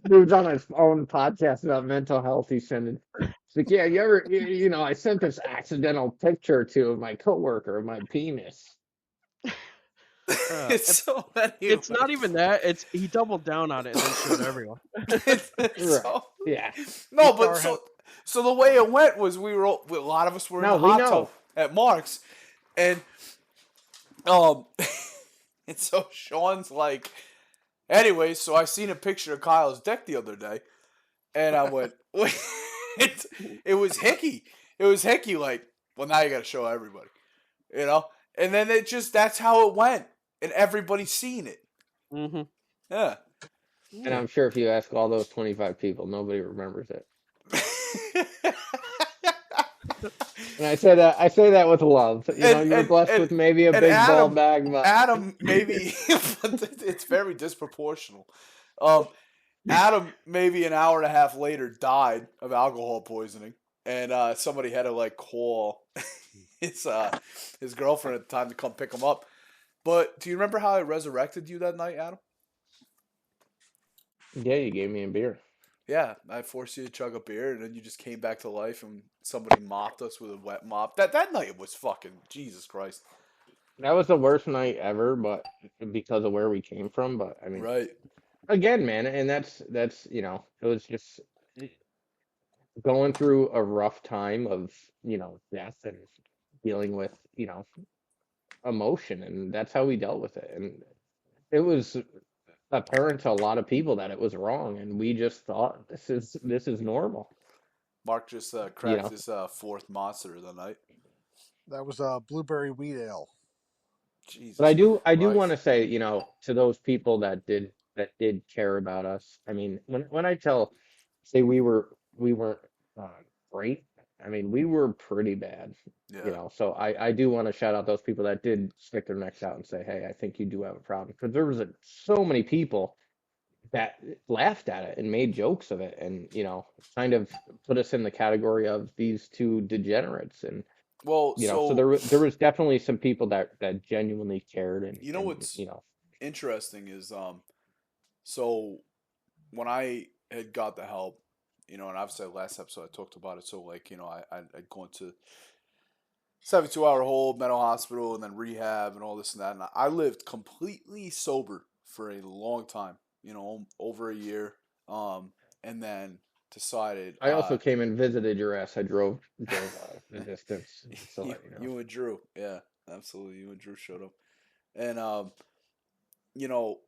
Dude's on his own podcast about mental health. He's sending. It's like, yeah, I sent this accidental picture to my coworker of my penis. It's so many. It's not even that. He doubled down on it and then showed everyone. Yeah. No, but so the way it went was a lot of us were in the hot tub at Mark's, and and so Sean's like, anyway, so I seen a picture of Kyle's dick the other day, and I went, wait, it was hickey. It was hickey. Like, well, now you got to show everybody, and then that's how it went. And everybody's seen it. Mm-hmm. Yeah. And I'm sure if you ask all those 25 people, nobody remembers it. And I say that with love. You're blessed with maybe a big ball bag. But... Adam, maybe, but it's very disproportional. Adam, maybe an hour and a half later, died of alcohol poisoning. And somebody had to, call his girlfriend at the time to come pick him up. But do you remember how I resurrected you that night, Adam? Yeah, you gave me a beer. Yeah, I forced you to chug a beer, and then you just came back to life, and somebody mopped us with a wet mop. That night was fucking Jesus Christ. That was the worst night ever, but because of where we came from. But I mean, right again, man, and that's it was just going through a rough time of death and dealing with emotion, and that's how we dealt with it. And it was apparent to a lot of people that it was wrong, and we just thought this is normal. Mark just cracked his fourth monster of the night. That was a blueberry wheat ale. Jesus. But I do want to say, to those people that did care about us. I mean, when I say we weren't great. I mean, we were pretty bad. Yeah. So I do want to shout out those people that did stick their necks out and say, hey, I think you do have a problem, because there was so many people that laughed at it and made jokes of it, and kind of put us in the category of these two degenerates. And Well, So so there was definitely some people that genuinely cared, you know and what's interesting is so when I had got the help, and obviously last episode I talked about it. So like, I'd gone to 72-hour hold, mental hospital, and then rehab and all this and that. And I lived completely sober for a long time, over a year. And then decided, I also came and visited your ass. I drove the distance, just to you, let you know. you and Drew, yeah, absolutely, you and Drew showed up, and you know,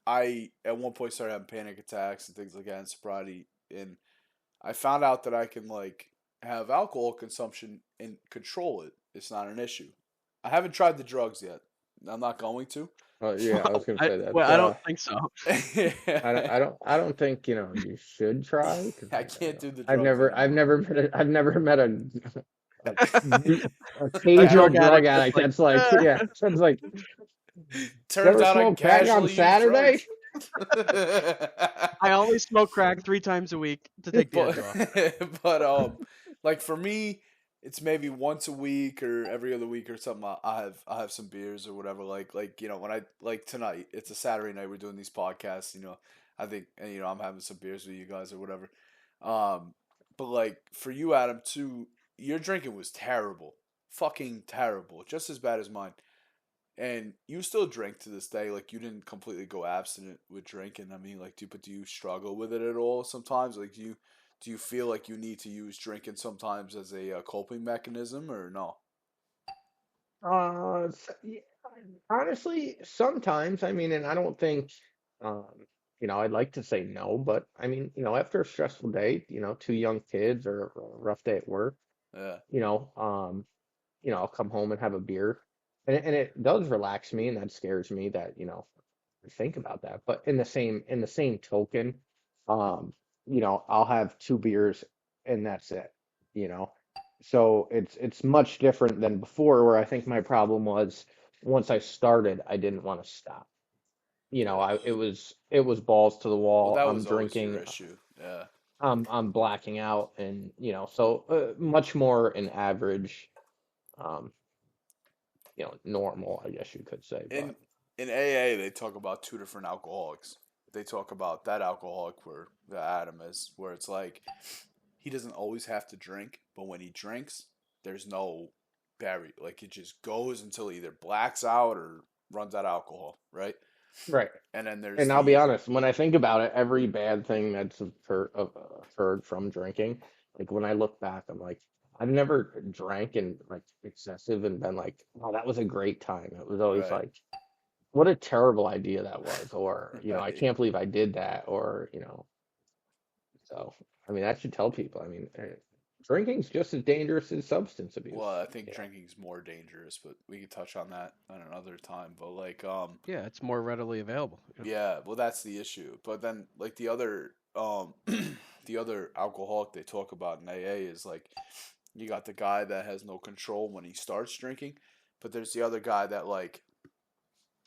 I at one point started having panic attacks and things like that in sobriety, and I found out that I can like have alcohol consumption and control it. It's not an issue. I haven't tried the drugs yet. I'm not going to. Yeah, I was gonna say Well, that. I don't think so. I don't think you should try because I can't do the I've drugs anymore. never met a, A occasional drug drug addict that's addict like, that's like, yeah, that's like, you Turns ever out I smoke crack on casually use Saturday? drugs. I only smoke crack 3 times a week to take the edge but off. like for me, it's maybe once a week or every other week or something. I have some beers or whatever. Like when I like tonight, it's a Saturday night. We're doing these podcasts. I think and I'm having some beers with you guys or whatever. But like for you, Adam, too, your drinking was terrible, fucking terrible, just as bad as mine. And you still drink to this day. Like you didn't completely go abstinent with drinking. I mean, like, do you struggle with it at all sometimes? Like, do you feel like you need to use drinking sometimes as a coping mechanism or no? Yeah, honestly, sometimes. I mean, and I don't think, um, I'd like to say no, but I mean, after a stressful day, two young kids or a rough day at work, Yeah, you know, um, I'll come home and have a beer, and it does relax me, and that scares me that, think about that. But in the same token, um, I'll have two beers and that's it, you know. So it's much different than before, where I think my problem was once I started, I didn't want to stop. yeah. It was balls to the Well, wall. that I'm was always your drinking, issue. Yeah, I'm blacking out, and so much more an average, um, normal, I guess you could say. in But in AA they talk about two different alcoholics. They talk about that alcoholic where the Adam is, where it's like he doesn't always have to drink, but when he drinks, there's no barrier. Like it just goes until he either blacks out or runs out of alcohol, right? right. And then there's And I'll be the honest, when I think about it, every bad thing that's occurred from drinking, like when I look back, I'm like, I've never drank and like excessive and been like, oh, that was a great time. It was always right, like, what a terrible idea that was, or, I right. can't believe I did that, or, so, I mean, that should tell people. I mean, drinking's just as dangerous as substance abuse, Well, I think you know. drinking's more dangerous, but we could touch on that on another time. But like, Yeah, it's more readily available. yeah, well, that's the issue. But then, like the other, the other alcoholic they talk about in AA is like, you got the guy that has no control when he starts drinking, but there's the other guy that like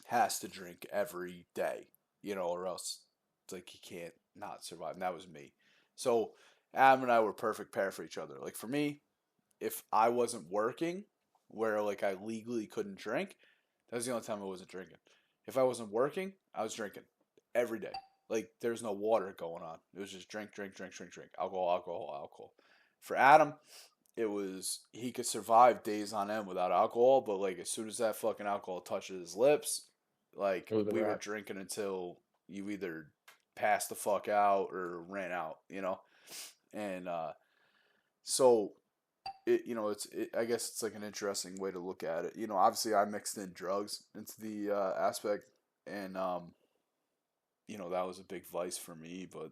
has to drink every day, or else it's like he can't not survive. And that was me. So Adam and I were perfect pair for each other. Like for me, if I wasn't working, where like I legally couldn't drink, that was the only time I wasn't drinking. If I wasn't working, I was drinking every day. Like there's no water going on. It was just drink, drink, drink, drink, drink, alcohol, alcohol, alcohol. For Adam, it was he could survive days on end without alcohol, but like as soon as that fucking alcohol touches his lips, like It was a we were wrap. drinking until you either passed the fuck out or ran out, And so I guess it's like an interesting way to look at it. Obviously I mixed in drugs into the aspect, and that was a big vice for me. But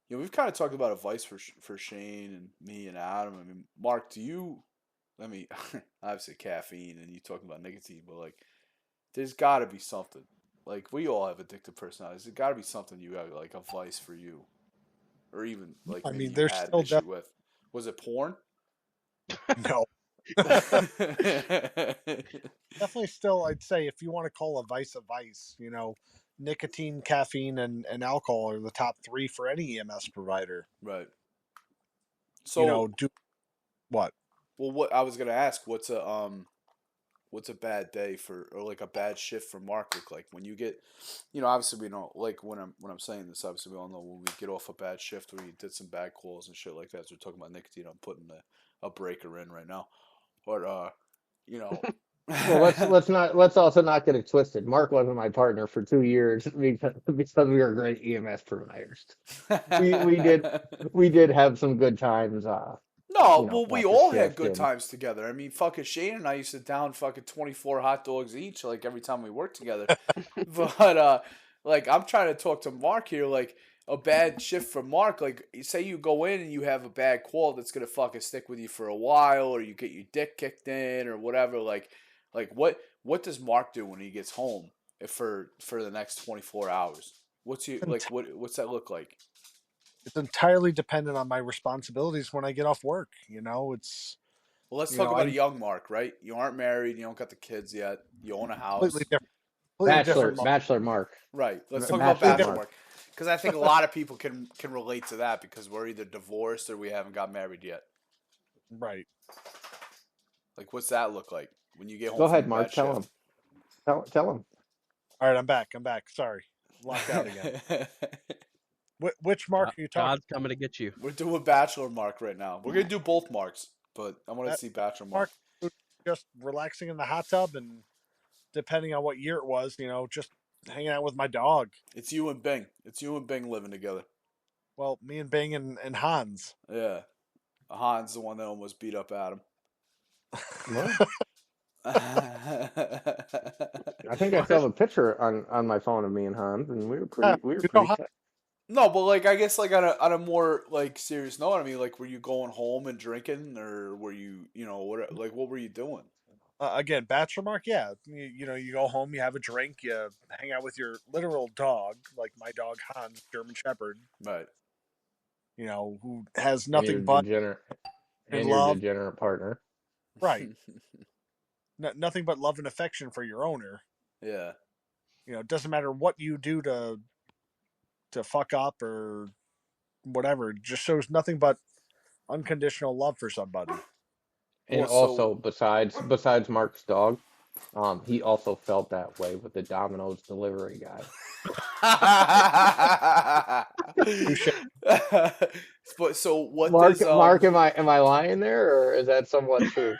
we've kind of talked about a vice for Shane and me and Adam. I mean, Mark, do you? I mean, obviously caffeine, and you talking about nicotine, but like, there's got to be something. Like we all have addictive personalities. There's got to be something you have like a vice for you, or even like I maybe mean, you there's had an still issue with. Was it porn? no, definitely still. I'd say if you want to call a vice, nicotine, caffeine, and alcohol are the top three for any EMS provider. Right. So Do what? Well, what I was gonna ask, what's a bad day or like a bad shift for Mark look like when you get, obviously we know, like when I'm saying this, obviously we all know when we get off a bad shift where you did some bad calls and shit like that. So we're talking about nicotine. I'm putting a breaker in right now, but you know. Well, let's also not get it twisted. Mark wasn't my partner for 2 years because we were great EMS providers. We did we did have some good times, No, well, we after all had shift good and times together. I mean, fucking Shane and I used to down fucking 24 hot dogs each, like every time we worked together. But like I'm trying to talk to Mark here, like a bad shift for Mark. Like, say you go in and you have a bad call that's gonna fucking stick with you for a while, or you get your dick kicked in, or whatever. Like what does Mark do when he gets home for the next 24 hours? What's he like? What's that look like? It's entirely dependent on my responsibilities when I get off work. It's Well, let's you talk know about a I'm young Mark, right? You aren't married, you don't got the kids yet, you own a completely house. different, completely different. Bachelor Mark. Right. Let's talk about Bachelor bachelor Mark. Mark. Because I think a lot of people can relate to that because we're either divorced or we haven't got married yet. Right. Like, what's that look like when you get Go home from a ahead, Mark. bad Tell him. shift? Tell him. All right, I'm back. Sorry, locked out again. Which Mark are you talking? God's coming to get you. We're doing bachelor Mark right now. We're gonna do both Marks, but I want to That see bachelor Mark. Mark just relaxing in the hot tub and depending on what year it was, just hanging out with my dog. It's you and Bing. It's you and Bing living together. Well, me and Bing and Hans. Yeah. Han's the one that almost beat up Adam. Well, I I think I still have a picture on my phone of me and Hans, and we were You know, pretty tight. No, but like I guess like on a more like serious note, I mean, like were you going home and drinking, or were you what were you doing? again, bachelor Mark. Yeah, you go home, you have a drink, you hang out with your literal dog, like my dog Hans, German Shepherd. Right. Who has And your nothing but degenerate and and your love. degenerate partner. Right. Nothing but love and affection for your owner. Yeah. It doesn't matter what you do to fuck up or whatever. It just shows nothing but unconditional love for somebody. And Well, so also, besides Mark's dog, he also felt that way with the Domino's delivery guy. but so what Mark, does Mark, am I lying there, or is that somewhat true?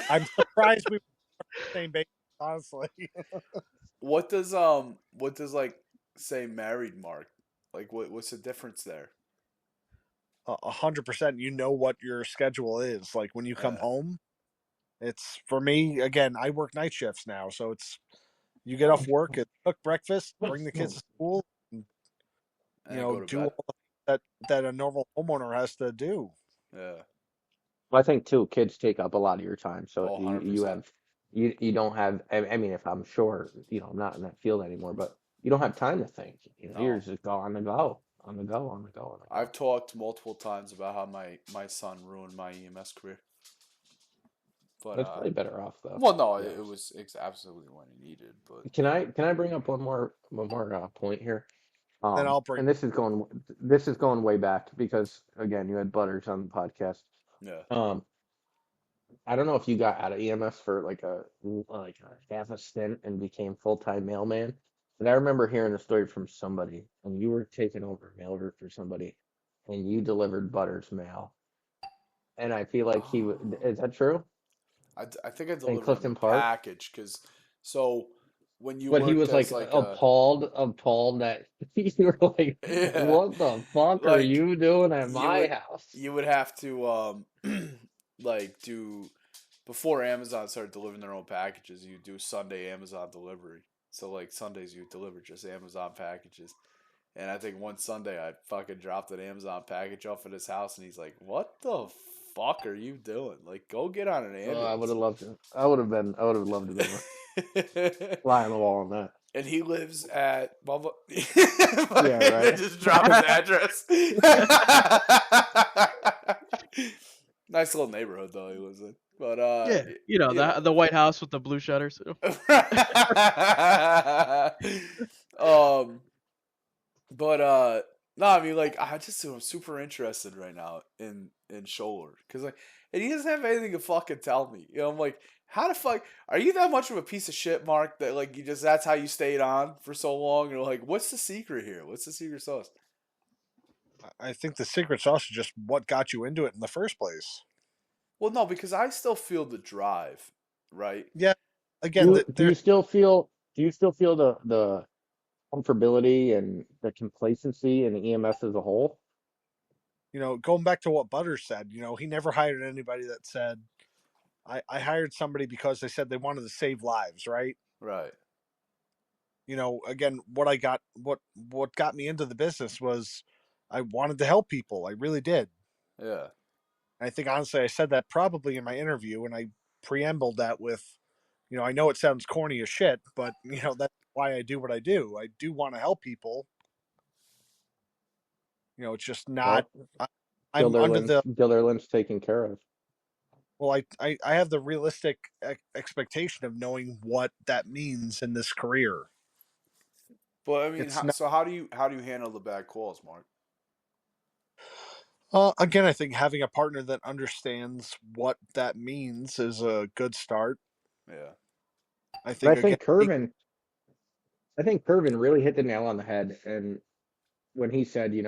I'm surprised we were on the same base, honestly. what does like say married Mark? Like what's the difference there? 100%. You know what your schedule is. Like when you come Yeah. home, it's for me again. I work night shifts now, so it's you get off work, cook breakfast, bring the kids to school, and, And go to do bed. all that a normal homeowner has to do. Yeah. Well, I think too, kids take up a lot of your time, so Oh, you 100%. have you don't have. I mean, if I'm sure, I'm not in that field anymore, but you don't have time to think. You're No. just go on the go, on the go, on the go, on the go. I've talked multiple times about how my son ruined my EMS career. But That's probably better off though. well, no, Yeah. it was absolutely what he needed. But Can I bring up one more point here? Then I'll bring. And this is going way back because again, you had Butters on the podcast. yeah, I don't know if you got out of EMS for like a half a stint and became full-time mailman, but I remember hearing a story from somebody, and you were taking over mail route for somebody, and you delivered Butters mail, and I feel like is that true? I think I In delivered him Clifton a Park, package because so when you but he worked was as like like a appalled that you were like, yeah, what the fuck are like you doing at you my would house? you would have to like do before Amazon started delivering their own packages, you do Sunday Amazon delivery. So like Sundays you deliver just Amazon packages. And I think one Sunday I fucking dropped an Amazon package off at his house, and he's like, "What the fuck are you doing? Like, go get on an I would have ambulance." loved to. I would have loved to be fly on the wall on that. And he lives at Bubba. Yeah, right. Just drop his address. Nice little neighborhood though he lives in. But yeah, the White House with the blue shutters. But No, I mean like I just am super interested right now in Scholer because like and he doesn't have anything to fucking tell me. You know, I'm like, how the fuck are you that much of a piece of shit, Mark? That like you just that's how you stayed on for so long? You're like, what's the secret here? What's the secret sauce? I think the secret sauce is just what got you into it in the first place. Well, no, because I still feel the drive, right? Yeah. Do Again, you do there. you still feel the comfortability and the complacency in the EMS as a whole? Going back to what Butters said, he never hired anybody that said, I hired somebody because they said they wanted to save lives, right? Right. Again, what got me into the business was I wanted to help people. I really did. Yeah. I think honestly, I said that probably in my interview, and I preambled that with, I know it sounds corny as shit, but that's why I do what I do. I do want to help people. It's just not. Well, I, I'm under the Gilderlin's taken care of. well. I have the realistic expectation of knowing what that means in this career. But I mean, It's not. so how do you handle the bad calls, Mark? Again, I think having a partner that understands what that means is a good start. Yeah. I But think again, I think Curvin really hit the nail on the head, and when he said, you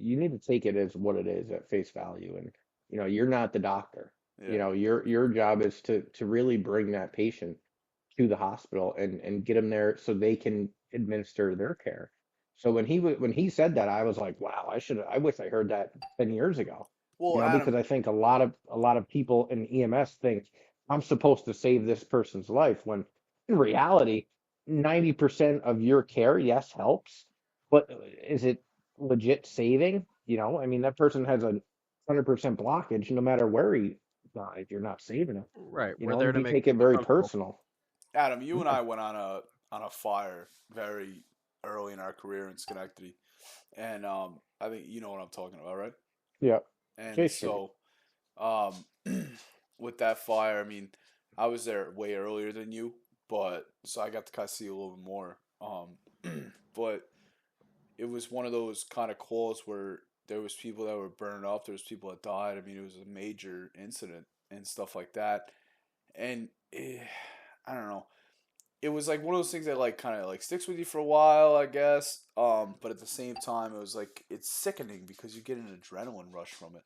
need to take it as what it is at face value, and you're not the doctor. Yeah. Your job is to really bring that patient to the hospital and get them there so they can administer their care. So when he said that, I was like, wow, I wish I heard that 10 years ago. Well, Because Adam. I think a lot of people in EMS think I'm supposed to save this person's life when in reality, 90% of your care, yes, helps, but is it legit saving? I mean, that person has a 100% blockage no matter where he died. You're not saving it. Right. We're there to You make take it people very comfortable. personal. Adam, you and Yeah, I went on a fire very early in our career in Schenectady, and I think you know what I'm talking about, right? yeah. And Chase Street. so, um, with that fire, I mean, I was there way earlier than you, but so I got to kind of see a little bit more. But it was one of those kind of calls where there was people that were burned up, there was people that died. I mean, it was a major incident and stuff like that, and I don't know, it was like one of those things that like kind of like sticks with you for a while, I guess. But at the same time, it was like it's sickening because you get an adrenaline rush from it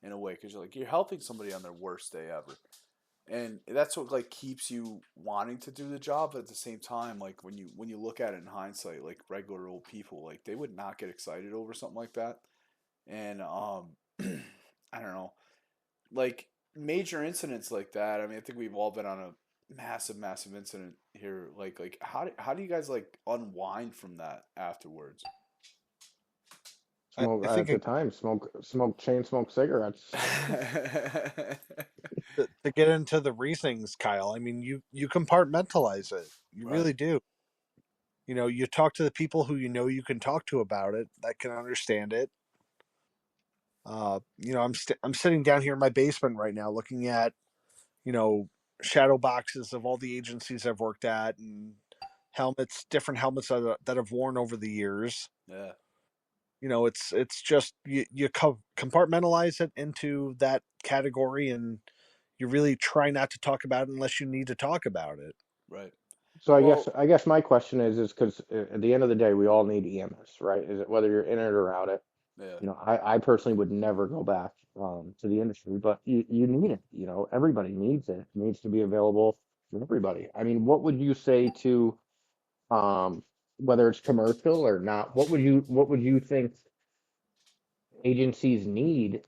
in a way because you're helping somebody on their worst day ever, and that's what like keeps you wanting to do the job. But at the same time, like when you look at it in hindsight, like regular old people, like they would not get excited over something like that, and I don't know, like major incidents like that. I mean, I think we've all been on a massive incident here. Like how do you guys like unwind from that afterwards? Smoke I at the think time. Smoke cigarettes. to get into the reasonings, Kyle. I mean, you compartmentalize it. You Right. really do. You talk to the people who you can talk to about it that can understand it. I'm sitting down here in my basement right now, looking at you know shadow boxes of all the agencies I've worked at and different helmets that I've worn over the years. Yeah. It's just you compartmentalize it into that category, and you really try not to talk about it unless you need to talk about it. Right. So Well. I guess my question is because at the end of the day, we all need EMS, right? Is it whether you're in it or out it? Yeah. I personally would never go back to the industry, but you need it. Everybody needs it. It needs to be available for everybody. I mean, what would you say to um, whether it's commercial or not? What would you think agencies need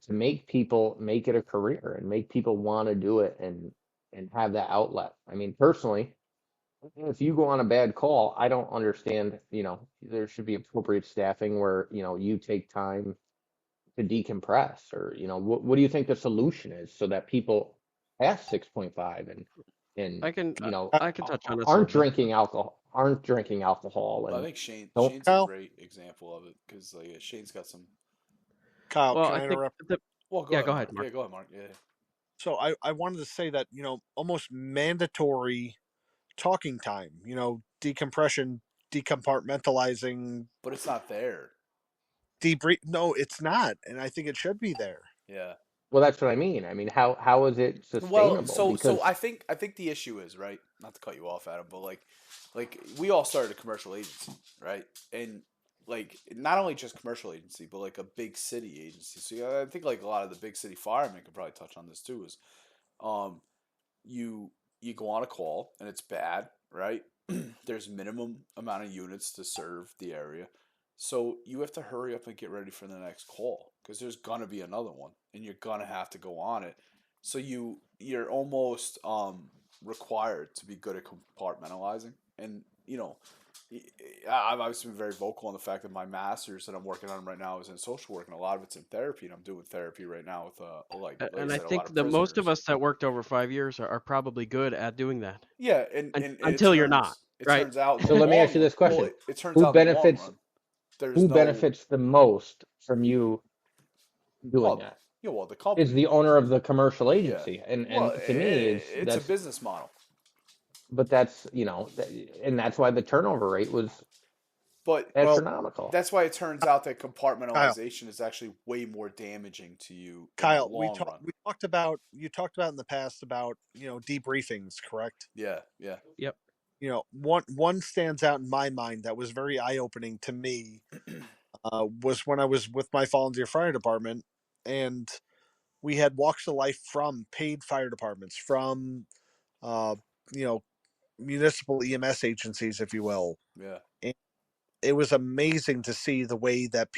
to make people make it a career and make people want to do it and have that outlet? I mean, personally, if you go on a bad call, I don't understand, there should be appropriate staffing where, you take time to decompress or, what do you think the solution is so that people past 6.5 and, Uh, I can touch on this a aren't little bit. drinking alcohol I and think don't, Shane's a Kyle, great example of it because like Shane's got some. Kyle, Well, can I I think interrupt? Well, go yeah, ahead, go ahead, Mark. Mark. Yeah, go ahead, Mark. Yeah. So I wanted to say that almost mandatory talking time. Decompression, decompartmentalizing. But it's not there. No, it's not, and I think it should be there. Yeah. Well, that's what I mean. I mean, how is it Well, sustainable? so Because I think the issue is, right. Not to cut you off, Adam, but like we all started a commercial agency, right? And like not only just commercial agency, but like a big city agency. So yeah, I think like a lot of the big city firemen could probably touch on this too. Is um you you go on a call and it's bad, right? There's minimum amount of units to serve the area. So you have to hurry up and get ready for the next call because there's gonna be another one and you're gonna have to go on it. So you're almost required to be good at compartmentalizing. And I've obviously been very vocal on the fact that my master's that I'm working on right now is in social work, and a lot of it's in therapy. And I'm doing therapy right now with like I And I said, a lot think of the most of prisoners. us that worked over 5 years are probably good at doing that. Yeah, and it Until you're not, right? turns out in the so let me ask long you run. this Well, question: it turns Who out in the long benefits run, there's who no benefits the most from you doing well, that? well the Is company. the owner of the commercial Yeah, agency, well, and to me, it's a business model, but that's and that's why the turnover rate was but Well, astronomical. that's why it turns out that Kyle, compartmentalization is actually way more damaging to you in the Kyle, long run. we talked about you talked about in the past about debriefings, correct? Yeah, yeah, Yep. One stands out in my mind that was very eye opening to me. Was when I was with my volunteer fire department, and we had walks of life from paid fire departments, from uh, you know municipal EMS agencies, if you will. yeah. And it was amazing to see the way that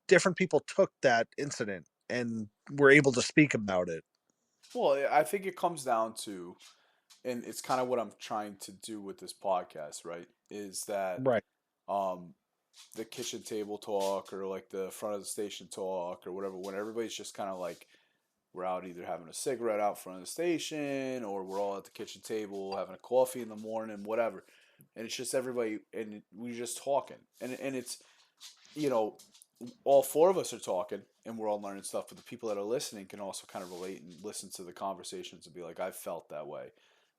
different people took that incident and were able to speak about it. Well, I think it comes down to, and it's kind of what I'm trying to do with this podcast, right? Is that Right. um, the kitchen table talk or like the front of the station talk or whatever, when everybody's just kind of like we're out either having a cigarette out front of the station or we're all at the kitchen table having a coffee in the morning, whatever. And it's just everybody and we're just talking. And it's you know, all four of us are talking and we're all learning stuff, but the people that are listening can also kind of relate and listen to the conversations and be like, I've felt that way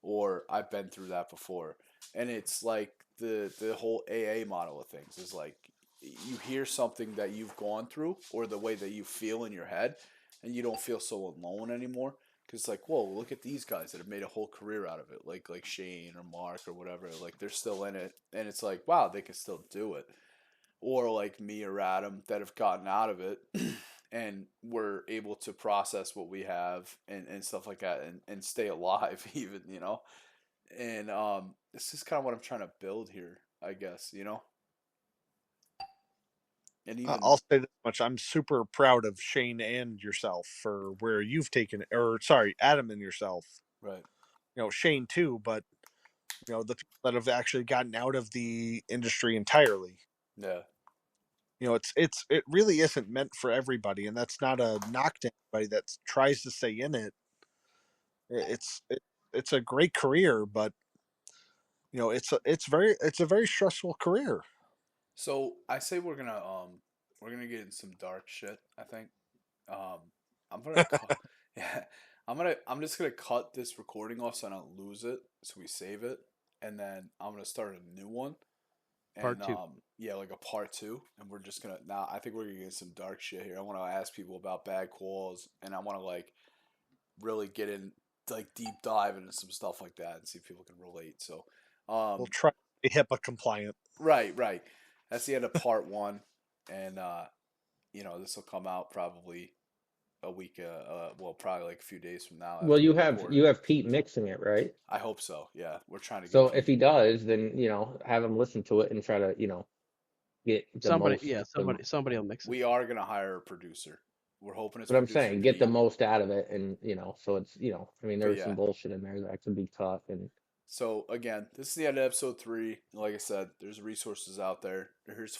or I've been through that before. And it's like the whole AA model of things is like you hear something that you've gone through or the way that you feel in your head and you don't feel so alone anymore. Cause it's like, whoa, look at these guys that have made a whole career out of it, like Shane or Mark or whatever. Like they're still in it, and it's like, wow, they can still do it or like me or Adam that have gotten out of it and we're able to process what we have and stuff like that and stay alive even, And this is kind of what I'm trying to build here, I guess. And even I'll say this much: I'm super proud of Shane and yourself for where you've taken, or sorry, Adam and yourself. right. Shane too, but the people that have actually gotten out of the industry entirely. Yeah. It really isn't meant for everybody, and that's not a knock to anybody that tries to stay in it. It's a great career, but it's a very stressful career. So I say we're gonna get in some dark shit, I think. Um I'm gonna cut yeah. I'm just gonna cut this recording off so I don't lose it, so we save it, and then I'm gonna start a new one. Part And two. yeah, like a part two, and we're just gonna now. I think we're gonna get some dark shit here. I want to ask people about bad calls, and I want to like really get in, like deep dive into some stuff like that, and see if people can relate. So, We'll um, try to be HIPAA compliant. right, right. That's the end of part one, and this will come out probably a week. Well, probably like a few days from now Well, after we you have record. you have Pete mixing it, right? I hope so. Yeah, we're trying to get So if Pete. he does, then have him listen to it and try to get the Somebody, most. yeah, somebody will mix it. We are gonna hire a producer. We're hoping it's But I'm producer saying get the Pete. most out of it, and so it's I mean But there's yeah, some bullshit in there that can be cut, and so again, this is the end of episode 3. Like I said, there's resources out there. Here's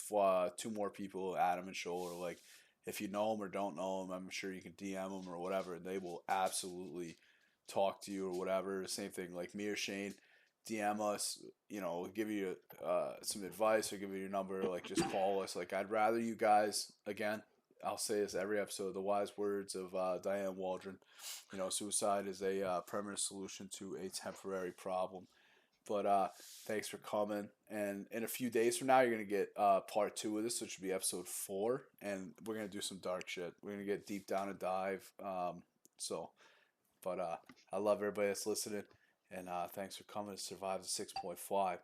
two more people, Adam and Scholer. Like, if you know them or don't know them, I'm sure you can DM them or whatever, and they will absolutely talk to you or whatever. Same thing, like me or Shane, DM us. Give you some advice or give you your number. Like, just call us. Like, I'd rather you guys again. I'll say this every episode. The wise words of Diane Waldron. Suicide is a permanent solution to a temporary problem. But thanks for coming. And in a few days from now, you're gonna get part 2 of this, which should be episode 4, and we're gonna do some dark shit. We're gonna get deep down and dive. So, but I love everybody that's listening, and thanks for coming to Survive the 6.5.